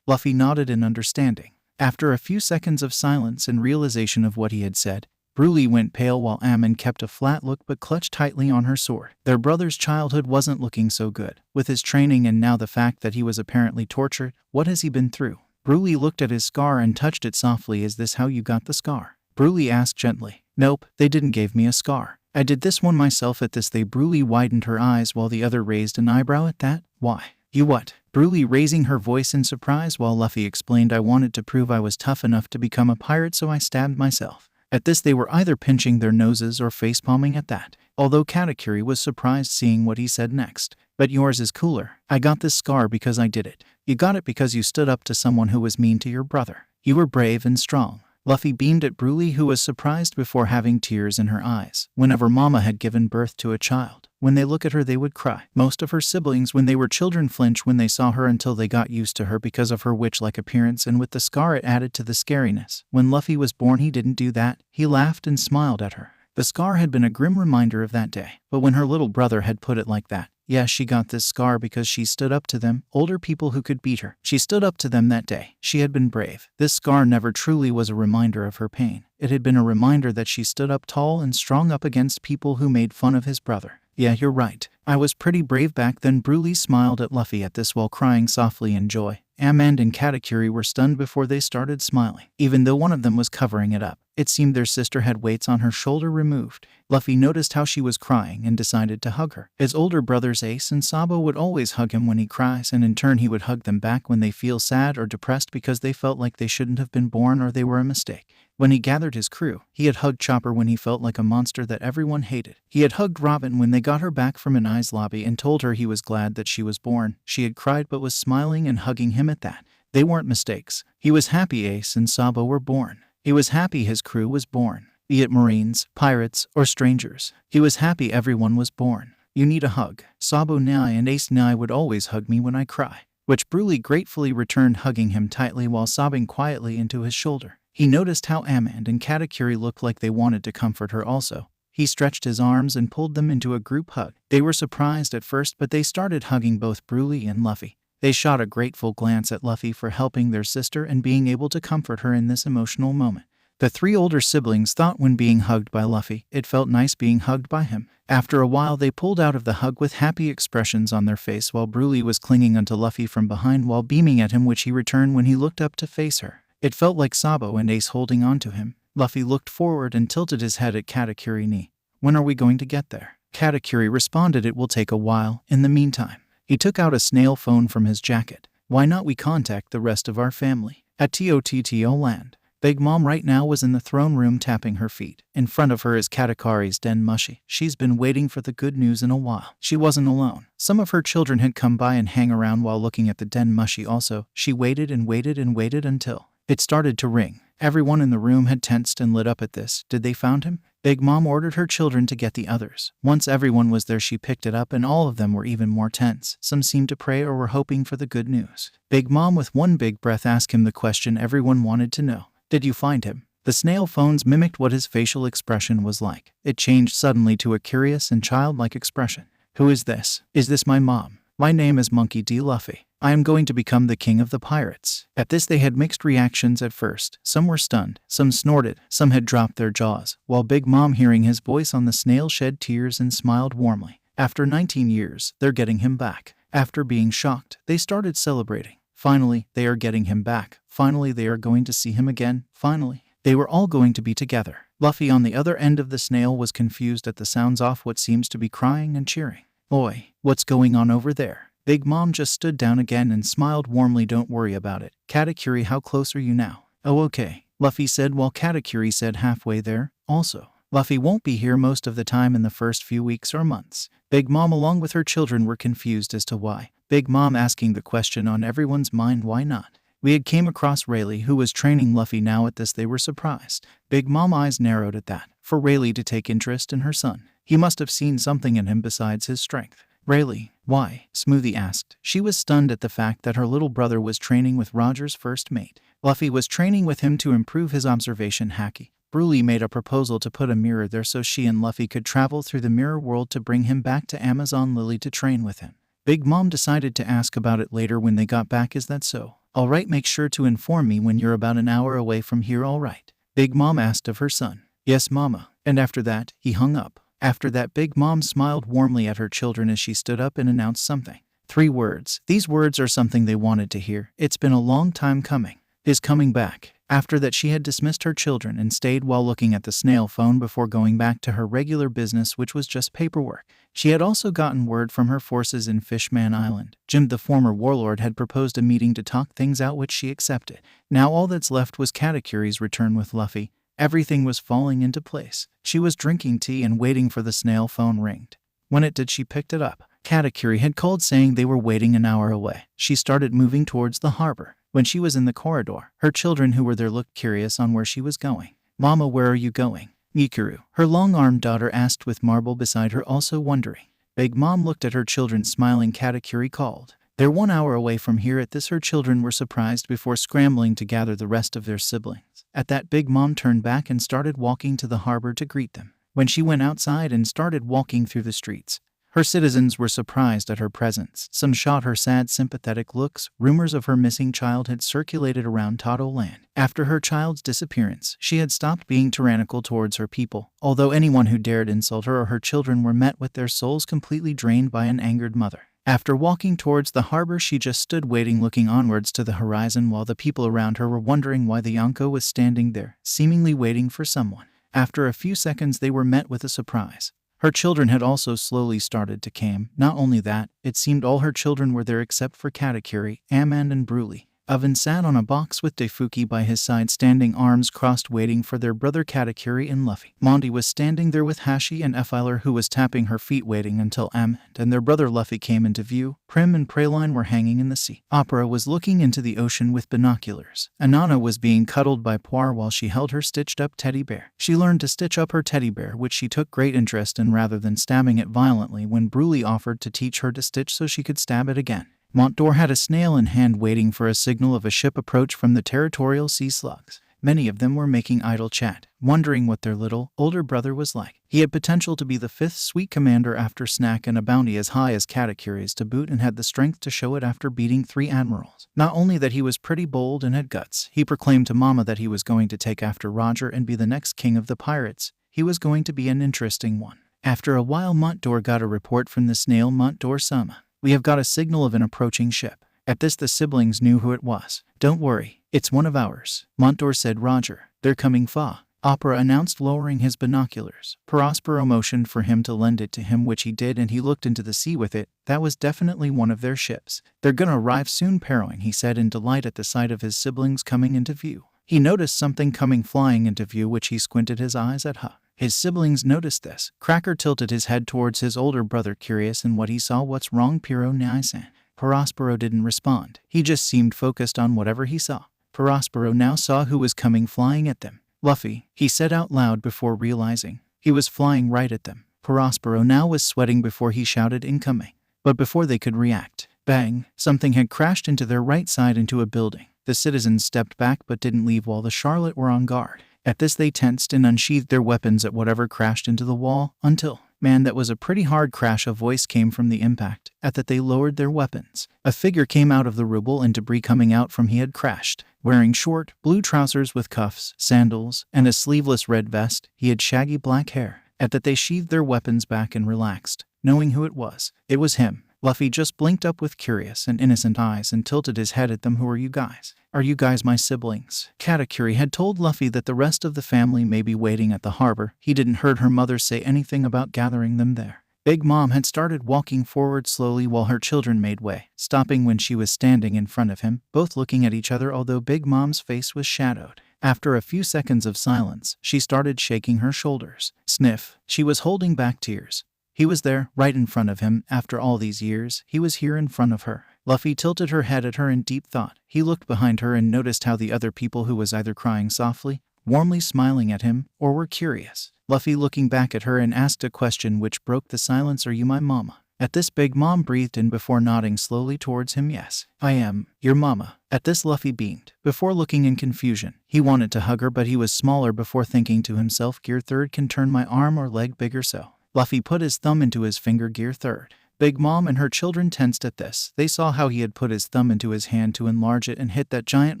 Luffy nodded in understanding. After a few seconds of silence and realization of what he had said, Rayleigh went pale while Amin kept a flat look but clutched tightly on her sword. Their brother's childhood wasn't looking so good. With his training and now the fact that he was apparently tortured, what has he been through? Rayleigh looked at his scar and touched it softly. Is this how you got the scar? Rayleigh asked gently. Nope, they didn't give me a scar. I did this one myself. At this, Rayleigh widened her eyes while the other raised an eyebrow at that. Why? You what? Rayleigh raising her voice in surprise while Luffy explained, I wanted to prove I was tough enough to become a pirate, so I stabbed myself. At this, they were either pinching their noses or facepalming at that, although Katakuri was surprised seeing what he said next. But yours is cooler. I got this scar because I did it. You got it because you stood up to someone who was mean to your brother. You were brave and strong. Luffy beamed at Rayleigh, who was surprised before having tears in her eyes. Whenever Mama had given birth to a child, when they look at her they would cry. Most of her siblings when they were children flinch when they saw her until they got used to her because of her witch-like appearance, and with the scar it added to the scariness. When Luffy was born he didn't do that. He laughed and smiled at her. The scar had been a grim reminder of that day. But when her little brother had put it like that, yes, she got this scar because she stood up to them, older people who could beat her. She stood up to them that day. She had been brave. This scar never truly was a reminder of her pain. It had been a reminder that she stood up tall and strong up against people who made fun of his brother. Yeah, you're right. I was pretty brave back then. Rayleigh smiled at Luffy at this while crying softly in joy. Amand and Katakuri were stunned before they started smiling. Even though one of them was covering it up, it seemed their sister had weights on her shoulder removed. Luffy noticed how she was crying and decided to hug her. His older brothers Ace and Sabo would always hug him when he cries, and in turn he would hug them back when they feel sad or depressed because they felt like they shouldn't have been born or they were a mistake. When he gathered his crew, he had hugged Chopper when he felt like a monster that everyone hated. He had hugged Robin when they got her back from an ice lobby and told her he was glad that she was born. She had cried but was smiling and hugging him at that. They weren't mistakes. He was happy Ace and Sabo were born. He was happy his crew was born. Be it Marines, pirates, or strangers. He was happy everyone was born. You need a hug. Sabo Nai and Ace Nai would always hug me when I cry. Which Rayleigh gratefully returned, hugging him tightly while sobbing quietly into his shoulder. He noticed how Amand and Katakuri looked like they wanted to comfort her also. He stretched his arms and pulled them into a group hug. They were surprised at first, but they started hugging both Rayleigh and Luffy. They shot a grateful glance at Luffy for helping their sister and being able to comfort her in this emotional moment. The three older siblings thought when being hugged by Luffy, it felt nice being hugged by him. After a while they pulled out of the hug with happy expressions on their face while Rayleigh was clinging onto Luffy from behind while beaming at him, which he returned when he looked up to face her. It felt like Sabo and Ace holding on to him. Luffy looked forward and tilted his head at Katakuri ni. When are we going to get there? Katakuri responded, it will take a while. In the meantime, he took out a snail phone from his jacket. Why not we contact the rest of our family? At Totto Land. Big Mom right now was in the throne room tapping her feet. In front of her is Katakuri's den Mushi. She's been waiting for the good news in a while. She wasn't alone. Some of her children had come by and hang around while looking at the den Mushi also. She waited and waited and waited until it started to ring. Everyone in the room had tensed and lit up at this. Did they found him? Big Mom ordered her children to get the others. Once everyone was there, she picked it up and all of them were even more tense. Some seemed to pray or were hoping for the good news. Big Mom with one big breath asked him the question everyone wanted to know. Did you find him? The snail phones mimicked what his facial expression was like. It changed suddenly to a curious and childlike expression. Who is this? Is this my mom? My name is Monkey D. Luffy. I am going to become the king of the pirates. At this they had mixed reactions at first. Some were stunned, some snorted, some had dropped their jaws, while Big Mom, hearing his voice on the snail, shed tears and smiled warmly. After 19 years, they're getting him back. After being shocked, they started celebrating. Finally, they are getting him back. Finally, they are going to see him again. Finally, they were all going to be together. Luffy on the other end of the snail was confused at the sounds off what seems to be crying and cheering. Oi, what's going on over there? Big Mom just stood down again and smiled warmly. Don't worry about it. Katakuri, how close are you now? Oh, okay, Luffy said while Katakuri said halfway there. Also, Luffy won't be here most of the time in the first few weeks or months. Big Mom along with her children were confused as to why. Big Mom asking the question on everyone's mind, why not? We had came across Rayleigh, who was training Luffy. Now at this they were surprised. Big Mom eyes narrowed at that. For Rayleigh to take interest in her son, he must have seen something in him besides his strength. Rayleigh, why? Smoothie asked. She was stunned at the fact that her little brother was training with Roger's first mate. Luffy was training with him to improve his observation Haki. Rayleigh made a proposal to put a mirror there so she and Luffy could travel through the mirror world to bring him back to Amazon Lily to train with him. Big Mom decided to ask about it later when they got back. Is that so? Alright, make sure to inform me when you're about an hour away from here, alright? Big Mom asked of her son. Yes, Mama. And after that, he hung up. After that, Big Mom smiled warmly at her children as she stood up and announced something. 3 words. These words are something they wanted to hear. It's been a long time coming. His coming back. After that, she had dismissed her children and stayed while looking at the snail phone before going back to her regular business, which was just paperwork. She had also gotten word from her forces in Fishman Island. Jim, the former warlord, had proposed a meeting to talk things out, which she accepted. Now all that's left was Katakuri's return with Luffy. Everything was falling into place. She was drinking tea and waiting for the snail phone ringed. When it did, she picked it up. Katakuri had called saying they were waiting an hour away. She started moving towards the harbor. When she was in the corridor, her children who were there looked curious on where she was going. Mama, where are you going? Mikuru, her long-armed daughter, asked with Marble beside her also wondering. Big Mom looked at her children smiling. Katakuri called. They're 1 hour away from here. At this her children were surprised before scrambling to gather the rest of their siblings. At that, Big Mom turned back and started walking to the harbor to greet them. When she went outside and started walking through the streets, her citizens were surprised at her presence. Some shot her sad, sympathetic looks. Rumors of her missing child had circulated around Totto Land. After her child's disappearance, she had stopped being tyrannical towards her people, although anyone who dared insult her or her children were met with their souls completely drained by an angered mother. After walking towards the harbor, she just stood waiting, looking onwards to the horizon while the people around her were wondering why the Yonko was standing there, seemingly waiting for someone. After a few seconds, they were met with a surprise. Her children had also slowly started to come. Not only that, it seemed all her children were there except for Katakuri, Amand and Bruli. Oven sat on a box with Defuki by his side, standing arms crossed waiting for their brother Katakuri and Luffy. Monty was standing there with Hashi and Effiler, who was tapping her feet waiting until Amand and their brother Luffy came into view. Prim and Praline were hanging in the sea. Opera was looking into the ocean with binoculars. Anana was being cuddled by Poir while she held her stitched up teddy bear. She learned to stitch up her teddy bear, which she took great interest in, rather than stabbing it violently when Bruli offered to teach her to stitch so she could stab it again. Montdor had a snail in hand waiting for a signal of a ship approach from the territorial sea slugs. Many of them were making idle chat, wondering what their little, older brother was like. He had potential to be the 5th sweet commander after Snack, and a bounty as high as Katakuri's to boot, and had the strength to show it after beating 3 admirals. Not only that, he was pretty bold and had guts. He proclaimed to Mama that he was going to take after Roger and be the next king of the pirates. He was going to be an interesting one. After a while, Montdor got a report from the snail. Montdor-sama, we have got a signal of an approaching ship. At this, the siblings knew who it was. Don't worry, it's one of ours. Montdor said. Roger, they're coming. Fa. Opera announced, lowering his binoculars. Prospero motioned for him to lend it to him, which he did, and he looked into the sea with it. That was definitely one of their ships. They're gonna arrive soon, Paroin, he said in delight at the sight of his siblings coming into view. He noticed something coming flying into view, which he squinted his eyes at. His siblings noticed this. Cracker tilted his head towards his older brother, curious in what he saw. What's wrong, Piro Nai-san? Prospero didn't respond. He just seemed focused on whatever he saw. Prospero now saw who was coming flying at them. Luffy, he said out loud before realizing he was flying right at them. Prospero now was sweating before he shouted, incoming. But before they could react, bang, something had crashed into their right side into a building. The citizens stepped back but didn't leave while the Charlotte were on guard. At this, they tensed and unsheathed their weapons at whatever crashed into the wall, until, man, that was a pretty hard crash. A voice came from the impact. At that, they lowered their weapons. A figure came out of the rubble and debris coming out from he had crashed. Wearing short, blue trousers with cuffs, sandals, and a sleeveless red vest, he had shaggy black hair. At that, they sheathed their weapons back and relaxed, knowing who it was. It was him. Luffy just blinked up with curious and innocent eyes and tilted his head at them. Who are you guys? Are you guys my siblings? Katakuri had told Luffy that the rest of the family may be waiting at the harbor. He didn't heard her mother say anything about gathering them there. Big Mom had started walking forward slowly while her children made way, stopping when she was standing in front of him, both looking at each other, although Big Mom's face was shadowed. After a few seconds of silence, she started shaking her shoulders. Sniff. She was holding back tears. He was there, right in front of him. After all these years, he was here in front of her. Luffy tilted her head at her in deep thought. He looked behind her and noticed how the other people who was either crying softly, warmly smiling at him, or were curious. Luffy looking back at her and asked a question which broke the silence. Are you my mama? At this, Big Mom breathed in before nodding slowly towards him. Yes, I am your mama. At this, Luffy beamed. Before looking in confusion, he wanted to hug her, but he was smaller. Before thinking to himself, Gear 3rd can turn my arm or leg bigger, so. Luffy put his thumb into his finger. Gear 3rd. Big Mom and her children tensed at this. They saw how he had put his thumb into his hand to enlarge it and hit that giant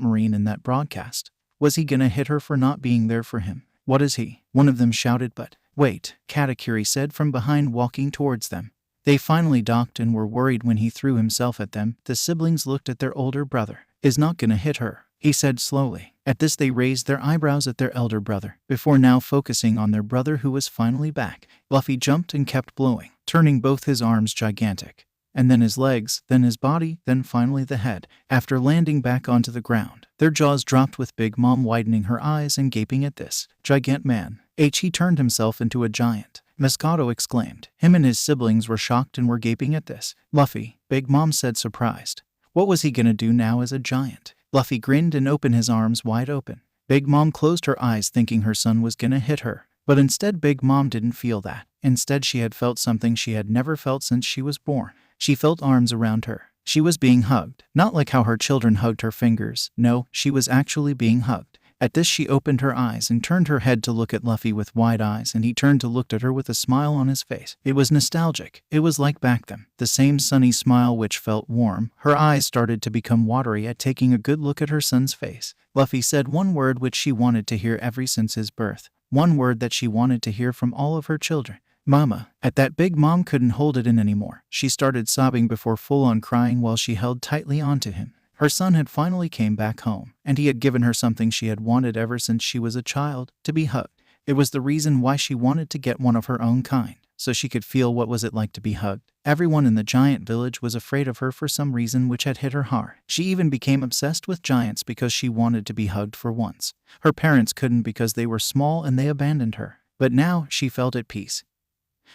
marine in that broadcast. Was he gonna hit her for not being there for him? What is he? One of them shouted. But wait, Katakuri said from behind, walking towards them. They finally docked and were worried when he threw himself at them. The siblings looked at their older brother. Is not gonna hit her, he said slowly. At this, they raised their eyebrows at their elder brother, before now focusing on their brother who was finally back. Luffy jumped and kept blowing, turning both his arms gigantic, and then his legs, then his body, then finally the head. After landing back onto the ground, their jaws dropped with Big Mom widening her eyes and gaping at this gigant man. He turned himself into a giant. Moscato exclaimed. Him and his siblings were shocked and were gaping at this. Luffy, Big Mom said, surprised. What was he gonna do now as a giant? Luffy grinned and opened his arms wide open. Big Mom closed her eyes thinking her son was gonna hit her. But instead, Big Mom didn't feel that. Instead, she had felt something she had never felt since she was born. She felt arms around her. She was being hugged. Not like how her children hugged her fingers. No, she was actually being hugged. At this, she opened her eyes and turned her head to look at Luffy with wide eyes, and he turned to look at her with a smile on his face. It was nostalgic. It was like back then. The same sunny smile which felt warm. Her eyes started to become watery at taking a good look at her son's face. Luffy said one word which she wanted to hear ever since his birth. One word that she wanted to hear from all of her children. Mama. At that, Big Mom couldn't hold it in anymore. She started sobbing before full-on crying while she held tightly onto him. Her son had finally came back home, and he had given her something she had wanted ever since she was a child, to be hugged. It was the reason why she wanted to get one of her own kind, so she could feel what was it like to be hugged. Everyone in the giant village was afraid of her for some reason which had hit her hard. She even became obsessed with giants because she wanted to be hugged for once. Her parents couldn't because they were small and they abandoned her. But now she felt at peace.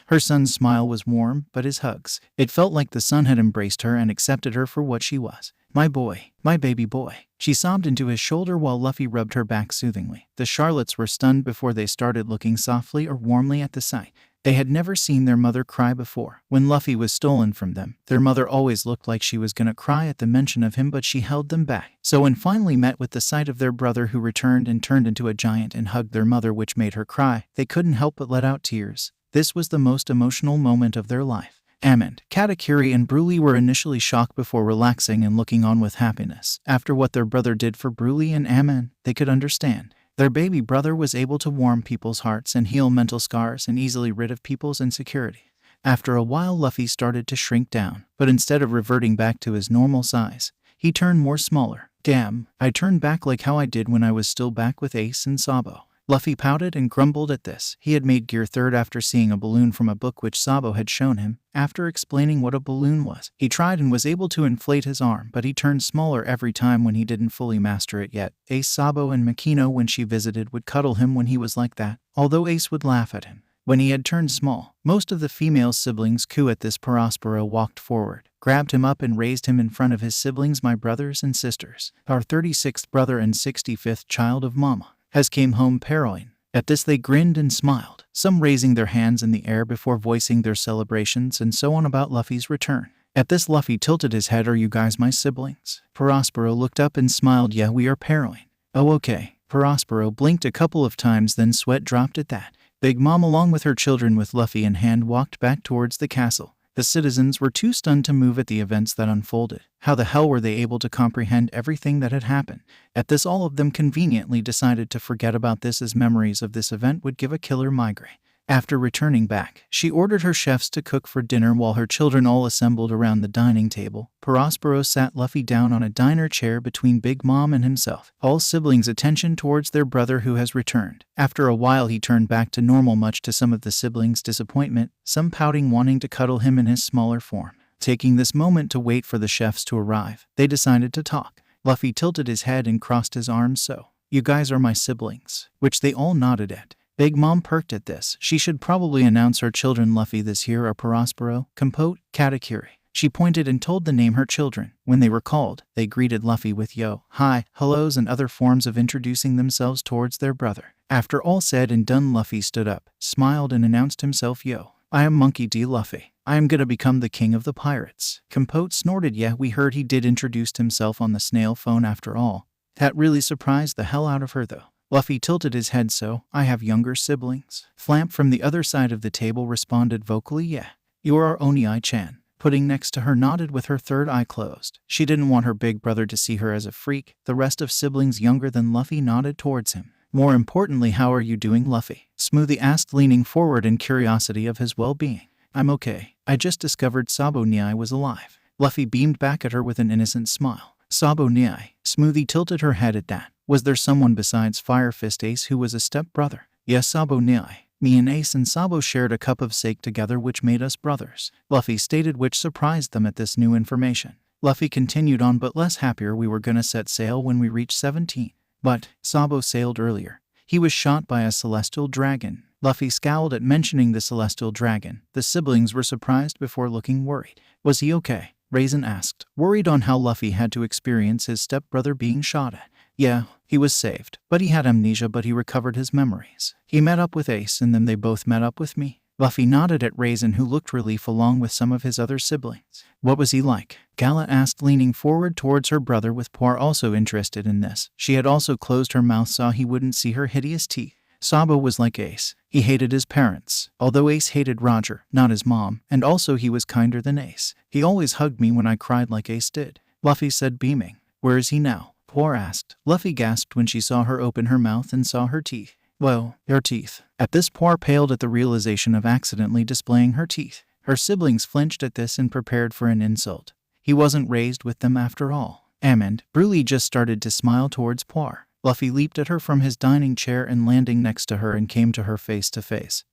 Her son's smile was warm, but his hugs. It felt like the son had embraced her and accepted her for what she was. My boy, my baby boy. She sobbed into his shoulder while Luffy rubbed her back soothingly. The Charlottes were stunned before they started looking softly or warmly at the sight. They had never seen their mother cry before. When Luffy was stolen from them, their mother always looked like she was gonna cry at the mention of him, but she held them back. So when finally met with the sight of their brother who returned and turned into a giant and hugged their mother, which made her cry, they couldn't help but let out tears. This was the most emotional moment of their life. Amond, Katakuri, and Broly were initially shocked before relaxing and looking on with happiness. After what their brother did for Broly and Amond, they could understand. Their baby brother was able to warm people's hearts and heal mental scars and easily rid of people's insecurity. After a while, Luffy started to shrink down, but instead of reverting back to his normal size, he turned more smaller. Damn, I turned back like how I did when I was still back with Ace and Sabo. Luffy pouted and grumbled at this. He had made Gear 3rd after seeing a balloon from a book which Sabo had shown him. After explaining what a balloon was, he tried and was able to inflate his arm, but he turned smaller every time when he didn't fully master it yet. Ace, Sabo, and Makino, when she visited, would cuddle him when he was like that, although Ace would laugh at him. When he had turned small, most of the female siblings coo at this. Prospero walked forward, grabbed him up and raised him in front of his siblings. My brothers and sisters, our 36th brother and 65th child of Mama has came home paroing. At this, they grinned and smiled, some raising their hands in the air before voicing their celebrations and so on about Luffy's return. At this, Luffy tilted his head. Are you guys my siblings? Prospero looked up and smiled. Yeah, we are paroing. Oh, okay. Prospero blinked a couple of times, then sweat dropped at that. Big Mom, along with her children with Luffy in hand, walked back towards the castle. The citizens were too stunned to move at the events that unfolded. How the hell were they able to comprehend everything that had happened? At this, all of them conveniently decided to forget about this, as memories of this event would give a killer migraine. After returning back, she ordered her chefs to cook for dinner while her children all assembled around the dining table. Prospero sat Luffy down on a diner chair between Big Mom and himself, all siblings' attention towards their brother who has returned. After a while, he turned back to normal, much to some of the siblings' disappointment, some pouting, wanting to cuddle him in his smaller form. Taking this moment to wait for the chefs to arrive, they decided to talk. Luffy tilted his head and crossed his arms. So, you guys are my siblings, which they all nodded at. Big Mom perked at this. She should probably announce her children Luffy this year are Prospero, Compote, Katakuri. She pointed and told the name her children. When they were called, they greeted Luffy with yo, hi, hellos and other forms of introducing themselves towards their brother. After all said and done, Luffy stood up, smiled and announced himself, yo, I am Monkey D. Luffy. I am gonna become the king of the pirates. Compote snorted, yeah, we heard he did introduce himself on the snail phone after all. That really surprised the hell out of her though. Luffy tilted his head, so, I have younger siblings. Flamp from the other side of the table responded vocally, yeah. You're our Onii-chan. Putting next to her nodded with her third eye closed. She didn't want her big brother to see her as a freak. The rest of siblings younger than Luffy nodded towards him. More importantly, how are you doing, Luffy? Smoothie asked, leaning forward in curiosity of his well-being. I'm okay. I just discovered Sabo Nii was alive. Luffy beamed back at her with an innocent smile. Sabo Nii. Smoothie tilted her head at that. Was there someone besides Fire Fist Ace who was a step-brother? Yes, Sabo Nii. Me and Ace and Sabo shared a cup of sake together which made us brothers. Luffy stated, which surprised them at this new information. Luffy continued on, but less happier. We were gonna set sail when we reached 17. But Sabo sailed earlier. He was shot by a celestial dragon. Luffy scowled at mentioning the celestial dragon. The siblings were surprised before looking worried. Was he okay? Raisin asked, worried on how Luffy had to experience his stepbrother being shot at. Yeah, he was saved, but he had amnesia, but he recovered his memories. He met up with Ace and then they both met up with me. Luffy nodded at Raisin, who looked relief along with some of his other siblings. What was he like? Galat asked, leaning forward towards her brother with Poir also interested in this. She had also closed her mouth, saw he wouldn't see her hideous teeth. Sabo was like Ace. He hated his parents, although Ace hated Roger, not his mom, and also he was kinder than Ace. He always hugged me when I cried like Ace did. Luffy said, beaming. Where is he now? Poir asked. Luffy gasped when she saw her open her mouth and saw her teeth. Well, her teeth. At this, Poir paled at the realization of accidentally displaying her teeth. Her siblings flinched at this and prepared for an insult. He wasn't raised with them after all. And Bruley just started to smile towards Poir. Luffy leaped at her from his dining chair and landing next to her and came to her face to face.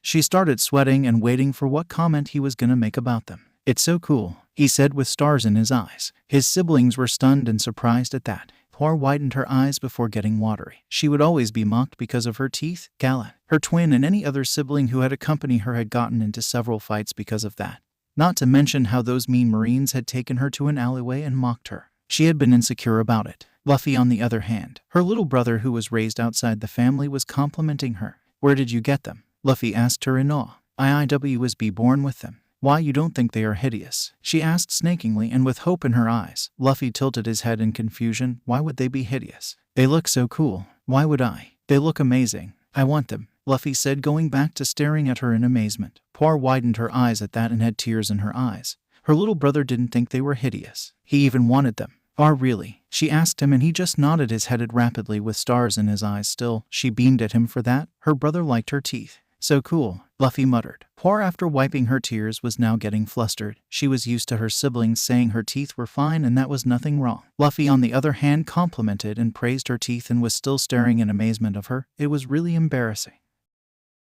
She started sweating and waiting for what comment he was gonna make about them. It's so cool, he said with stars in his eyes. His siblings were stunned and surprised at that. Poir widened her eyes before getting watery. She would always be mocked because of her teeth. Galat, her twin, and any other sibling who had accompanied her had gotten into several fights because of that. Not to mention how those mean Marines had taken her to an alleyway and mocked her. She had been insecure about it. Luffy, on the other hand, her little brother who was raised outside the family, was complimenting her. Where did you get them? Luffy asked her in awe. I was born with them. Why, you don't think they are hideous? She asked snakingly and with hope in her eyes. Luffy tilted his head in confusion. Why would they be hideous? They look so cool. Why would I? They look amazing. I want them, Luffy said, going back to staring at her in amazement. Poir widened her eyes at that and had tears in her eyes. Her little brother didn't think they were hideous. He even wanted them. Oh, really? She asked him and he just nodded his head rapidly with stars in his eyes still. She beamed at him for that. Her brother liked her teeth. So cool, Luffy muttered. Poir, after wiping her tears, was now getting flustered. She was used to her siblings saying her teeth were fine and that was nothing wrong. Luffy, on the other hand, complimented and praised her teeth and was still staring in amazement of her. It was really embarrassing.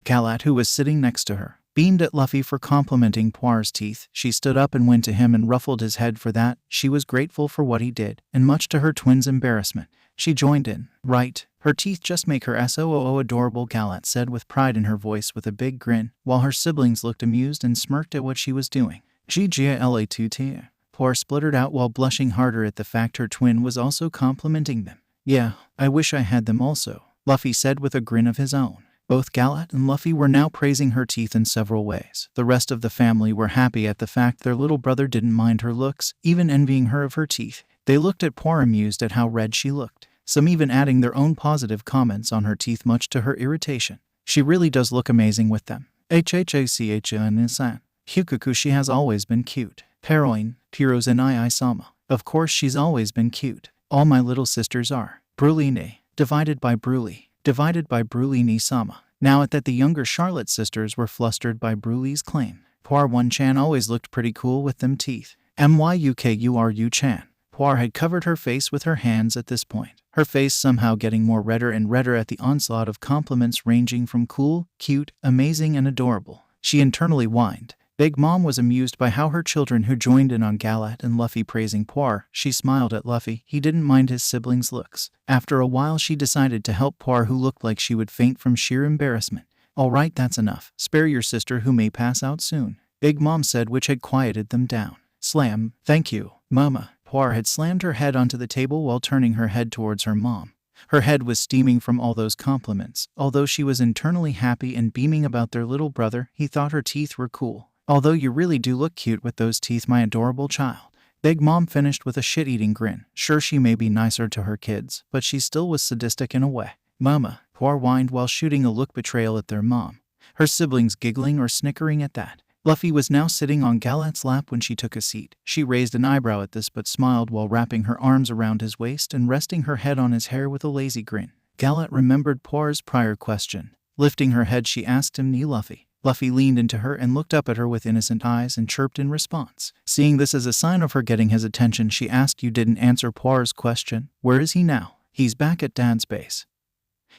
Galat, who was sitting next to her, beamed at Luffy for complimenting Poir's teeth. She stood up and went to him and ruffled his head for that. She was grateful for what he did, and much to her twin's embarrassment, she joined in. Right, her teeth just make her SOOO adorable, Galat said with pride in her voice with a big grin, while her siblings looked amused and smirked at what she was doing. GGLA2T. Poir spluttered out while blushing harder at the fact her twin was also complimenting them. Yeah, I wish I had them also, Luffy said with a grin of his own. Both Galat and Luffy were now praising her teeth in several ways. The rest of the family were happy at the fact their little brother didn't mind her looks, even envying her of her teeth. They looked at Poir amused at how red she looked, some even adding their own positive comments on her teeth much to her irritation. She really does look amazing with them. HHACHN-san. Hyukoku, she has always been cute. Heroine, Piros and I-sama. Of course she's always been cute. All my little sisters are. Bruline, divided by Bruline-sama. Now at that, the younger Charlotte sisters were flustered by Brulee's claim. Poir One-chan always looked pretty cool with them teeth. MYUKURU-chan. Poir had covered her face with her hands at this point, her face somehow getting more redder and redder at the onslaught of compliments ranging from cool, cute, amazing, and adorable. She internally whined, Big Mom was amused by how her children who joined in on Galat and Luffy praising Poir. She smiled at Luffy. He didn't mind his siblings' looks. After a while she decided to help Poir, who looked like she would faint from sheer embarrassment. Alright, that's enough. Spare your sister who may pass out soon, Big Mom said, which had quieted them down. Slam. Thank you, Mama. Poir had slammed her head onto the table while turning her head towards her mom. Her head was steaming from all those compliments. Although she was internally happy and beaming about their little brother, he thought her teeth were cool. Although you really do look cute with those teeth, my adorable child. Big Mom finished with a shit-eating grin. Sure, she may be nicer to her kids, but she still was sadistic in a way. Mama, Poir whined while shooting a look betrayal at their mom. Her siblings giggling or snickering at that. Luffy was now sitting on Galat's lap when she took a seat. She raised an eyebrow at this but smiled while wrapping her arms around his waist and resting her head on his hair with a lazy grin. Galat remembered Poir's prior question. Lifting her head, she asked him, "Nee, Luffy?" Luffy leaned into her and looked up at her with innocent eyes and chirped in response. Seeing this as a sign of her getting his attention, she asked, "You didn't answer Poir's question. Where is he now?" "He's back at Dad's base.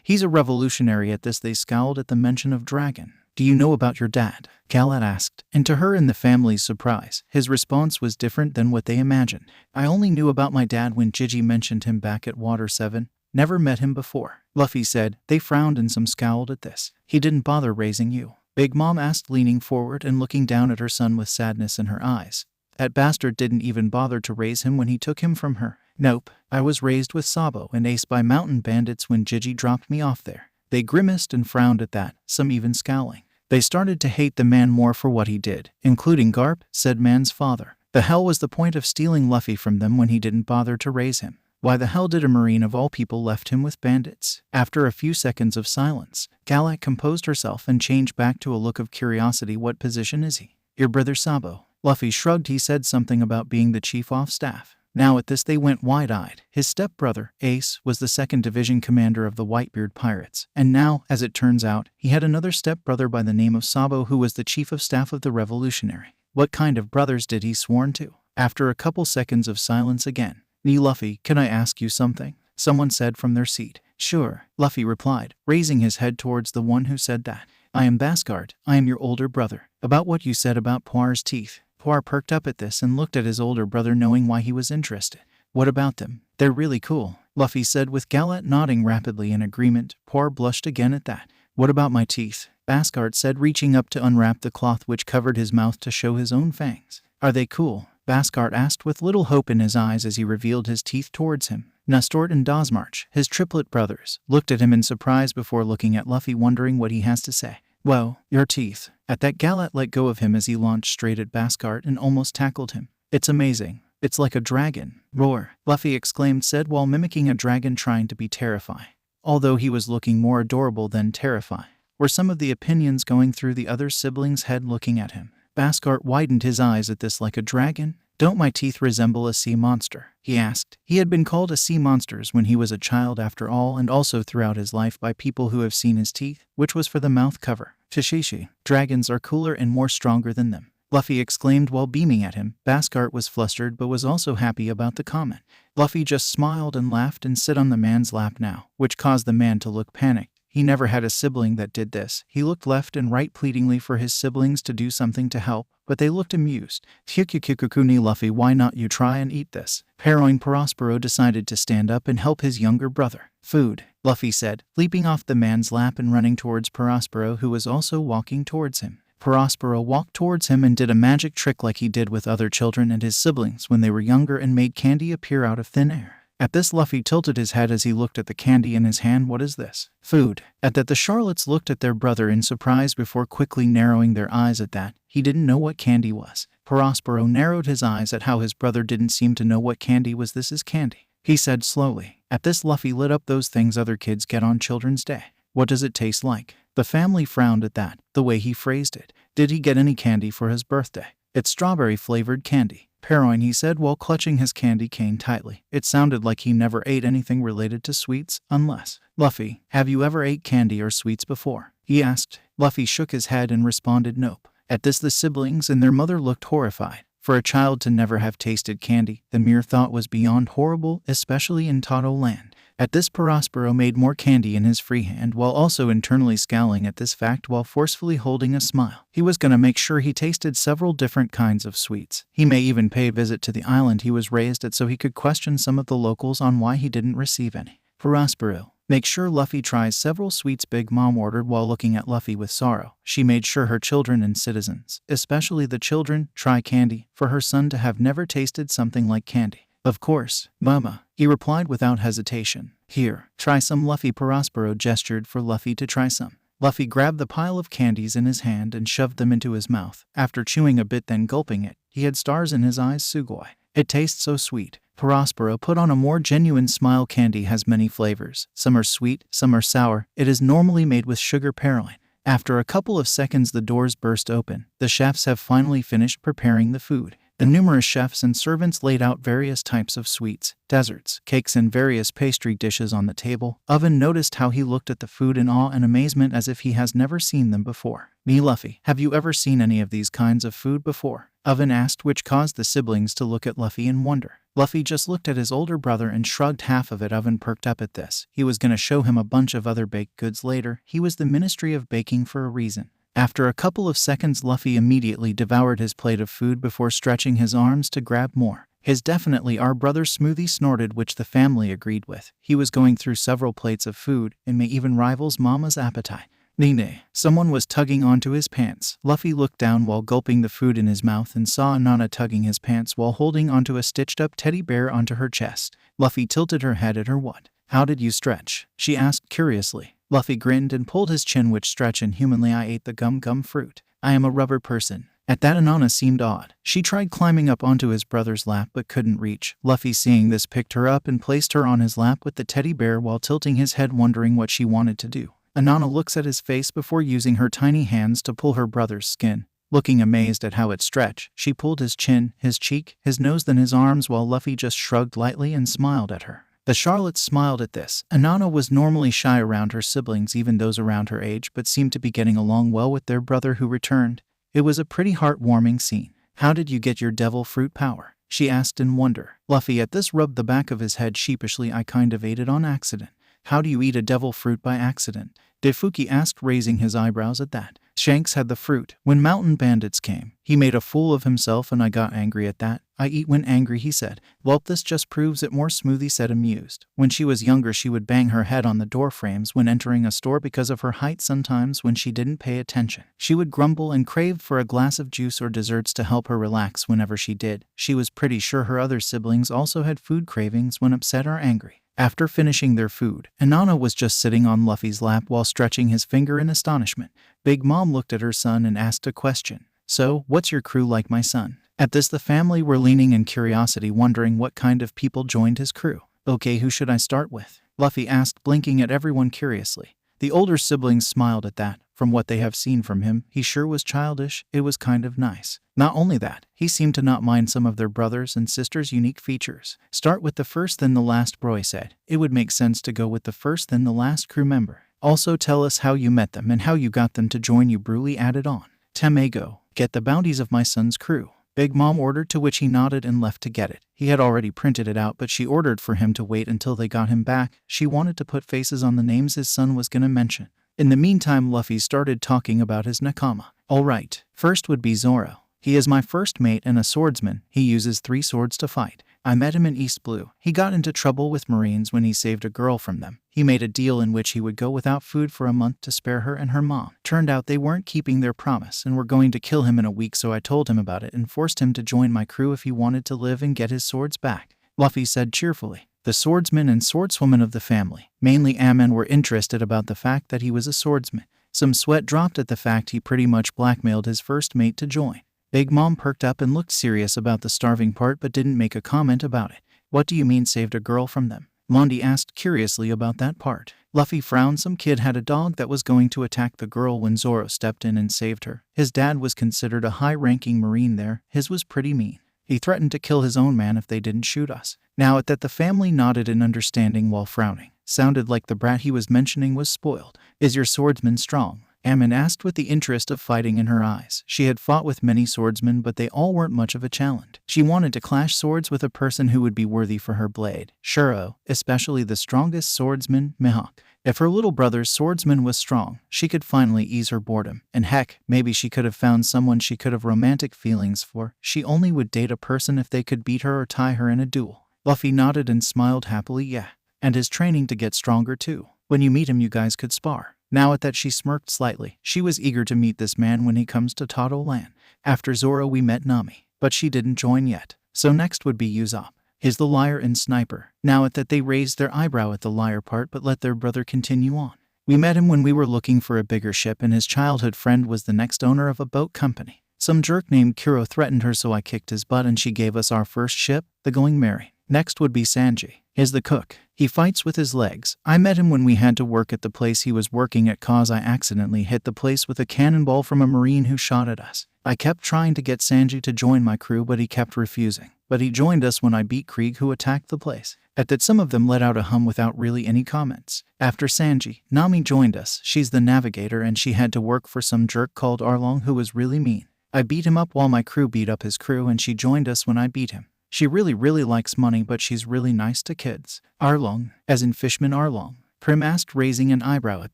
He's a revolutionary." At this they scowled at the mention of dragon. "Do you know about your dad?" Galat asked, and to her and the family's surprise, his response was different than what they imagined. "I only knew about my dad when Gigi mentioned him back at Water 7. Never met him before," Luffy said. They frowned and some scowled at this. "He didn't bother raising you?" Big Mom asked, leaning forward and looking down at her son with sadness in her eyes. "That bastard didn't even bother to raise him when he took him from her." "Nope. I was raised with Sabo and Ace by mountain bandits when Gigi dropped me off there." They grimaced and frowned at that, some even scowling. They started to hate the man more for what he did, including Garp, said man's father. The hell was the point of stealing Luffy from them when he didn't bother to raise him? Why the hell did a marine of all people left him with bandits? After a few seconds of silence, Galat composed herself and changed back to a look of curiosity. "What position is he?" "Your brother Sabo." Luffy shrugged. He said something about being the chief of staff. Now at this they went wide-eyed. His stepbrother, Ace, was the 2nd Division commander of the Whitebeard pirates, and now, as it turns out, he had another stepbrother by the name of Sabo who was the chief of staff of the revolutionary. What kind of brothers did he sworn to? After a couple seconds of silence again, "Nee, Luffy, can I ask you something?" someone said from their seat. "Sure," Luffy replied, raising his head towards the one who said that. "I am Bhaskard. I am your older brother. About what you said about Poir's teeth." Poir perked up at this and looked at his older brother, knowing why he was interested. "What about them?" "They're really cool," Luffy said, with Galat nodding rapidly in agreement. Poir blushed again at that. "What about my teeth?" Bhaskard said, reaching up to unwrap the cloth which covered his mouth to show his own fangs. "Are they cool?" Bhaskard asked with little hope in his eyes as he revealed his teeth towards him. Nastort and Dosmarch, his triplet brothers, looked at him in surprise before looking at Luffy, wondering what he has to say. "Whoa, your teeth." At that, Galat let go of him as he launched straight at Bhaskard and almost tackled him. "It's amazing. It's like a dragon." "Roar," Luffy exclaimed, said while mimicking a dragon trying to be terrifying. Although he was looking more adorable than terrifying, were some of the opinions going through the other sibling's head looking at him. Bhaskard widened his eyes at this. "Like a dragon? Don't my teeth resemble a sea monster?" he asked. He had been called a sea monsters when he was a child after all, and also throughout his life by people who have seen his teeth, which was for the mouth cover. "Shishishi, dragons are cooler and more stronger than them," Luffy exclaimed while beaming at him. Bhaskard was flustered but was also happy about the comment. Luffy just smiled and laughed and sit on the man's lap now, which caused the man to look panicked. He never had a sibling that did this. He looked left and right pleadingly for his siblings to do something to help, but they looked amused. "Kyukukukuni, Luffy, why not you try and eat this?" Heroine Prospero decided to stand up and help his younger brother. "Food," Luffy said, leaping off the man's lap and running towards Prospero, who was also walking towards him. Prospero walked towards him and did a magic trick like he did with other children and his siblings when they were younger and made candy appear out of thin air. At this, Luffy tilted his head as he looked at the candy in his hand. "What is this?" "Food." At that, the Charlottes looked at their brother in surprise before quickly narrowing their eyes at that. He didn't know what candy was. Prospero narrowed his eyes at how his brother didn't seem to know what candy was. "This is candy," he said slowly. At this, Luffy lit up. "Those things other kids get on Children's Day. What does it taste like?" The family frowned at that, the way he phrased it. "Did he get any candy for his birthday?" "It's strawberry-flavored candy," Heroine, he said while clutching his candy cane tightly. It sounded like he never ate anything related to sweets, unless... "Luffy, have you ever ate candy or sweets before?" he asked. Luffy shook his head and responded nope. At this, the siblings and their mother looked horrified. For a child to never have tasted candy, the mere thought was beyond horrible, especially in Totto Land. At this, Prospero made more candy in his free hand while also internally scowling at this fact while forcefully holding a smile. He was gonna make sure he tasted several different kinds of sweets. He may even pay a visit to the island he was raised at so he could question some of the locals on why he didn't receive any. Prospero, make sure Luffy tries several sweets, Big Mom ordered while looking at Luffy with sorrow. She made sure her children and citizens, especially the children, try candy, for her son to have never tasted something like candy. Of course, Mama, he replied without hesitation. Here, try some, Luffy. Prospero gestured for Luffy to try some. Luffy grabbed the pile of candies in his hand and shoved them into his mouth. After chewing a bit then gulping it, he had stars in his eyes. Sugoi. It tastes so sweet. Prospero put on a more genuine smile. Candy has many flavors. Some are sweet, some are sour. It is normally made with sugar perylene. After a couple of seconds the doors burst open. The chefs have finally finished preparing the food. The numerous chefs and servants laid out various types of sweets, desserts, cakes and various pastry dishes on the table. Oven noticed how he looked at the food in awe and amazement as if he has never seen them before. Me, Luffy, have you ever seen any of these kinds of food before? Oven asked, which caused the siblings to look at Luffy in wonder. Luffy just looked at his older brother and shrugged half of it. Oven perked up at this. He was gonna show him a bunch of other baked goods later. He was the Ministry of Baking for a reason. After a couple of seconds, Luffy immediately devoured his plate of food before stretching his arms to grab more. His definitely our brother's smoothie snorted, which the family agreed with. He was going through several plates of food, and may even rivals Mama's appetite. Nene, someone was tugging onto his pants. Luffy looked down while gulping the food in his mouth and saw Nana tugging his pants while holding onto a stitched-up teddy bear onto her chest. Luffy tilted her head at her. What? How did you stretch? She asked curiously. Luffy grinned and pulled his chin, which stretched inhumanly. I ate the gum fruit. I am a rubber person. At that, Nana seemed odd. She tried climbing up onto his brother's lap but couldn't reach. Luffy, seeing this, picked her up and placed her on his lap with the teddy bear while tilting his head, wondering what she wanted to do. Nana looks at his face before using her tiny hands to pull her brother's skin. Looking amazed at how it stretched, she pulled his chin, his cheek, his nose, then his arms, while Luffy just shrugged lightly and smiled at her. The Charlottes smiled at this. Nana was normally shy around her siblings, even those around her age, but seemed to be getting along well with their brother who returned. It was a pretty heartwarming scene. How did you get your devil fruit power? She asked in wonder. Luffy at this rubbed the back of his head sheepishly. I kind of ate it on accident. How do you eat a devil fruit by accident? Defuki asked, raising his eyebrows at that. Shanks had the fruit. When mountain bandits came, he made a fool of himself and I got angry at that. I eat when angry, he said. Well, this just proves it more, Smoothie said, amused. When she was younger, she would bang her head on the door frames when entering a store because of her height. Sometimes when she didn't pay attention, she would grumble and crave for a glass of juice or desserts to help her relax. Whenever she did, she was pretty sure her other siblings also had food cravings when upset or angry. After finishing their food, Nana was just sitting on Luffy's lap while stretching his finger in astonishment. Big Mom looked at her son and asked a question. So, what's your crew like, my son? At this, the family were leaning in curiosity, wondering what kind of people joined his crew. Okay, who should I start with? Luffy asked, blinking at everyone curiously. The older siblings smiled at that. From what they have seen from him, he sure was childish. It was kind of nice. Not only that, he seemed to not mind some of their brothers and sisters' unique features. Start with the first then the last, bro, he said. It would make sense to go with the first then the last crew member. Also tell us how you met them and how you got them to join you, Bruley added on. Tamago, get the bounties of my son's crew. Big Mom ordered, to which he nodded and left to get it. He had already printed it out, but she ordered for him to wait until they got him back. She wanted to put faces on the names his son was gonna mention. In the meantime, Luffy started talking about his nakama. Alright, first would be Zoro. He is my first mate and a swordsman. He uses 3 swords to fight. I met him in East Blue. He got into trouble with Marines when he saved a girl from them. He made a deal in which he would go without food for a month to spare her and her mom. Turned out they weren't keeping their promise and were going to kill him in a week, so I told him about it and forced him to join my crew if he wanted to live and get his swords back. Luffy said cheerfully. The swordsmen and swordswomen of the family, mainly Amen, were interested about the fact that he was a swordsman. Some sweat dropped at the fact he pretty much blackmailed his first mate to join. Big Mom perked up and looked serious about the starving part but didn't make a comment about it. What do you mean saved a girl from them? Mondi asked curiously about that part. Luffy frowned. Some kid had a dog that was going to attack the girl when Zoro stepped in and saved her. His dad was considered a high-ranking Marine there. His was pretty mean. He threatened to kill his own man if they didn't shoot us. Now at that, the family nodded in understanding while frowning. Sounded like the brat he was mentioning was spoiled. Is your swordsman strong? Ammon asked with the interest of fighting in her eyes. She had fought with many swordsmen, but they all weren't much of a challenge. She wanted to clash swords with a person who would be worthy for her blade. Shuro, especially the strongest swordsman, Mihawk. If her little brother's swordsman was strong, she could finally ease her boredom. And heck, maybe she could have found someone she could have romantic feelings for. She only would date a person if they could beat her or tie her in a duel. Luffy nodded and smiled happily. Yeah. And his training to get stronger too. When you meet him, you guys could spar. Now at that, she smirked slightly. She was eager to meet this man when he comes to Totto Land. After Zoro, we met Nami, but she didn't join yet. So next would be Usopp. He's the liar and sniper. Now at that, they raised their eyebrow at the liar part but let their brother continue on. We met him when we were looking for a bigger ship, and his childhood friend was the next owner of a boat company. Some jerk named Kuro threatened her, so I kicked his butt and she gave us our first ship, the Going Merry. Next would be Sanji. He's the cook. He fights with his legs. I met him when we had to work at the place he was working at cause I accidentally hit the place with a cannonball from a marine who shot at us. I kept trying to get Sanji to join my crew, but he kept refusing. But he joined us when I beat Krieg, who attacked the place. At that, some of them let out a hum without really any comments. After Sanji, Nami joined us. She's the navigator and she had to work for some jerk called Arlong who was really mean. I beat him up while my crew beat up his crew, and she joined us when I beat him. She really likes money, but she's really nice to kids. Arlong, as in Fishman Arlong. Prim asked, raising an eyebrow at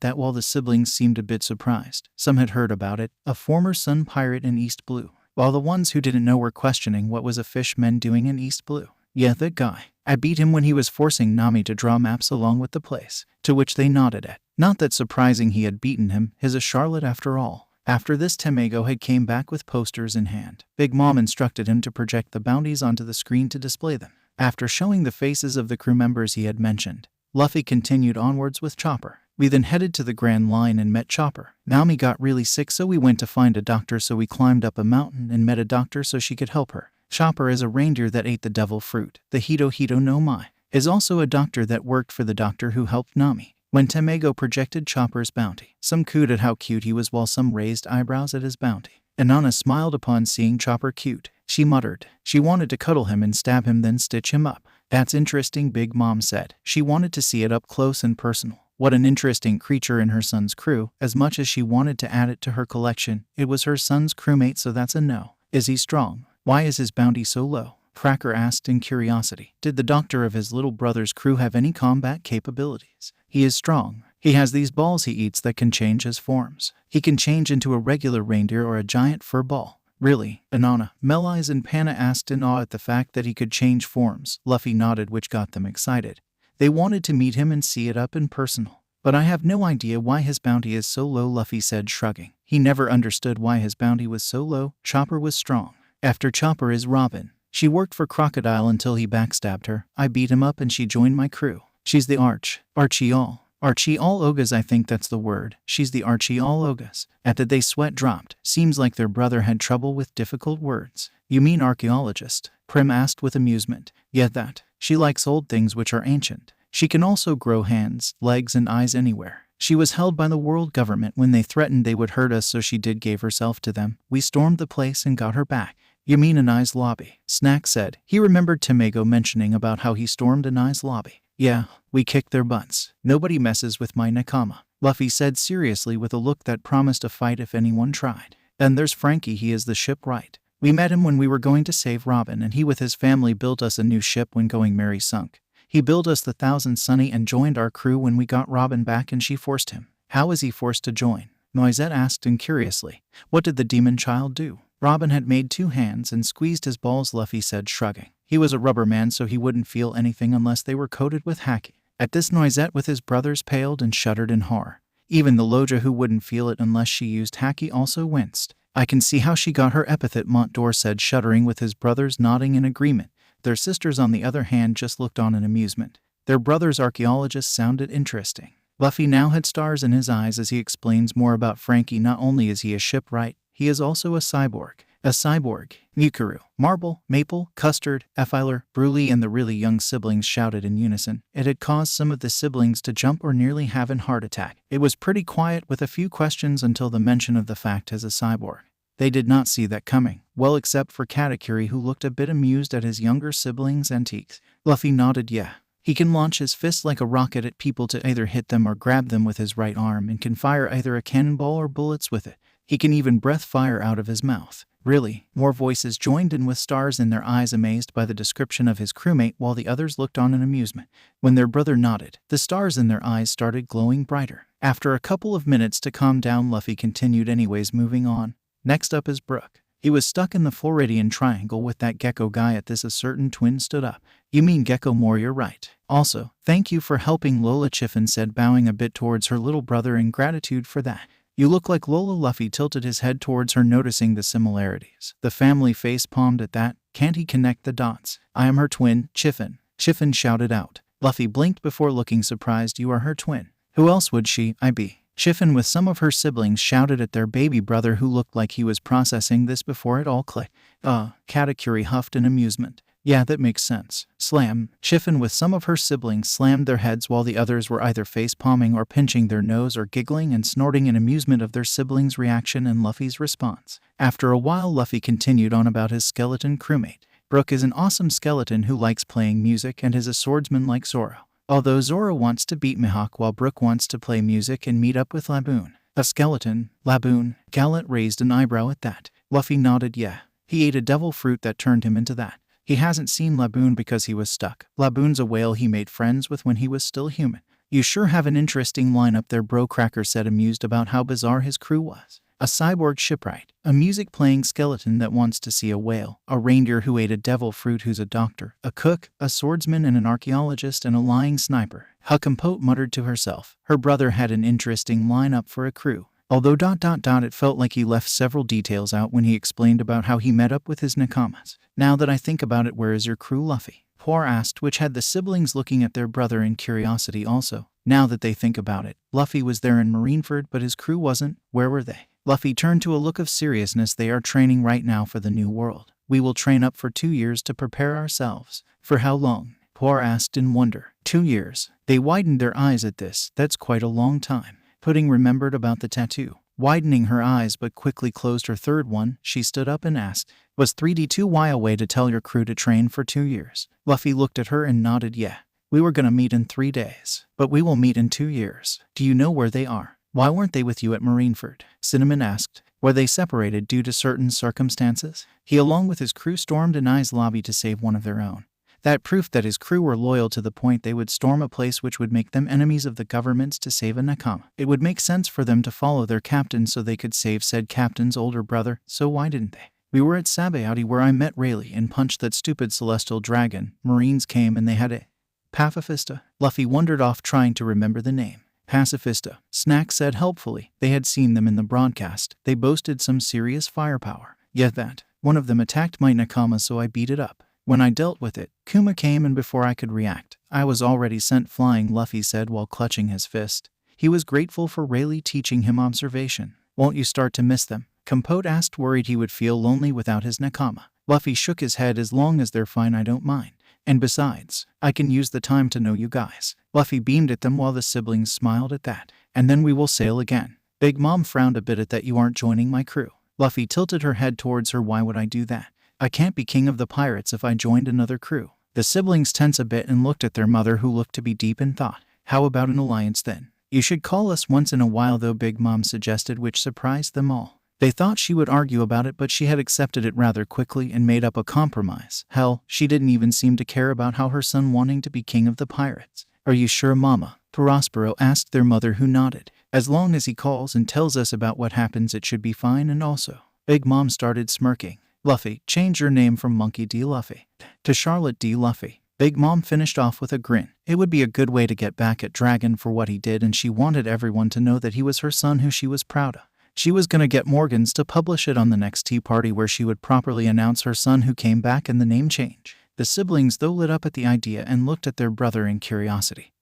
that while the siblings seemed a bit surprised. Some had heard about it, a former Sun pirate in East Blue, while the ones who didn't know were questioning what was a fishman doing in East Blue. Yeah, that guy. I beat him when he was forcing Nami to draw maps along with the place, to which they nodded at. Not that surprising he had beaten him, he's a Charlotte after all. After this, Tamago had came back with posters in hand. Big Mom instructed him to project the bounties onto the screen to display them. After showing the faces of the crew members he had mentioned, Luffy continued onwards with Chopper. We then headed to the Grand Line and met Chopper. Nami got really sick, so we went to find a doctor, so we climbed up a mountain and met a doctor so she could help her. Chopper is a reindeer that ate the devil fruit. The Hito no Mai is also a doctor that worked for the doctor who helped Nami. When Tamago projected Chopper's bounty, some cooed at how cute he was while some raised eyebrows at his bounty. Inanna smiled upon seeing Chopper cute. She muttered. She wanted to cuddle him and stab him, then stitch him up. That's interesting, Big Mom said. She wanted to see it up close and personal. What an interesting creature in her son's crew. As much as she wanted to add it to her collection, it was her son's crewmate, so that's a no. Is he strong? Why is his bounty so low? Cracker asked in curiosity. Did the doctor of his little brother's crew have any combat capabilities? He is strong. He has these balls he eats that can change his forms. He can change into a regular reindeer or a giant fur ball. Really? Inanna, Meleyes and Panna asked in awe at the fact that he could change forms. Luffy nodded, which got them excited. They wanted to meet him and see it up and personal. But I have no idea why his bounty is so low, Luffy said, shrugging. He never understood why his bounty was so low. Chopper was strong. After Chopper is Robin. She worked for Crocodile until he backstabbed her. I beat him up and she joined my crew. She's the Archie All Ogas, I think that's the word. She's the Archie All Ogas. At that, they sweat dropped. Seems like their brother had trouble with difficult words. You mean archaeologist? Prim asked with amusement. Yeah, that. She likes old things which are ancient. She can also grow hands, legs, and eyes anywhere. She was held by the world government when they threatened they would hurt us, so she gave herself to them. We stormed the place and got her back. You mean Anai's lobby? Snack said. He remembered Tamago mentioning about how he stormed Anai's lobby. Yeah, we kicked their butts. Nobody messes with my Nakama, Luffy said seriously with a look that promised a fight if anyone tried. Then there's Frankie, he is the shipwright. We met him when we were going to save Robin, and he with his family built us a new ship when Going Merry sunk. He built us the Thousand Sunny and joined our crew when we got Robin back and she forced him. How is he forced to join? Noisette asked incuriously. What did the demon child do? Robin had made 2 hands and squeezed his balls, Luffy said, shrugging. He was a rubber man, so he wouldn't feel anything unless they were coated with Haki. At this, Noisette with his brothers paled and shuddered in horror. Even the Loja, who wouldn't feel it unless she used Haki, also winced. I can see how she got her epithet, Montdor said, shuddering, with his brothers nodding in agreement. Their sisters, on the other hand, just looked on in amusement. Their brother's archaeologist sounded interesting. Luffy now had stars in his eyes as he explains more about Frankie. Not only is he a shipwright, he is also a cyborg. A cyborg. Mikuru, Marble, Maple, Custard, Effiler, Bruley, and the really young siblings shouted in unison. It had caused some of the siblings to jump or nearly have an heart attack. It was pretty quiet with a few questions until the mention of the fact as a cyborg. They did not see that coming, well, except for Katakuri, who looked a bit amused at his younger siblings' antiques. Luffy nodded. Yeah, He can launch his fist like a rocket at people to either hit them or grab them with his right arm and can fire either a cannonball or bullets with it. He can even breath fire out of his mouth. Really, more voices joined in with stars in their eyes, amazed by the description of his crewmate, while the others looked on in amusement. When their brother nodded, the stars in their eyes started glowing brighter. After a couple of minutes to calm down, Luffy continued anyways, moving on. Next up is Brook. He was stuck in the Floridian Triangle with that gecko guy. At this, a certain twin stood up. You mean Gecko More, you're right. Also, thank you for helping Lola, Chiffin said, bowing a bit towards her little brother in gratitude for that. You look like Lola. Luffy tilted his head towards her, noticing the similarities. The family face palmed at that. Can't he connect the dots? I am her twin, Chiffin. Chiffin shouted out. Luffy blinked before looking surprised. You are her twin. Who else would she be? Chiffin with some of her siblings shouted at their baby brother, who looked like he was processing this before it all clicked. Katakuri huffed in amusement. Yeah, that makes sense. Slam. Chiffin with some of her siblings slammed their heads while the others were either face-palming or pinching their nose or giggling and snorting in amusement of their siblings' reaction and Luffy's response. After a while, Luffy continued on about his skeleton crewmate. Brook is an awesome skeleton who likes playing music and is a swordsman like Zoro. Although Zoro wants to beat Mihawk while Brook wants to play music and meet up with Laboon. A skeleton, Laboon. Gallant raised an eyebrow at that. Luffy nodded. Yeah. He ate a devil fruit that turned him into that. He hasn't seen Laboon because he was stuck. Laboon's a whale he made friends with when he was still human. You sure have an interesting lineup there, bro, Cracker said, amused about how bizarre his crew was. A cyborg shipwright, a music-playing skeleton that wants to see a whale, a reindeer who ate a devil fruit who's a doctor, a cook, a swordsman and an archaeologist, and a lying sniper. Huckampote muttered to herself. Her brother had an interesting lineup for a crew. Although ... it felt like he left several details out when he explained about how he met up with his nakamas. Now that I think about it, where is your crew, Luffy? Poor asked, which had the siblings looking at their brother in curiosity also. Now that they think about it, Luffy was there in Marineford, but his crew wasn't. Where were they? Luffy turned to a look of seriousness. They are training right now for the new world. We will train up for 2 years to prepare ourselves. For how long? Poor asked in wonder. 2 years. They widened their eyes at this. That's quite a long time. Pudding remembered about the tattoo. Widening her eyes but quickly closed her third one, she stood up and asked, was 3D2Y a way to tell your crew to train for 2 years? Luffy looked at her and nodded. Yeah. We were gonna meet in 3 days, but we will meet in 2 years. Do you know where they are? Why weren't they with you at Marineford? Cinnamon asked. Were they separated due to certain circumstances? He along with his crew stormed an Ai's lobby to save one of their own. That proof that his crew were loyal to the point they would storm a place which would make them enemies of the governments to save a nakama. It would make sense for them to follow their captain so they could save said captain's older brother, so why didn't they? We were at Sabo where I met Rayleigh and punched that stupid celestial dragon. Marines came and they had a pacifista. Luffy wandered off trying to remember the name. Pacifista, Snack said helpfully. They had seen them in the broadcast. They boasted some serious firepower. Yet that one of them attacked my nakama, so I beat it up. When I dealt with it, Kuma came and before I could react, I was already sent flying, Luffy said while clutching his fist. He was grateful for Rayleigh teaching him observation. Won't you start to miss them? Compote asked, worried he would feel lonely without his nakama. Luffy shook his head. As long as they're fine, I don't mind. And besides, I can use the time to know you guys. Luffy beamed at them while the siblings smiled at that. And then we will sail again. Big Mom frowned a bit at that. You aren't joining my crew. Luffy tilted her head towards her. Why would I do that? I can't be king of the pirates if I joined another crew. The siblings tense a bit and looked at their mother, who looked to be deep in thought. How about an alliance then? You should call us once in a while though, Big Mom suggested, which surprised them all. They thought she would argue about it, but she had accepted it rather quickly and made up a compromise. Hell, she didn't even seem to care about how her son wanting to be king of the pirates. Are you sure, Mama? Prospero asked their mother, who nodded. As long as he calls and tells us about what happens, it should be fine. And also, Big Mom started smirking. Luffy, change your name from Monkey D. Luffy to Charlotte D. Luffy. Big Mom finished off with a grin. It would be a good way to get back at Dragon for what he did, and she wanted everyone to know that he was her son who she was proud of. She was gonna get Morgans to publish it on the next tea party where she would properly announce her son who came back and the name change. The siblings though lit up at the idea and looked at their brother in curiosity.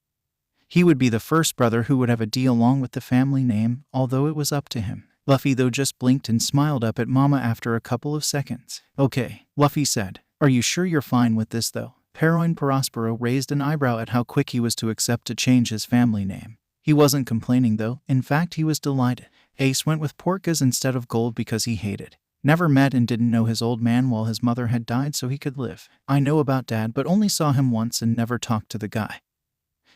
He would be the first brother who would have a D along with the family name, although it was up to him. Luffy though just blinked and smiled up at Mama after a couple of seconds. Okay, Luffy said. Are you sure you're fine with this though? Peroin Prospero raised an eyebrow at how quick he was to accept to change his family name. He wasn't complaining though. In fact, he was delighted. Ace went with Porcas instead of Gold because he hated Never met and didn't know his old man while his mother had died so he could live. I know about Dad but only saw him once and never talked to the guy.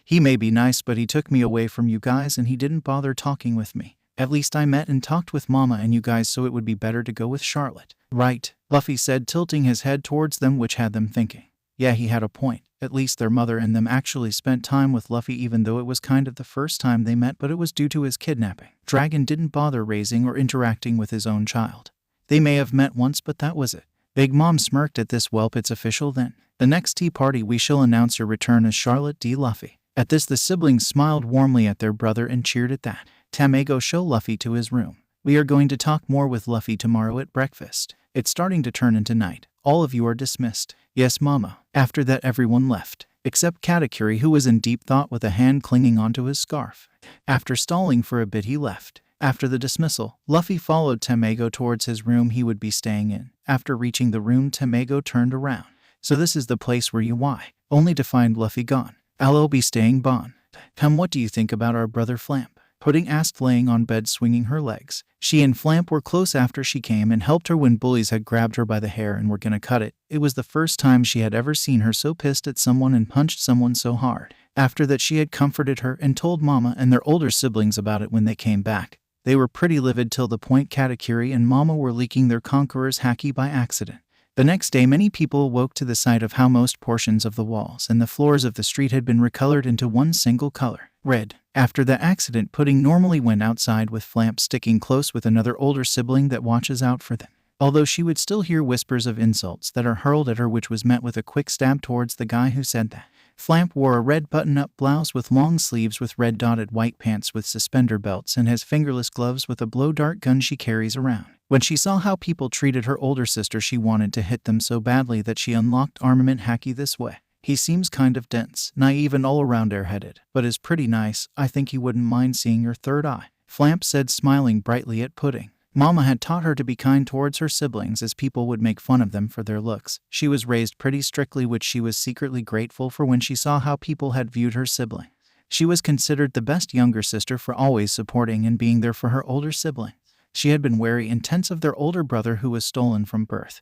He may be nice but he took me away from you guys and he didn't bother talking with me. At least I met and talked with Mama and you guys so it would be better to go with Charlotte. Right, Luffy said, tilting his head towards them, which had them thinking. Yeah, he had a point. At least their mother and them actually spent time with Luffy even though it was kind of the first time they met, but it was due to his kidnapping. Dragon didn't bother raising or interacting with his own child. They may have met once but that was it. Big Mom smirked at this. Welp, it's official then. The next tea party we shall announce your return as Charlotte D. Luffy. At this the siblings smiled warmly at their brother and cheered at that. Tamago, show Luffy to his room. We are going to talk more with Luffy tomorrow at breakfast. It's starting to turn into night. All of you are dismissed. Yes, Mama. After that everyone left, except Katakuri, who was in deep thought with a hand clinging onto his scarf. After stalling for a bit he left. After the dismissal, Luffy followed Tamago towards his room he would be staying in. After reaching the room, Tamago turned around. So this is the place where you why? Only to find Luffy gone. I'll be staying Bon. Come, what do you think about our brother Flamp? Pudding asked, laying on bed swinging her legs. She and Flamp were close after she came and helped her when bullies had grabbed her by the hair and were gonna cut it. It was the first time she had ever seen her so pissed at someone and punched someone so hard. After that she had comforted her and told Mama and their older siblings about it when they came back. They were pretty livid till the point Katakuri and Mama were leaking their conqueror's haki by accident. The next day many people awoke to the sight of how most portions of the walls and the floors of the street had been recolored into one single color, red. After the accident, Pudding normally went outside with Flamp sticking close with another older sibling that watches out for them. Although she would still hear whispers of insults that are hurled at her, which was met with a quick stab towards the guy who said that. Flamp wore a red button-up blouse with long sleeves with red dotted white pants with suspender belts and has fingerless gloves with a blow-dart gun she carries around. When she saw how people treated her older sister, she wanted to hit them so badly that she unlocked armament Haki this way. He seems kind of dense, naive and all around airheaded, but is pretty nice. I think he wouldn't mind seeing your third eye, Flamp said, smiling brightly at Pudding. Mama had taught her to be kind towards her siblings as people would make fun of them for their looks. She was raised pretty strictly, which she was secretly grateful for when she saw how people had viewed her sibling. She was considered the best younger sister for always supporting and being there for her older sibling. She had been wary and tense of their older brother who was stolen from birth,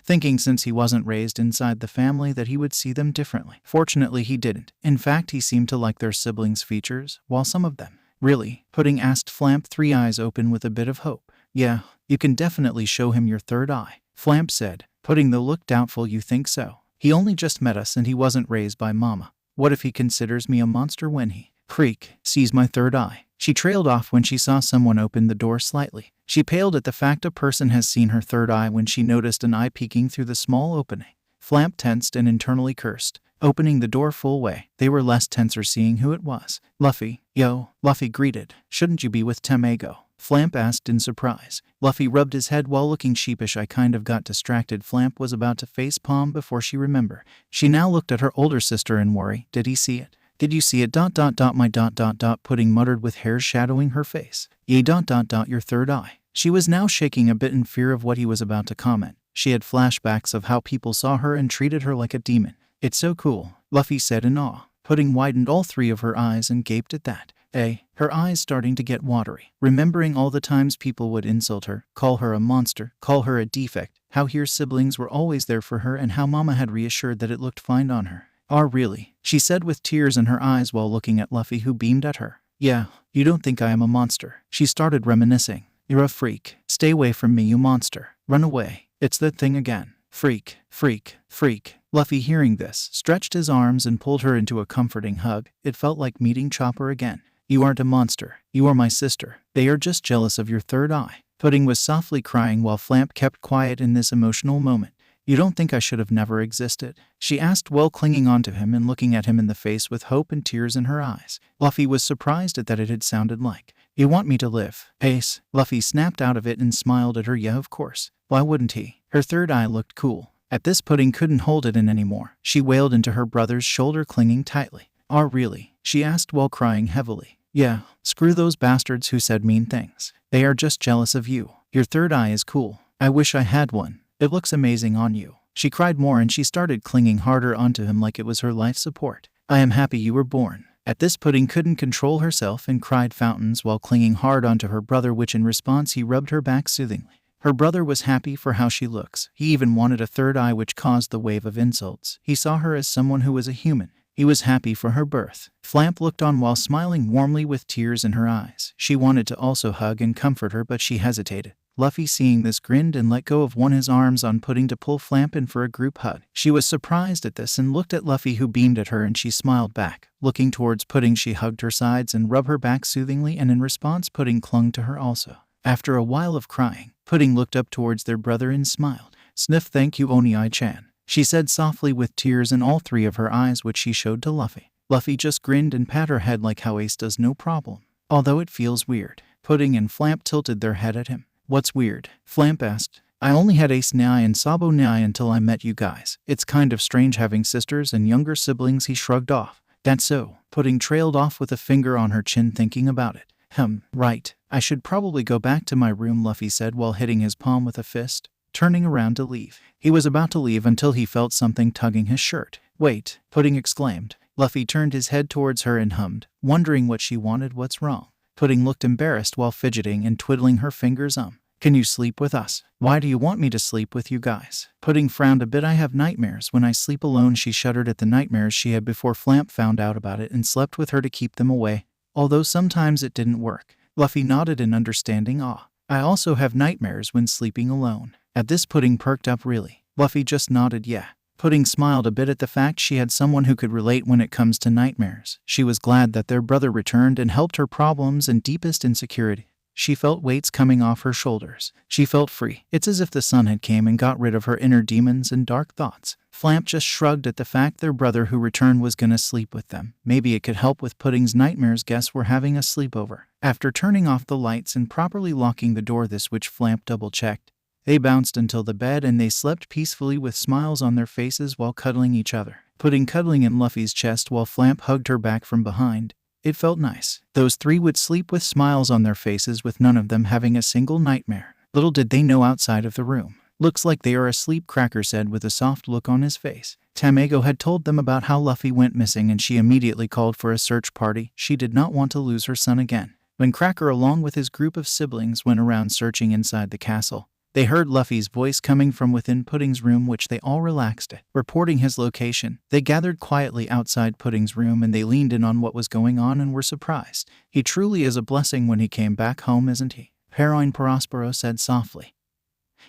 thinking since he wasn't raised inside the family that he would see them differently. Fortunately he didn't. In fact, he seemed to like their siblings' features, while some of them. Really? Pudding asked Flamp, three eyes open with a bit of hope. Yeah, you can definitely show him your third eye, Flamp said. Pudding though looked doubtful. You think so? He only just met us and he wasn't raised by Mama. What if he considers me a monster when he, freak, sees my third eye? She trailed off when she saw someone open the door slightly. She paled at the fact a person has seen her third eye when she noticed an eye peeking through the small opening. Flamp tensed and internally cursed, opening the door full way. They were less tenser seeing who it was. Luffy. Yo, Luffy greeted. Shouldn't you be with Tamago? Flamp asked in surprise. Luffy rubbed his head while looking sheepish. I kind of got distracted. Flamp was about to face palm before she remembered. She now looked at her older sister in worry. Did he see it? Did you see it? My ... Pudding muttered with hairs shadowing her face. Ye ... your third eye. She was now shaking a bit in fear of what he was about to comment. She had flashbacks of how people saw her and treated her like a demon. It's so cool, Luffy said in awe. Pudding widened all three of her eyes and gaped at that. Her eyes starting to get watery, remembering all the times people would insult her, call her a monster, call her a defect, how her siblings were always there for her and how Mama had reassured that it looked fine on her. Really? She said with tears in her eyes while looking at Luffy, who beamed at her. Yeah, you don't think I am a monster? She started reminiscing. You're a freak. Stay away from me, you monster. Run away. It's that thing again. Freak, freak, freak. Luffy, hearing this, stretched his arms and pulled her into a comforting hug. It felt like meeting Chopper again. You aren't a monster. You are my sister. They are just jealous of your third eye. Pudding was softly crying while Flamp kept quiet in this emotional moment. You don't think I should have never existed? She asked while clinging onto him and looking at him in the face with hope and tears in her eyes. Luffy was surprised at that it had sounded like, you want me to live? Ace. Luffy snapped out of it and smiled at her. Yeah, of course. Why wouldn't he? Her third eye looked cool. At this, Pudding couldn't hold it in anymore. She wailed into her brother's shoulder, clinging tightly. Really? She asked while crying heavily. Yeah, screw those bastards who said mean things. They are just jealous of you. Your third eye is cool. I wish I had one. It looks amazing on you. She cried more and she started clinging harder onto him like it was her life support. I am happy you were born. At this, Pudding couldn't control herself and cried fountains while clinging hard onto her brother, which in response he rubbed her back soothingly. Her brother was happy for how she looks. He even wanted a third eye, which caused the wave of insults. He saw her as someone who was a human. He was happy for her birth. Flamp looked on while smiling warmly with tears in her eyes. She wanted to also hug and comfort her, but she hesitated. Luffy, seeing this, grinned and let go of one of his arms on Pudding to pull Flamp in for a group hug. She was surprised at this and looked at Luffy, who beamed at her, and she smiled back. Looking towards Pudding, she hugged her sides and rubbed her back soothingly, and in response Pudding clung to her also. After a while of crying, Pudding looked up towards their brother and smiled. "Sniff, thank you, Oni-chan," she said softly with tears in all three of her eyes, which she showed to Luffy. Luffy just grinned and pat her head like how Ace does, no problem. Although it feels weird. Pudding and Flamp tilted their head at him. "What's weird?" Flamp asked. "I only had Ace Nyai and Sabo Nyai until I met you guys. It's kind of strange having sisters and younger siblings," he shrugged off. "That's so." Pudding trailed off with a finger on her chin, thinking about it. Right. I should probably go back to my room," Luffy said while hitting his palm with a fist. Turning around to leave. He was about to leave until he felt something tugging his shirt. "Wait," Pudding exclaimed. Luffy turned his head towards her and hummed, wondering what she wanted. "What's wrong?" Pudding looked embarrassed while fidgeting and twiddling her fingers. "Can you sleep with us?" "Why do you want me to sleep with you guys?" Pudding frowned a bit. "I have nightmares when I sleep alone." She shuddered at the nightmares she had before Flamp found out about it and slept with her to keep them away. Although sometimes it didn't work. Luffy nodded in understanding. "I also have nightmares when sleeping alone." At this, Pudding perked up. "Really?" Luffy just nodded. "Yeah." Pudding smiled a bit at the fact she had someone who could relate when it comes to nightmares. She was glad that their brother returned and helped her problems and deepest insecurity. She felt weights coming off her shoulders. She felt free. It's as if the sun had came and got rid of her inner demons and dark thoughts. Flamp just shrugged at the fact their brother who returned was gonna sleep with them. Maybe it could help with Pudding's nightmares. Guess we're having a sleepover. After turning off the lights and properly locking the door, this which Flamp double-checked, they bounced until the bed and they slept peacefully with smiles on their faces while cuddling each other. Pudding cuddling in Luffy's chest while Flamp hugged her back from behind. It felt nice. Those three would sleep with smiles on their faces, with none of them having a single nightmare. Little did they know outside of the room. "Looks like they are asleep," Cracker said with a soft look on his face. Tamago had told them about how Luffy went missing and she immediately called for a search party. She did not want to lose her son again. When Cracker along with his group of siblings went around searching inside the castle, they heard Luffy's voice coming from within Pudding's room, which they all relaxed at. Reporting his location, they gathered quietly outside Pudding's room and they leaned in on what was going on and were surprised. "He truly is a blessing when he came back home, isn't he?" Heroine Prospero said softly.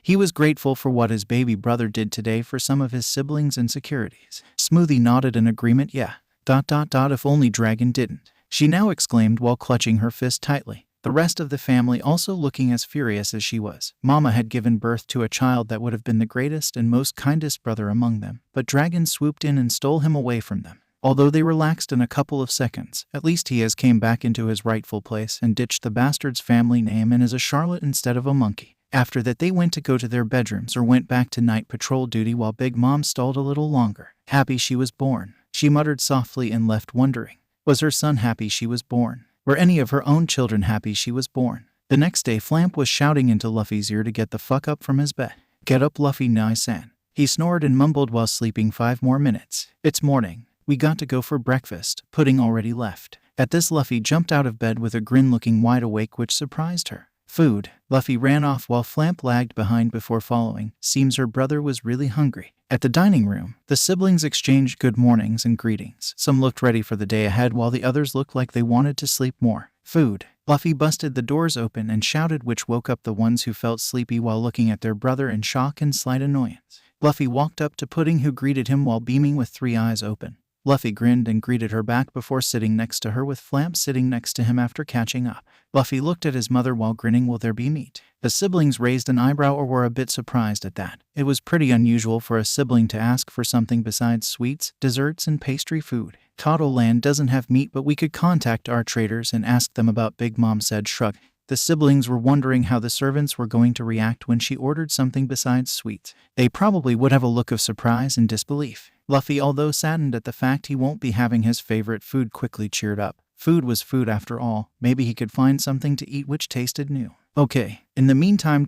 He was grateful for what his baby brother did today for some of his siblings' insecurities. Smoothie nodded in agreement. "Yeah. ... If only Dragon didn't," she now exclaimed while clutching her fist tightly. The rest of the family also looking as furious as she was. Mama had given birth to a child that would have been the greatest and most kindest brother among them, but Dragon swooped in and stole him away from them. Although they relaxed in a couple of seconds, at least he has came back into his rightful place and ditched the bastard's family name and is a Charlotte instead of a monkey. After that they went to go to their bedrooms or went back to night patrol duty while Big Mom stalled a little longer. "Happy she was born," she muttered softly and left wondering. Was her son happy she was born? Were any of her own children happy she was born? The next day Flamp was shouting into Luffy's ear to get the fuck up from his bed. "Get up, Luffy Nyai-san." He snored and mumbled while sleeping 5 more minutes. "It's morning. We got to go for breakfast." Pudding already left. At this, Luffy jumped out of bed with a grin, looking wide awake, which surprised her. "Food." Luffy ran off while Flamp lagged behind before following. Seems her brother was really hungry. At the dining room, the siblings exchanged good mornings and greetings. Some looked ready for the day ahead while the others looked like they wanted to sleep more. "Food." Luffy busted the doors open and shouted, which woke up the ones who felt sleepy while looking at their brother in shock and slight annoyance. Luffy walked up to Pudding, who greeted him while beaming with 3 eyes open. Luffy grinned and greeted her back before sitting next to her, with Flamp sitting next to him after catching up. Luffy looked at his mother while grinning. "Will there be meat?" The siblings raised an eyebrow or were a bit surprised at that. It was pretty unusual for a sibling to ask for something besides sweets, desserts, and pastry food. "Totto Land doesn't have meat, but we could contact our traders and ask them about," Big Mom said, shrug. The siblings were wondering how the servants were going to react when she ordered something besides sweets. They probably would have a look of surprise and disbelief. Luffy, although saddened at the fact he won't be having his favorite food, quickly cheered up. Food was food after all. Maybe he could find something to eat which tasted new. "Okay. In the meantime, ...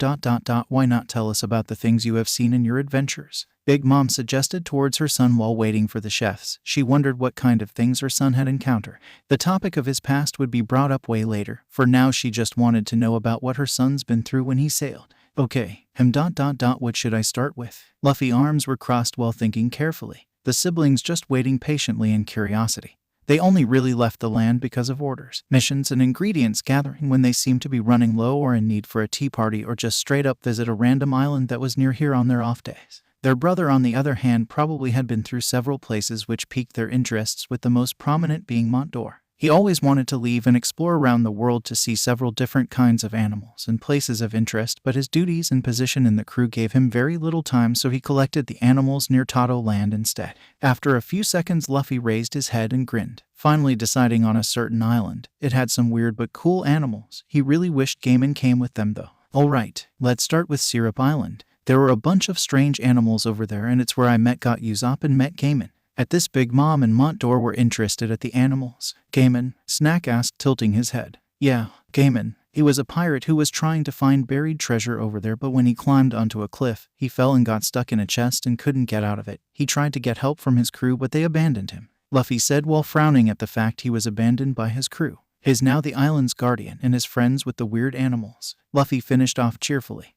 why not tell us about the things you have seen in your adventures?" Big Mom suggested towards her son while waiting for the chefs. She wondered what kind of things her son had encountered. The topic of his past would be brought up way later. For now, she just wanted to know about what her son's been through when he sailed. Okay, what should I start with? Luffy's arms were crossed while thinking carefully. The siblings just waiting patiently in curiosity. They only really left the land because of orders, missions, and ingredients gathering when they seemed to be running low or in need for a tea party or just straight up visit a random island that was near here on their off days. Their brother, on the other hand, probably had been through several places which piqued their interests, with the most prominent being Montdor. He always wanted to leave and explore around the world to see several different kinds of animals and places of interest, but his duties and position in the crew gave him very little time, so he collected the animals near Totto Land instead. After a few seconds, Luffy raised his head and grinned, finally deciding on a certain island. It had some weird but cool animals. He really wished Gaiman came with them though. Alright, let's start with Syrup Island. There were a bunch of strange animals over there, and it's where I met Usopp and met Gaiman. At this, Big Mom and Montdor were interested at the animals. Gaiman? Snack asked, tilting his head. Yeah, Gaiman. He was a pirate who was trying to find buried treasure over there, but when he climbed onto a cliff, he fell and got stuck in a chest and couldn't get out of it. He tried to get help from his crew, but they abandoned him. Luffy said while frowning at the fact he was abandoned by his crew. He's now the island's guardian and is friends with the weird animals. Luffy finished off cheerfully.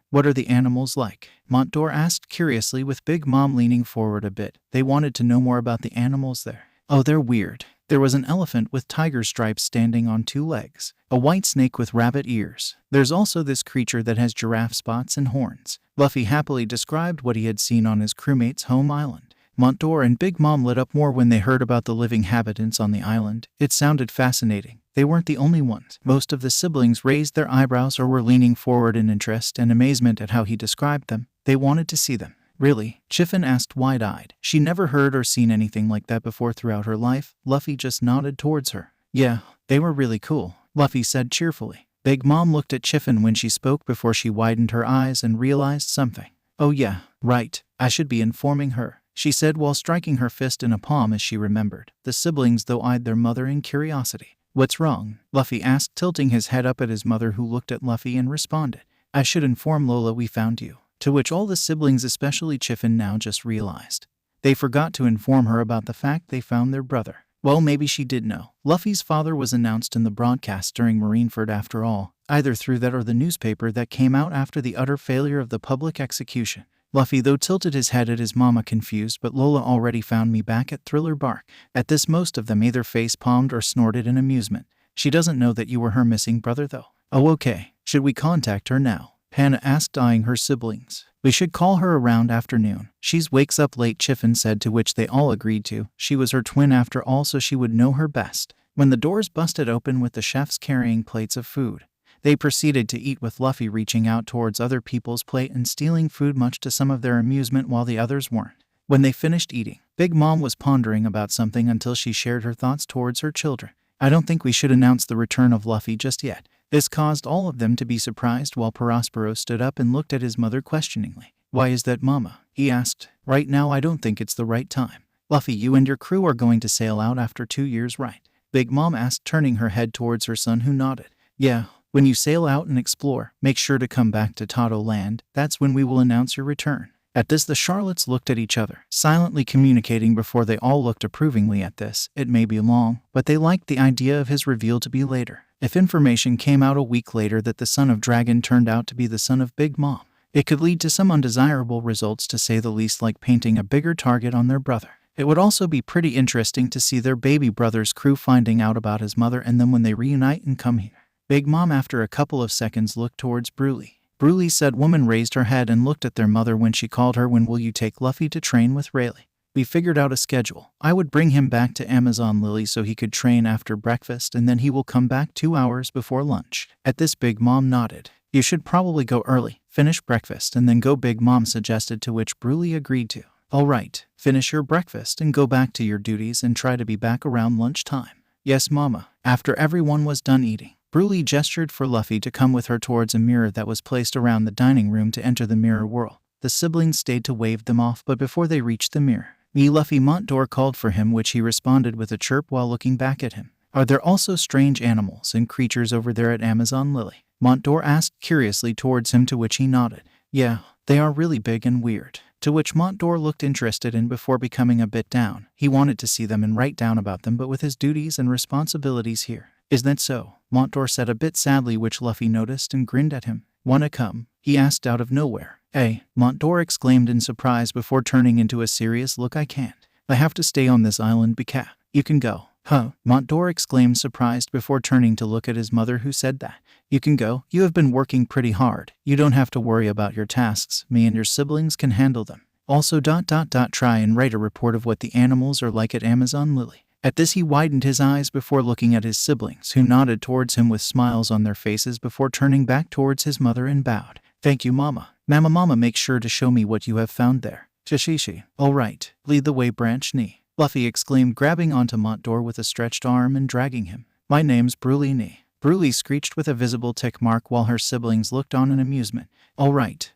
What are the animals like? Montdor asked curiously, with Big Mom leaning forward a bit. They wanted to know more about the animals there. Oh, they're weird. There was an elephant with tiger stripes standing on 2 legs. A white snake with rabbit ears. There's also this creature that has giraffe spots and horns. Luffy happily described what he had seen on his crewmate's home island. Montdor and Big Mom lit up more when they heard about the living inhabitants on the island. It sounded fascinating. They weren't the only ones. Most of the siblings raised their eyebrows or were leaning forward in interest and amazement at how he described them. They wanted to see them. Really? Chiffin asked wide-eyed. She never heard or seen anything like that before throughout her life. Luffy just nodded towards her. Yeah, they were really cool, Luffy said cheerfully. Big Mom looked at Chiffin when she spoke before she widened her eyes and realized something. Oh yeah, right. I should be informing her, she said while striking her fist in a palm as she remembered. The siblings though eyed their mother in curiosity. What's wrong? Luffy asked, tilting his head up at his mother, who looked at Luffy and responded. I should inform Lola we found you. To which all the siblings, especially Chiffin, now just realized. They forgot to inform her about the fact they found their brother. Well, maybe she did know. Luffy's father was announced in the broadcast during Marineford after all, either through that or the newspaper that came out after the utter failure of the public execution. Luffy though tilted his head at his mama, confused, but Lola already found me back at Thriller Bark. At this, most of them either face-palmed or snorted in amusement. She doesn't know that you were her missing brother though. Oh okay, should we contact her now? Hannah asked, eyeing her siblings. We should call her around afternoon. She's wakes up late, Chiffin said, to which they all agreed to. She was her twin after all, so she would know her best. When the doors busted open with the chefs carrying plates of food, they proceeded to eat, with Luffy reaching out towards other people's plate and stealing food, much to some of their amusement, while the others weren't. When they finished eating, Big Mom was pondering about something until she shared her thoughts towards her children. I don't think we should announce the return of Luffy just yet. This caused all of them to be surprised, while Prospero stood up and looked at his mother questioningly. Why is that, Mama? He asked. Right now I don't think it's the right time. Luffy, you and your crew are going to sail out after 2 years, right? Big Mom asked, turning her head towards her son, who nodded. Yeah. When you sail out and explore, make sure to come back to Totto Land. That's when we will announce your return. At this, the Charlottes looked at each other, silently communicating before they all looked approvingly at this. It may be long, but they liked the idea of his reveal to be later. If information came out a week later that the son of Dragon turned out to be the son of Big Mom, it could lead to some undesirable results, to say the least, like painting a bigger target on their brother. It would also be pretty interesting to see their baby brother's crew finding out about his mother and them when they reunite and come here. Big Mom, after a couple of seconds, looked towards Bruley. Bruley, said woman, raised her head and looked at their mother when she called her. When will you take Luffy to train with Rayleigh? We figured out a schedule. I would bring him back to Amazon Lily so he could train after breakfast, and then he will come back 2 hours before lunch. At this, Big Mom nodded. You should probably go early, finish breakfast, and then go, Big Mom suggested, to which Bruley agreed to. All right, finish your breakfast and go back to your duties and try to be back around lunchtime. Yes, Mama. After everyone was done eating, Bruley gestured for Luffy to come with her towards a mirror that was placed around the dining room to enter the mirror world. The siblings stayed to wave them off, but before they reached the mirror, Luffy, Montdor called for him, which he responded with a chirp while looking back at him. Are there also strange animals and creatures over there at Amazon Lily? Montdor asked curiously towards him, to which he nodded. Yeah, they are really big and weird. To which Montdor looked interested in before becoming a bit down. He wanted to see them and write down about them, but with his duties and responsibilities here. Is that so? Montdor said a bit sadly, which Luffy noticed and grinned at him. Wanna come? He asked out of nowhere. Montdor exclaimed in surprise before turning into a serious look. I can't. I have to stay on this island because you can go. Huh? Montdor exclaimed surprised before turning to look at his mother who said that. You can go? You have been working pretty hard. You don't have to worry about your tasks. Me and your siblings can handle them. Also ... try and write a report of what the animals are like at Amazon Lily. At this he widened his eyes before looking at his siblings, who nodded towards him with smiles on their faces before turning back towards his mother and bowed. Thank you, Mama. Mama, make sure to show me what you have found there. Shishishi. All right. Lead the way, Branch Knee. Luffy exclaimed, grabbing onto Montdor with a stretched arm and dragging him. My name's Bruley Knee. Bruley screeched with a visible tick mark while her siblings looked on in amusement. All right.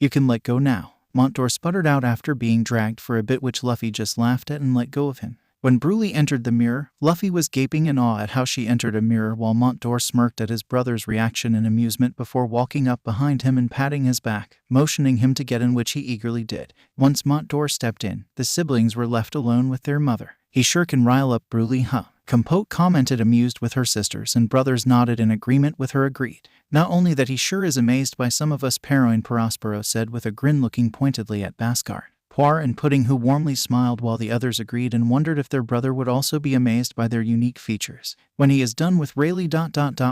You can let go now. Montdor sputtered out after being dragged for a bit, which Luffy just laughed at and let go of him. When Bruley entered the mirror, Luffy was gaping in awe at how she entered a mirror while Montdor smirked at his brother's reaction in amusement before walking up behind him and patting his back, motioning him to get in, which he eagerly did. Once Montdor stepped in, the siblings were left alone with their mother. He sure can rile up Bruley, huh? Compote commented, amused with her sisters, and brothers nodded in agreement with her. Agreed. Not only that, he sure is amazed by some of us. Peroin Prospero said with a grin, looking pointedly at Bhaskar, Poir and Pudding, who warmly smiled while the others agreed and wondered if their brother would also be amazed by their unique features. When he is done with Rayleigh ...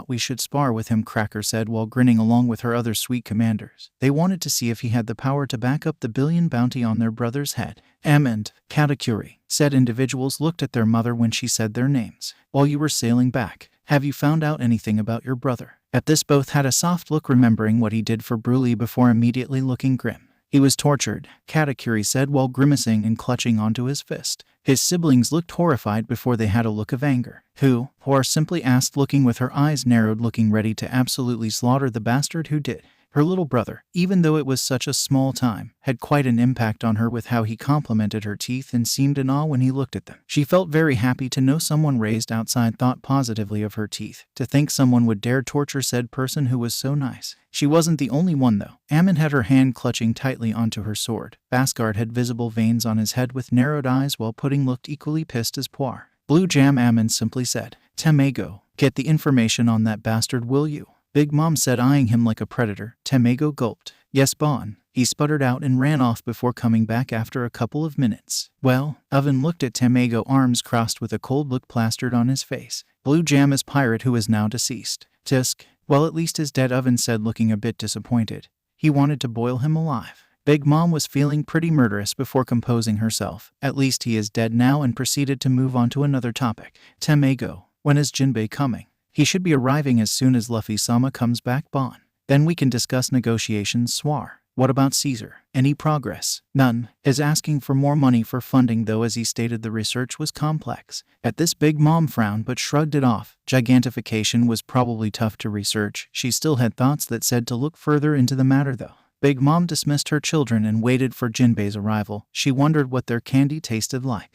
we should spar with him, Cracker said while grinning along with her other sweet commanders. They wanted to see if he had the power to back up the billion bounty on their brother's head. And Katakuri, said individuals looked at their mother when she said their names. While you were sailing back, have you found out anything about your brother? At this both had a soft look, remembering what he did for Bruley before immediately looking grim. He was tortured, Katakuri said while grimacing and clutching onto his fist. His siblings looked horrified before they had a look of anger. Who? Poir simply asked, looking with her eyes narrowed, looking ready to absolutely slaughter the bastard who did. Her little brother, even though it was such a small time, had quite an impact on her with how he complimented her teeth and seemed in awe when he looked at them. She felt very happy to know someone raised outside thought positively of her teeth. To think someone would dare torture said person who was so nice. She wasn't the only one though. Ammon had her hand clutching tightly onto her sword. Bhaskar had visible veins on his head with narrowed eyes while Pudding looked equally pissed as Poir. Blue Jam. Ammon simply said, Tamago, get the information on that bastard, will you? Big Mom said, eyeing him like a predator. Tamago gulped. Yes, Bon. He sputtered out and ran off before coming back after a couple of minutes. Well, Oven looked at Tamago, arms crossed with a cold look plastered on his face. Blue Jam is pirate who is now deceased. Tisk. Well, at least is dead, Oven said, looking a bit disappointed. He wanted to boil him alive. Big Mom was feeling pretty murderous before composing herself. At least he is dead now, and proceeded to move on to another topic. Tamago, when is Jinbe coming? He should be arriving as soon as Luffy-sama comes back, Bon. Then we can discuss negotiations, Swar. What about Caesar? Any progress? None. Is asking for more money for funding though, as he stated the research was complex. At this, Big Mom frowned but shrugged it off. Gigantification was probably tough to research. She still had thoughts that said to look further into the matter though. Big Mom dismissed her children and waited for Jinbe's arrival. She wondered what their candy tasted like.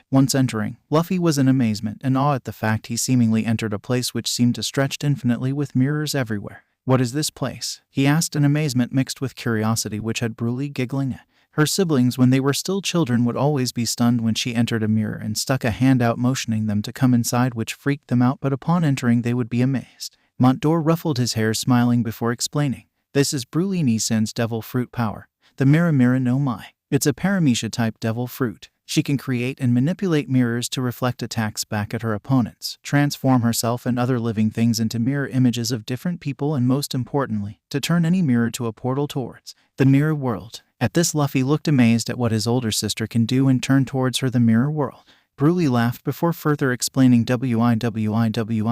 Once entering, Luffy was in amazement and awe at the fact he seemingly entered a place which seemed to stretch infinitely with mirrors everywhere. What is this place? He asked in amazement mixed with curiosity, which had Bruley giggling at. Her siblings, when they were still children, would always be stunned when she entered a mirror and stuck a hand out motioning them to come inside, which freaked them out, but upon entering they would be amazed. Montdor ruffled his hair, smiling before explaining. This is Bruley Nisen's devil fruit power. The Mira no Mai. It's a Paramecia-type devil fruit. She can create and manipulate mirrors to reflect attacks back at her opponents, transform herself and other living things into mirror images of different people, and most importantly, to turn any mirror to a portal towards the mirror world. At this, Luffy looked amazed at what his older sister can do and turned towards her the mirror world. Bruley laughed before further explaining, Wiwiwi.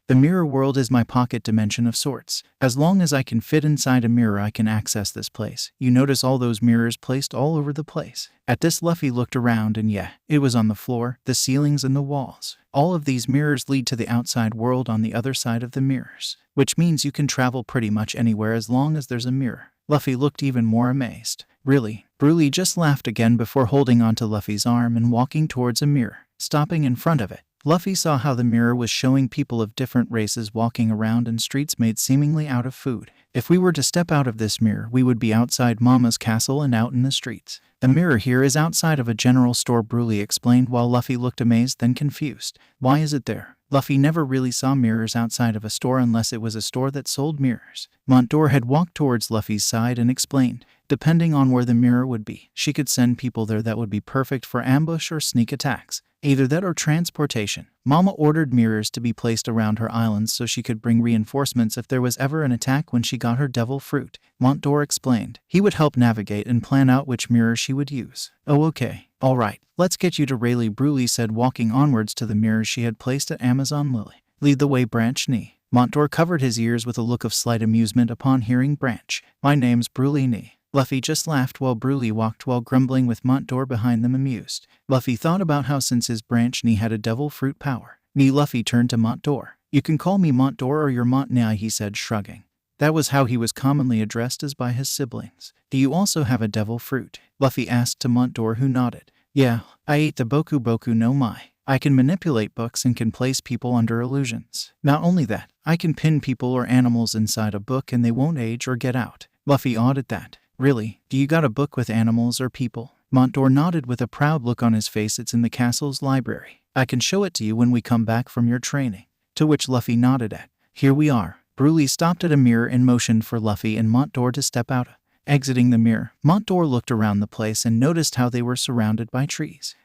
The mirror world is my pocket dimension of sorts. As long as I can fit inside a mirror, I can access this place. You notice all those mirrors placed all over the place. At this, Luffy looked around and it was on the floor, the ceilings and the walls. All of these mirrors lead to the outside world on the other side of the mirrors, which means you can travel pretty much anywhere as long as there's a mirror. Luffy looked even more amazed. Really? Bruley just laughed again before holding onto Luffy's arm and walking towards a mirror, stopping in front of it. Luffy saw how the mirror was showing people of different races walking around in streets made seemingly out of food. If we were to step out of this mirror, we would be outside Mama's castle and out in the streets. The mirror here is outside of a general store, Bruley explained while Luffy looked amazed then confused. Why is it there? Luffy never really saw mirrors outside of a store unless it was a store that sold mirrors. Montdor had walked towards Luffy's side and explained, depending on where the mirror would be, she could send people there that would be perfect for ambush or sneak attacks. Either that or transportation. Mama ordered mirrors to be placed around her islands so she could bring reinforcements if there was ever an attack when she got her devil fruit. Montdor explained. He would help navigate and plan out which mirror she would use. Oh, okay. All right. Let's get you to Rayleigh, Bruley said, walking onwards to the mirrors she had placed at Amazon Lily. Lead the way, Branch Nee. Montdor covered his ears with a look of slight amusement upon hearing Branch. My name's Bruley Nee. Luffy just laughed while Bruley walked while grumbling with Montdor behind them amused. Luffy thought about how since his Branch Nee had a devil fruit power. Luffy turned to Montdor. You can call me Montdor or your Montnei, he said, shrugging. That was how he was commonly addressed as by his siblings. Do you also have a devil fruit? Luffy asked to Montdor, who nodded. Yeah, I ate the Boku Boku no Mai. I can manipulate books and can place people under illusions. Not only that, I can pin people or animals inside a book and they won't age or get out. Luffy awed at that. Really? Do you got a book with animals or people? Montdor nodded with a proud look on his face. It's in the castle's library. I can show it to you when we come back from your training. To which Luffy nodded at. Here we are. Bruley stopped at a mirror and motioned for Luffy and Montdor to step out. Exiting the mirror, Montdor looked around the place and noticed how they were surrounded by trees.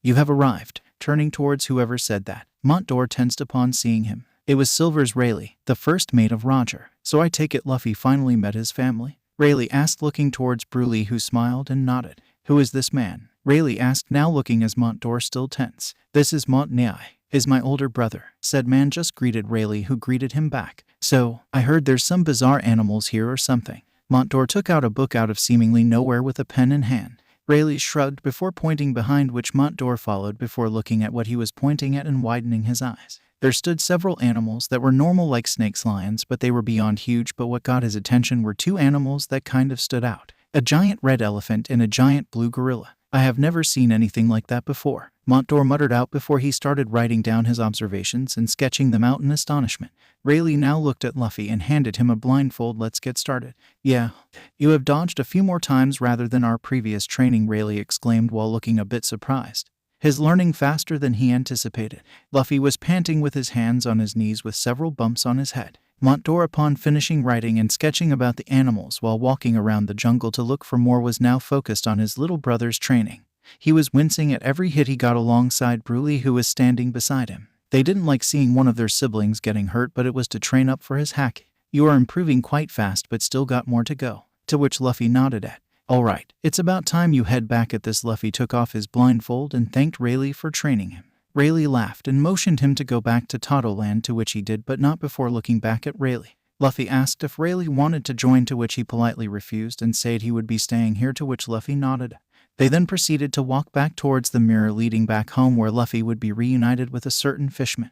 You have arrived. Turning towards whoever said that, Montdor tensed upon seeing him. It was Silver's Rayleigh, the first mate of Roger. So I take it Luffy finally met his family? Rayleigh asked, looking towards Bruley, who smiled and nodded. Who is this man? Rayleigh asked, now looking as Montdor still tense. This is Montnei, is my older brother, said man just greeted Rayleigh, who greeted him back. So, I heard there's some bizarre animals here or something. Montdor took out a book out of seemingly nowhere with a pen in hand. Rayleigh shrugged before pointing behind, which Montdor followed before looking at what he was pointing at and widening his eyes. There stood several animals that were normal like snakes, lions, but they were beyond huge. But what got his attention were two animals that kind of stood out. A giant red elephant and a giant blue gorilla. I have never seen anything like that before, Montdor muttered out before he started writing down his observations and sketching them out in astonishment. Rayleigh now looked at Luffy and handed him a blindfold. Let's get started. Yeah, you have dodged a few more times rather than our previous training, Rayleigh exclaimed while looking a bit surprised. His learning faster than he anticipated. Luffy was panting with his hands on his knees with several bumps on his head. Montdor, upon finishing writing and sketching about the animals while walking around the jungle to look for more, was now focused on his little brother's training. He was wincing at every hit he got alongside Bruley, who was standing beside him. They didn't like seeing one of their siblings getting hurt, but it was to train up for his Haki. You are improving quite fast but still got more to go. To which Luffy nodded at. Alright, it's about time you head back at this. Luffy took off his blindfold and thanked Rayleigh for training him. Rayleigh laughed and motioned him to go back to Totto Land, to which he did, but not before looking back at Rayleigh. Luffy asked if Rayleigh wanted to join, to which he politely refused and said he would be staying here, to which Luffy nodded. They then proceeded to walk back towards the mirror leading back home, where Luffy would be reunited with a certain fishman.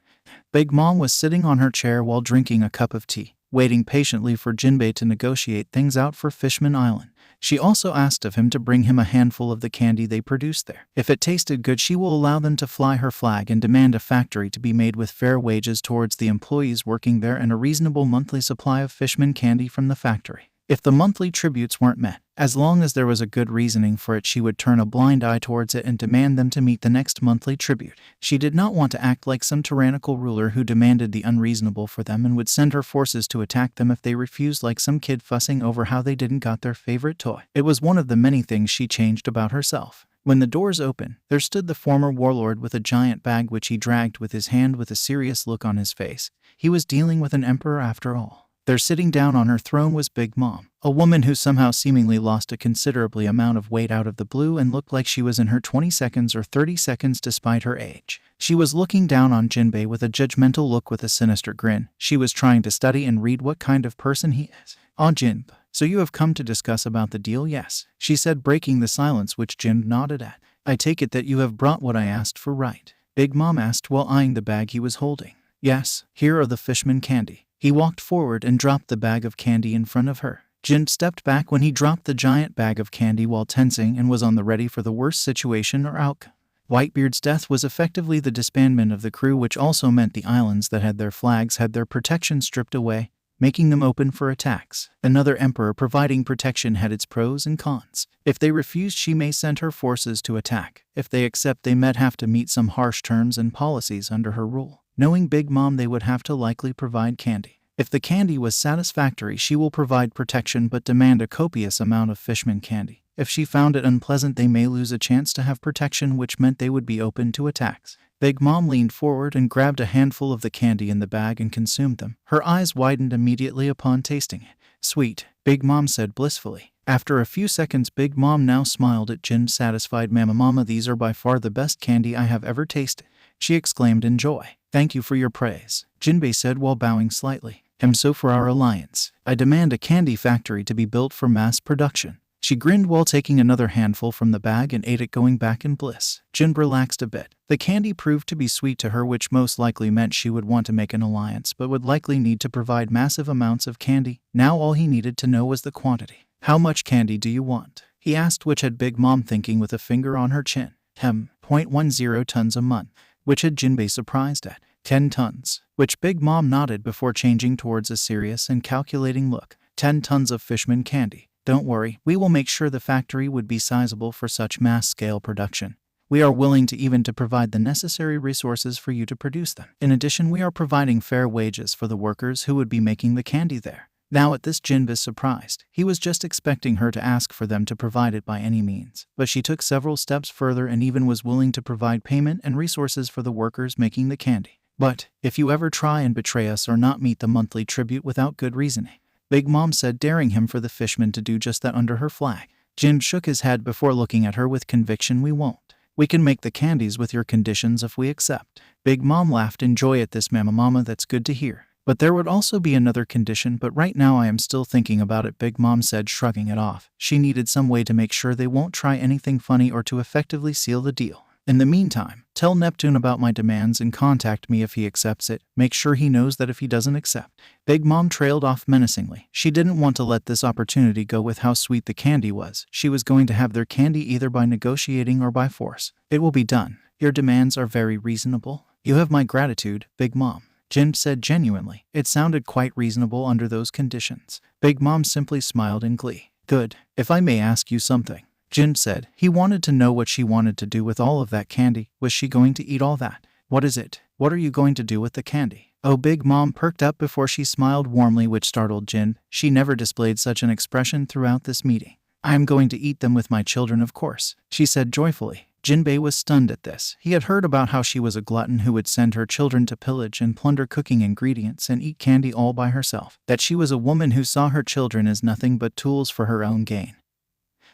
Big Mom was sitting on her chair while drinking a cup of tea, waiting patiently for Jimbe to negotiate things out for Fishman Island. She also asked of him to bring him a handful of the candy they produced there. If it tasted good, she will allow them to fly her flag and demand a factory to be made with fair wages towards the employees working there and a reasonable monthly supply of Fishman candy from the factory. If the monthly tributes weren't met, as long as there was a good reasoning for it, she would turn a blind eye towards it and demand them to meet the next monthly tribute. She did not want to act like some tyrannical ruler who demanded the unreasonable for them and would send her forces to attack them if they refused, like some kid fussing over how they didn't got their favorite toy. It was one of the many things she changed about herself. When the doors opened, there stood the former warlord with a giant bag which he dragged with his hand with a serious look on his face. He was dealing with an emperor after all. There, sitting down on her throne, was Big Mom, a woman who somehow seemingly lost a considerably amount of weight out of the blue and looked like she was in her 20 seconds or 30 seconds despite her age. She was looking down on Jinbe with a judgmental look with a sinister grin. She was trying to study and read what kind of person he is. Ah, Jinbe, so you have come to discuss about the deal? Yes, she said, breaking the silence, which Jinbe nodded at. I take it that you have brought what I asked for, right? Big Mom asked while eyeing the bag he was holding. Yes, here are the Fishman candy. He walked forward and dropped the bag of candy in front of her. Jin stepped back when he dropped the giant bag of candy while tensing and was on the ready for the worst situation or outcome. Whitebeard's death was effectively the disbandment of the crew, which also meant the islands that had their flags had their protection stripped away, making them open for attacks. Another emperor providing protection had its pros and cons. If they refused, she may send her forces to attack. If they accept, they might have to meet some harsh terms and policies under her rule. Knowing Big Mom, they would have to likely provide candy. If the candy was satisfactory, she will provide protection but demand a copious amount of fishman candy. If she found it unpleasant, they may lose a chance to have protection, which meant they would be open to attacks. Big Mom leaned forward and grabbed a handful of the candy in the bag and consumed them. Her eyes widened immediately upon tasting it. Sweet, Big Mom said blissfully. After a few seconds, Big Mom now smiled at Jin, satisfied. Mama, these are by far the best candy I have ever tasted, she exclaimed in joy. Thank you for your praise, Jinbe said while bowing slightly. So for our alliance, I demand a candy factory to be built for mass production. She grinned while taking another handful from the bag and ate it, going back in bliss. Jin relaxed a bit. The candy proved to be sweet to her, which most likely meant she would want to make an alliance, but would likely need to provide massive amounts of candy. Now all he needed to know was the quantity. How much candy do you want? He asked, which had Big Mom thinking with a finger on her chin. 0.10 tons a month, which had Jinbe surprised at. 10 tons, which Big Mom nodded before changing towards a serious and calculating look. 10 tons of fishman candy. Don't worry, we will make sure the factory would be sizable for such mass-scale production. We are willing to provide the necessary resources for you to produce them. In addition, we are providing fair wages for the workers who would be making the candy there. Now at this, Jin was surprised. He was just expecting her to ask for them to provide it by any means. But she took several steps further and even was willing to provide payment and resources for the workers making the candy. But if you ever try and betray us or not meet the monthly tribute without good reasoning, Big Mom said, daring him for the fishman to do just that under her flag. Jin shook his head before looking at her with conviction. We won't. We can make the candies with your conditions if we accept. Big Mom laughed in joy at this. Mama, that's good to hear. But there would also be another condition, but right now I am still thinking about it, Big Mom said, shrugging it off. She needed some way to make sure they won't try anything funny or to effectively seal the deal. In the meantime, tell Neptune about my demands and contact me if he accepts it. Make sure he knows that if he doesn't accept. Big Mom trailed off menacingly. She didn't want to let this opportunity go with how sweet the candy was. She was going to have their candy either by negotiating or by force. It will be done. Your demands are very reasonable. You have my gratitude, Big Mom. Jin said genuinely. It sounded quite reasonable under those conditions. Big Mom simply smiled in glee. Good. If I may ask you something, Jin said. He wanted to know what she wanted to do with all of that candy. Was she going to eat all that? What is it? What are you going to do with the candy? Oh, Big Mom perked up before she smiled warmly, which startled Jin. She never displayed such an expression throughout this meeting. I am going to eat them with my children, of course, she said joyfully. Jinbe was stunned at this. He had heard about how she was a glutton who would send her children to pillage and plunder cooking ingredients and eat candy all by herself. That she was a woman who saw her children as nothing but tools for her own gain.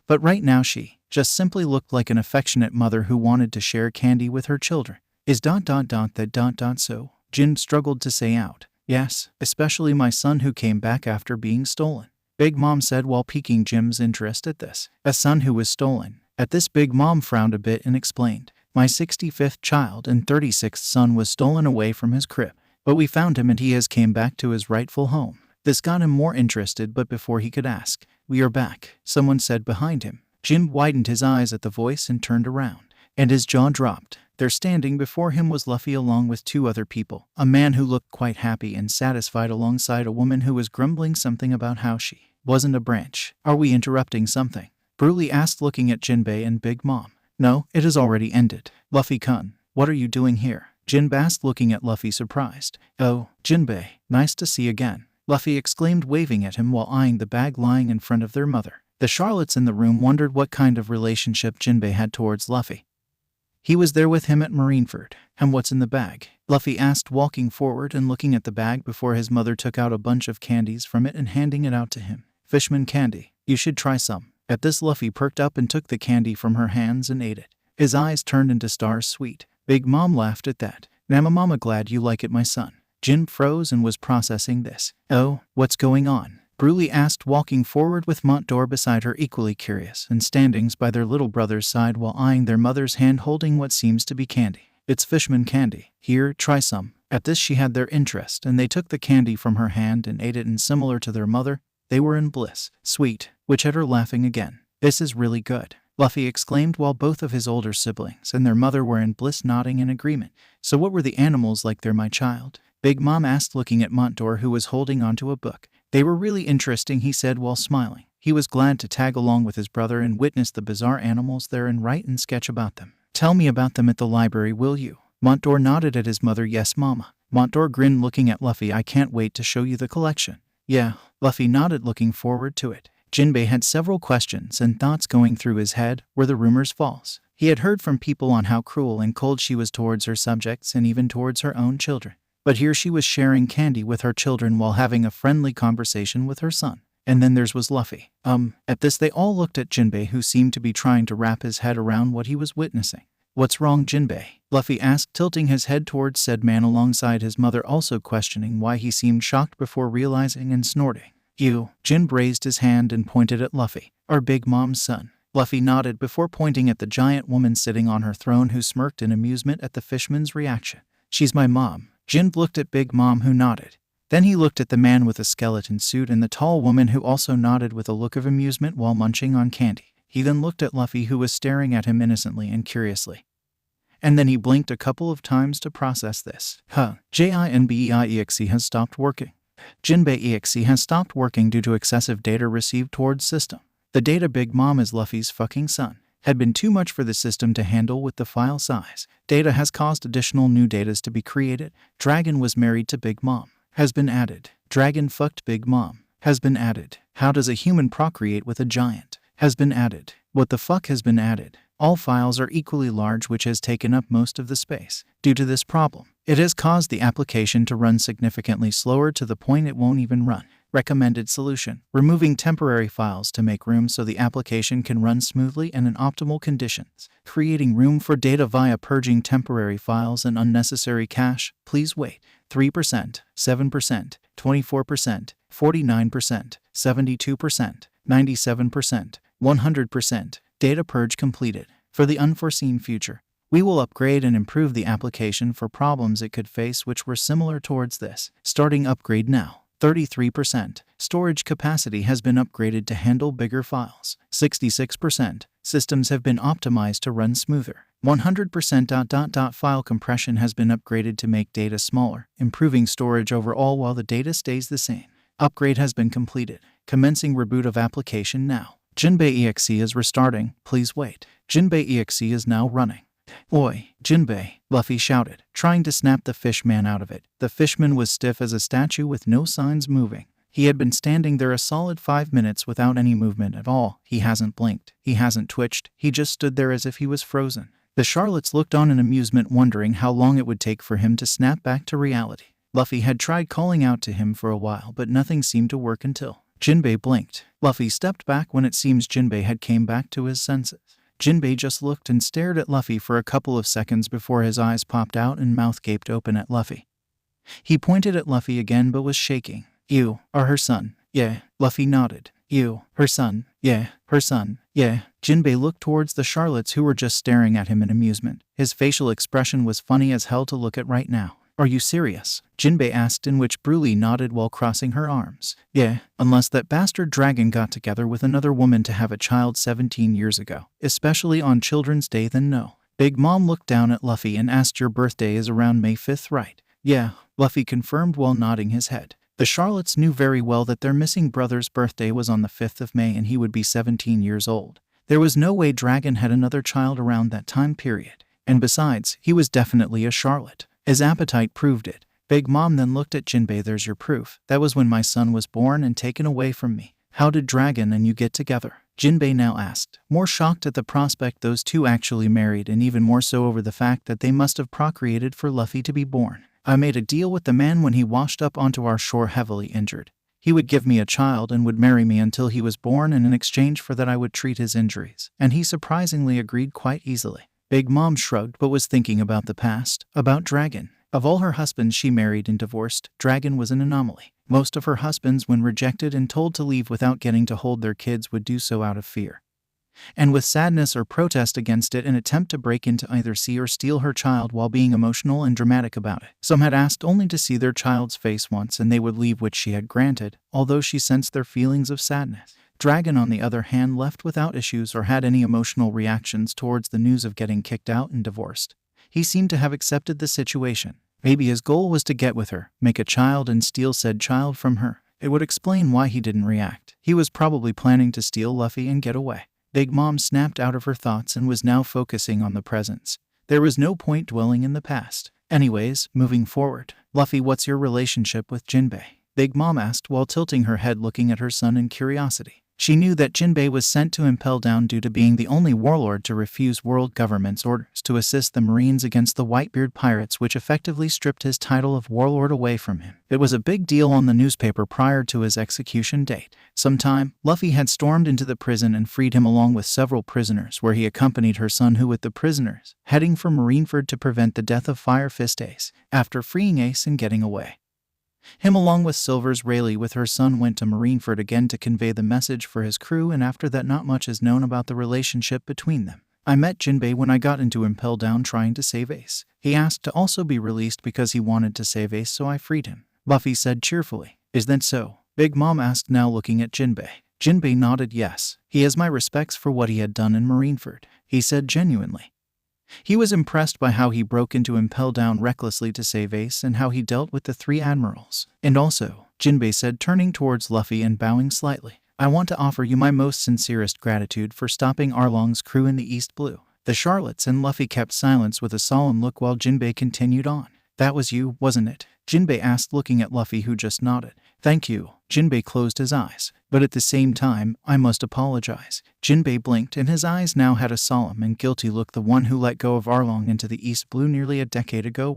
But right now she just simply looked like an affectionate mother who wanted to share candy with her children. Is that so? Jin struggled to say out. Yes, especially my son who came back after being stolen, Big Mom said while piquing Jim's interest at this. A son who was stolen. At this, Big Mom frowned a bit and explained. My 65th child and 36th son was stolen away from his crib, but we found him and he has came back to his rightful home. This got him more interested, but before he could ask, we are back, someone said behind him. Jim widened his eyes at the voice and turned around, and his jaw dropped. There standing before him was Luffy along with two other people, a man who looked quite happy and satisfied alongside a woman who was grumbling something about how she wasn't a branch. Are we interrupting something? Broly asked, looking at Jinbe and Big Mom. No, it has already ended. Luffy-kun, what are you doing here? Jinbe asked, looking at Luffy surprised. Oh, Jinbe, nice to see again, Luffy exclaimed, waving at him while eyeing the bag lying in front of their mother. The Charlottes in the room wondered what kind of relationship Jinbe had towards Luffy. He was there with him at Marineford. And what's in the bag? Luffy asked, walking forward and looking at the bag before his mother took out a bunch of candies from it and handing it out to him. Fishman candy. You should try some. At this, Luffy perked up and took the candy from her hands and ate it. His eyes turned into stars sweet. Big Mom laughed at that. Mama, glad you like it, my son. Jin froze and was processing this. Oh, what's going on? Broly asked, walking forward with Montdor beside her, equally curious, and standings by their little brother's side while eyeing their mother's hand holding what seems to be candy. It's fishman candy. Here, try some. At this, she had their interest, and they took the candy from her hand and ate it, and similar to their mother, they were in bliss. Sweet, which had her laughing again. This is really good, Luffy exclaimed while both of his older siblings and their mother were in bliss, nodding in agreement. So what were the animals like there, my child? Big Mom asked, looking at Montdor, who was holding onto a book. They were really interesting, he said while smiling. He was glad to tag along with his brother and witness the bizarre animals there and write and sketch about them. Tell me about them at the library, will you? Montdor nodded at his mother. Yes, Mama. Montdor grinned, looking at Luffy. I can't wait to show you the collection. Yeah, Luffy nodded, looking forward to it. Jinbe had several questions and thoughts going through his head. Were the rumors false? He had heard from people on how cruel and cold she was towards her subjects and even towards her own children. But here she was sharing candy with her children while having a friendly conversation with her son. And then there was Luffy. At this they all looked at Jinbe, who seemed to be trying to wrap his head around what he was witnessing. What's wrong, Jinbe? Luffy asked, tilting his head towards said man alongside his mother, also questioning why he seemed shocked before realizing and snorting. You. Jinbe raised his hand and pointed at Luffy. Our Big Mom's son. Luffy nodded before pointing at the giant woman sitting on her throne, who smirked in amusement at the fishman's reaction. She's my mom. Jinbe looked at Big Mom, who nodded. Then he looked at the man with a skeleton suit and the tall woman, who also nodded with a look of amusement while munching on candy. He then looked at Luffy, who was staring at him innocently and curiously. And then he blinked a couple of times to process this. Jimbe EXE has stopped working. Jinbe EXE has stopped working due to excessive data received towards system. The data Big Mom is Luffy's fucking son had been too much for the system to handle with the file size. Data has caused additional new datas to be created. Dragon was married to Big Mom. Has been added. Dragon fucked Big Mom. Has been added. How does a human procreate with a giant? Has been added. What the fuck has been added? All files are equally large, which has taken up most of the space. Due to this problem, it has caused the application to run significantly slower to the point it won't even run. Recommended solution: removing temporary files to make room so the application can run smoothly and in optimal conditions. Creating room for data via purging temporary files and unnecessary cache. Please wait. 3%, 7%, 24%, 49%, 72%, 97%, 100%. Data purge completed. For the unforeseen future, we will upgrade and improve the application for problems it could face which were similar towards this. Starting upgrade now. 33%. Storage capacity has been upgraded to handle bigger files. 66%. Systems have been optimized to run smoother. 100%. File compression has been upgraded to make data smaller, improving storage overall while the data stays the same. Upgrade has been completed. Commencing reboot of application now. Jinbe EXE is restarting. Please wait. Jinbe EXE is now running. Oi, Jinbe, Luffy shouted, trying to snap the fishman out of it. The fishman was stiff as a statue with no signs moving. He had been standing there a solid 5 minutes without any movement at all. He hasn't blinked. He hasn't twitched. He just stood there as if he was frozen. The Charlottes looked on in amusement, wondering how long it would take for him to snap back to reality. Luffy had tried calling out to him for a while, but nothing seemed to work until Jinbe blinked. Luffy stepped back when it seems Jinbe had came back to his senses. Jinbe just looked and stared at Luffy for a couple of seconds before his eyes popped out and mouth gaped open at Luffy. He pointed at Luffy again but was shaking. You are her son. Yeah. Luffy nodded. You, her son. Yeah. Her son. Yeah. Jinbe looked towards the Charlottes, who were just staring at him in amusement. His facial expression was funny as hell to look at right now. Are you serious? Jinbe asked, in which Broly nodded while crossing her arms. Yeah, unless that bastard dragon got together with another woman to have a child 17 years ago, especially on Children's Day, then no. Big Mom looked down at Luffy and asked, your birthday is around May 5th, right? Yeah, Luffy confirmed while nodding his head. The Charlottes knew very well that their missing brother's birthday was on the 5th of May and he would be 17 years old. There was no way Dragon had another child around that time period. And besides, he was definitely a Charlotte. His appetite proved it. Big Mom then looked at Jinbe. There's your proof. That was when my son was born and taken away from me. How did Dragon and you get together? Jinbe now asked, more shocked at the prospect those two actually married, and even more so over the fact that they must have procreated for Luffy to be born. I made a deal with the man when he washed up onto our shore heavily injured. He would give me a child and would marry me until he was born, and in exchange for that I would treat his injuries. And he surprisingly agreed quite easily. Big Mom shrugged but was thinking about the past, about Dragon. Of all her husbands she married and divorced, Dragon was an anomaly. Most of her husbands, when rejected and told to leave without getting to hold their kids, would do so out of fear, and with sadness or protest against it, an attempt to break into either see or steal her child while being emotional and dramatic about it. Some had asked only to see their child's face once and they would leave, which she had granted, although she sensed their feelings of sadness. Dragon, on the other hand, left without issues or had any emotional reactions towards the news of getting kicked out and divorced. He seemed to have accepted the situation. Maybe his goal was to get with her, make a child, and steal said child from her. It would explain why he didn't react. He was probably planning to steal Luffy and get away. Big Mom snapped out of her thoughts and was now focusing on the presents. There was no point dwelling in the past. Anyways, moving forward. Luffy, what's your relationship with Jimbe? Big Mom asked while tilting her head looking at her son in curiosity. She knew that Jimbe was sent to Impel Down due to being the only warlord to refuse world government's orders to assist the Marines against the Whitebeard pirates, which effectively stripped his title of warlord away from him. It was a big deal on the newspaper prior to his execution date. Sometime, Luffy had stormed into the prison and freed him along with several prisoners, where he accompanied her son who with the prisoners, heading for Marineford to prevent the death of Fire Fist Ace. After freeing Ace and getting away, him along with Silver's Rayleigh with her son went to Marineford again to convey the message for his crew, and after that not much is known about the relationship between them. I met Jinbe when I got into Impel Down trying to save Ace. He asked to also be released because he wanted to save Ace, so I freed him. Luffy said cheerfully. Is that so? Big Mom asked, now looking at Jinbe. Jinbe nodded yes. He has my respects for what he had done in Marineford, he said genuinely. He was impressed by how he broke into Impel Down recklessly to save Ace and how he dealt with the 3 admirals. And also, Jinbe said, turning towards Luffy and bowing slightly, I want to offer you my most sincerest gratitude for stopping Arlong's crew in the East Blue. The Charlottes and Luffy kept silence with a solemn look while Jinbe continued on. That was you, wasn't it? Jinbe asked, looking at Luffy, who just nodded. Thank you. Jinbe closed his eyes. But at the same time, I must apologize. Jinbe blinked and his eyes now had a solemn and guilty look. The one who let go of Arlong into the East Blue nearly a decade ago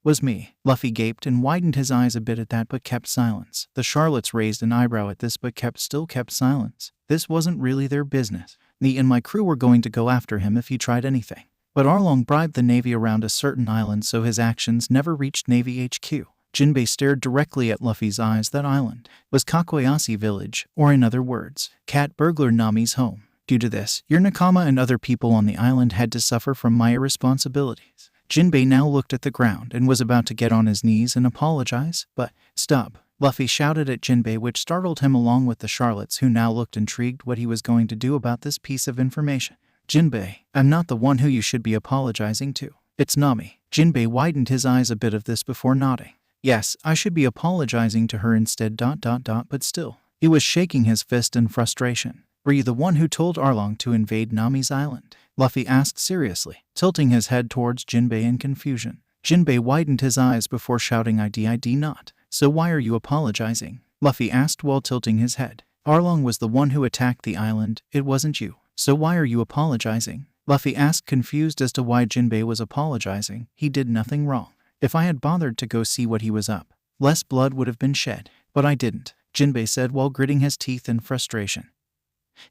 was me. Luffy gaped and widened his eyes a bit at that but kept silence. The Charlottes raised an eyebrow at this but still kept silence. This wasn't really their business. Me and my crew were going to go after him if he tried anything. But Arlong bribed the Navy around a certain island, so his actions never reached Navy HQ. Jinbe stared directly at Luffy's eyes. That island was Kakoyasi Village, or in other words, Cat Burglar Nami's home. Due to this, your Nakama and other people on the island had to suffer from my irresponsibilities. Jinbe now looked at the ground and was about to get on his knees and apologize, but, stop. Luffy shouted at Jinbe, which startled him along with the Charlottes, who now looked intrigued what he was going to do about this piece of information. Jinbe, I'm not the one who you should be apologizing to. It's Nami. Jinbe widened his eyes a bit of this before nodding. Yes, I should be apologizing to her instead ... But still. He was shaking his fist in frustration. Were you the one who told Arlong to invade Nami's island? Luffy asked seriously, tilting his head towards Jinbe in confusion. Jinbe widened his eyes before shouting, I did not. So why are you apologizing? Luffy asked while tilting his head. Arlong was the one who attacked the island, it wasn't you. So why are you apologizing? Luffy asked, confused as to why Jinbe was apologizing. He did nothing wrong. If I had bothered to go see what he was up, less blood would have been shed. But I didn't, Jinbe said while gritting his teeth in frustration.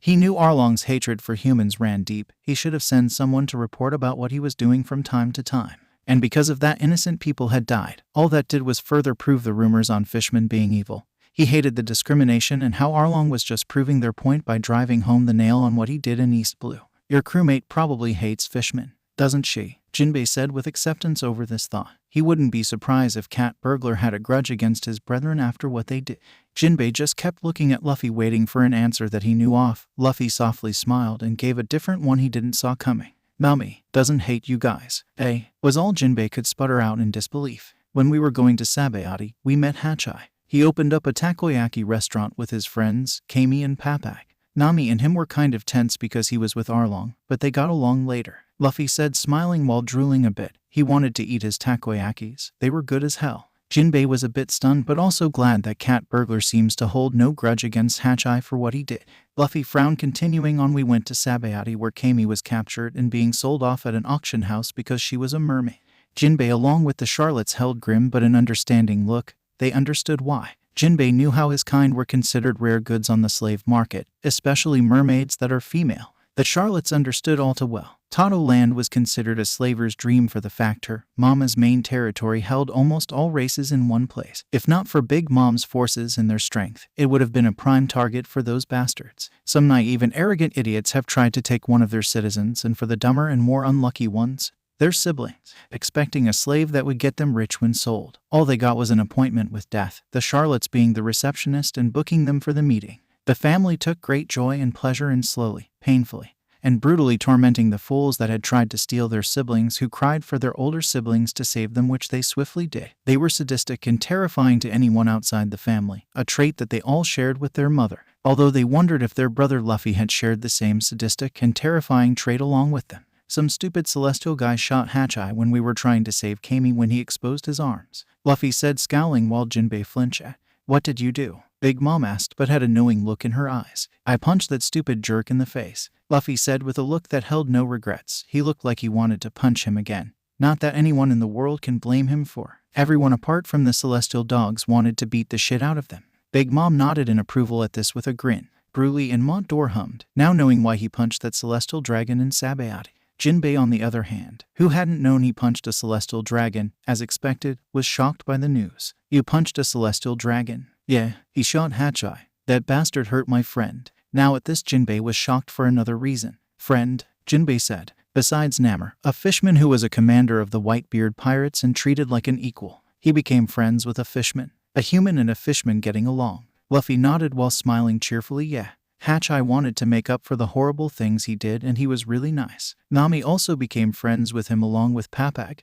He knew Arlong's hatred for humans ran deep. He should have sent someone to report about what he was doing from time to time. And because of that, innocent people had died. All that did was further prove the rumors on fishmen being evil. He hated the discrimination and how Arlong was just proving their point by driving home the nail on what he did in East Blue. Your crewmate probably hates fishmen, doesn't she? Jinbe said with acceptance over this thought. He wouldn't be surprised if Cat Burglar had a grudge against his brethren after what they did. Jinbe just kept looking at Luffy, waiting for an answer that he knew off. Luffy softly smiled and gave a different one he didn't saw coming. Nami doesn't hate you guys, eh? Was all Jinbe could sputter out in disbelief. When we were going to Sabayati, we met Hachai. He opened up a takoyaki restaurant with his friends, Kami and Papak. Nami and him were kind of tense because he was with Arlong, but they got along later. Luffy said, smiling while drooling a bit. He wanted to eat his takoyakis. They were good as hell. Jinbe was a bit stunned but also glad that Cat Burglar seems to hold no grudge against Hachai for what he did. Luffy frowned, continuing on. We went to Sabayati where Kami was captured and being sold off at an auction house because she was a mermaid. Jinbe along with the Charlottes held grim but an understanding look. They understood why. Jinbe knew how his kind were considered rare goods on the slave market, especially mermaids that are female. The Charlottes understood all too well. Totto Land was considered a slaver's dream for the fact her mama's main territory held almost all races in one place. If not for Big Mom's forces and their strength, it would have been a prime target for those bastards. Some naive and arrogant idiots have tried to take one of their citizens, and for the dumber and more unlucky ones, their siblings, expecting a slave that would get them rich when sold. All they got was an appointment with death, the Charlottes being the receptionist and booking them for the meeting. The family took great joy and pleasure in slowly, painfully, and brutally tormenting the fools that had tried to steal their siblings, who cried for their older siblings to save them, which they swiftly did. They were sadistic and terrifying to anyone outside the family, a trait that they all shared with their mother, although they wondered if their brother Luffy had shared the same sadistic and terrifying trait along with them. Some stupid celestial guy shot Hachai when we were trying to save Kami when he exposed his arms, Luffy said, scowling while Jinbe flinched. What did you do? Big Mom asked, but had a knowing look in her eyes. I punched that stupid jerk in the face, Luffy said with a look that held no regrets. He looked like he wanted to punch him again. Not that anyone in the world can blame him for. Everyone apart from the celestial dogs wanted to beat the shit out of them. Big Mom nodded in approval at this with a grin. Broly and Mont d'Or hummed, now knowing why he punched that celestial dragon in Sabayati. Jinbe, on the other hand, who hadn't known he punched a celestial dragon, as expected, was shocked by the news. You punched a celestial dragon? Yeah, he shot Hachai. That bastard hurt my friend. Now at this, Jinbe was shocked for another reason. Friend, Jinbe said. Besides Namor, a fishman who was a commander of the Whitebeard pirates and treated like an equal, he became friends with a fishman. A human and a fishman getting along. Luffy nodded while smiling cheerfully. Yeah. Hachai wanted to make up for the horrible things he did, and he was really nice. Nami also became friends with him along with Papag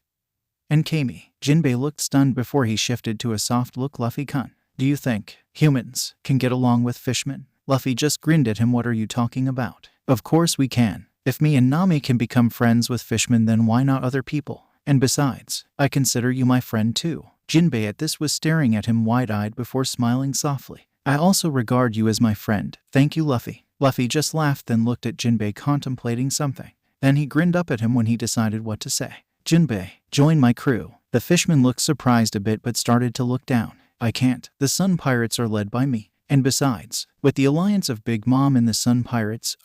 and Kami. Jinbe looked stunned before he shifted to a soft look. Luffy-kun, do you think humans can get along with fishmen? Luffy just grinned at him. What are you talking about? Of course we can. If me and Nami can become friends with fishmen, then why not other people? And besides, I consider you my friend too. Jinbe at this was staring at him wide-eyed before smiling softly. I also regard you as my friend. Thank you, Luffy. Luffy just laughed, then looked at Jinbe contemplating something. Then he grinned up at him when he decided what to say. Jinbe, join my crew. The fishman looked surprised a bit but started to look down. I can't. The Sun Pirates are led by me. And besides, with the alliance of Big Mom and the Sun Pirates,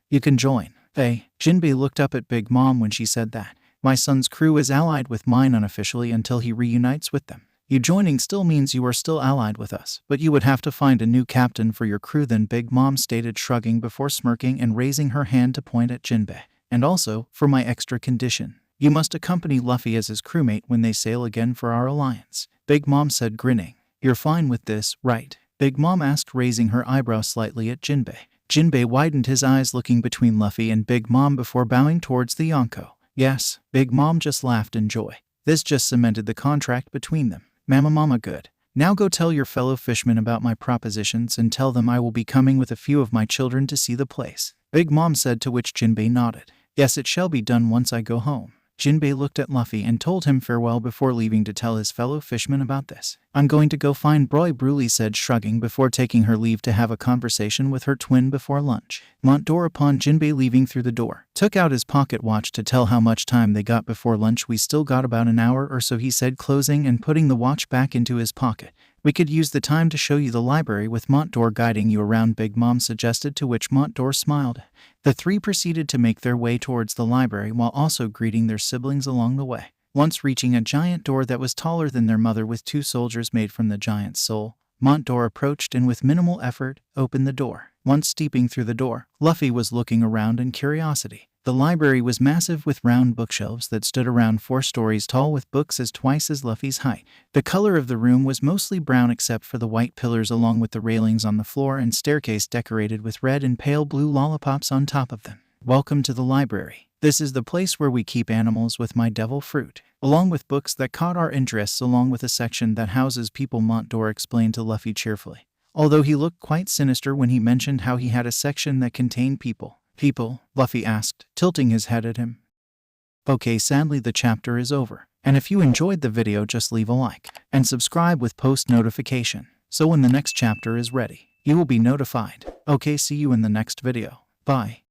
you can join. Hey, Jinbe looked up at Big Mom when she said that. My son's crew is allied with mine unofficially until he reunites with them. You joining still means you are still allied with us, but you would have to find a new captain for your crew then, Big Mom stated, shrugging before smirking and raising her hand to point at Jinbe. And also, for my extra condition, you must accompany Luffy as his crewmate when they sail again for our alliance, Big Mom said, grinning. You're fine with this, right? Big Mom asked, raising her eyebrow slightly at Jinbe. Jinbe widened his eyes, looking between Luffy and Big Mom before bowing towards the Yonko. Yes, Big Mom just laughed in joy. This just cemented the contract between them. Mama, good. Now go tell your fellow fishmen about my propositions and tell them I will be coming with a few of my children to see the place, Big Mom said, to which Jinbe nodded. Yes, it shall be done once I go home. Jinbe looked at Luffy and told him farewell before leaving to tell his fellow fishmen about this. I'm going to go find Broly said, shrugging before taking her leave to have a conversation with her twin before lunch. Mont d'Or, upon Jinbe leaving through the door, took out his pocket watch to tell how much time they got before lunch. We still got about an hour or so, he said, closing and putting the watch back into his pocket. We could use the time to show you the library with Mont d'Or guiding you around, Big Mom suggested, to which Mont d'Or smiled. The three proceeded to make their way towards the library while also greeting their siblings along the way. Once reaching a giant door that was taller than their mother with two soldiers made from the giant's soul, Mont d'Or approached and with minimal effort opened the door. Once stepping through the door, Luffy was looking around in curiosity. The library was massive with round bookshelves that stood around 4 stories tall with books as twice as Luffy's height. The color of the room was mostly brown except for the white pillars along with the railings on the floor and staircase decorated with red and pale blue lollipops on top of them. Welcome to the library. This is the place where we keep animals with my devil fruit, along with books that caught our interests, along with a section that houses people, Mont d'Or explained to Luffy cheerfully, although he looked quite sinister when he mentioned how he had a section that contained people. People? Luffy asked, tilting his head at him. Okay, sadly the chapter is over, and if you enjoyed the video, just leave a like and subscribe with post notification, so when the next chapter is ready, you will be notified. Okay, see you in the next video. Bye.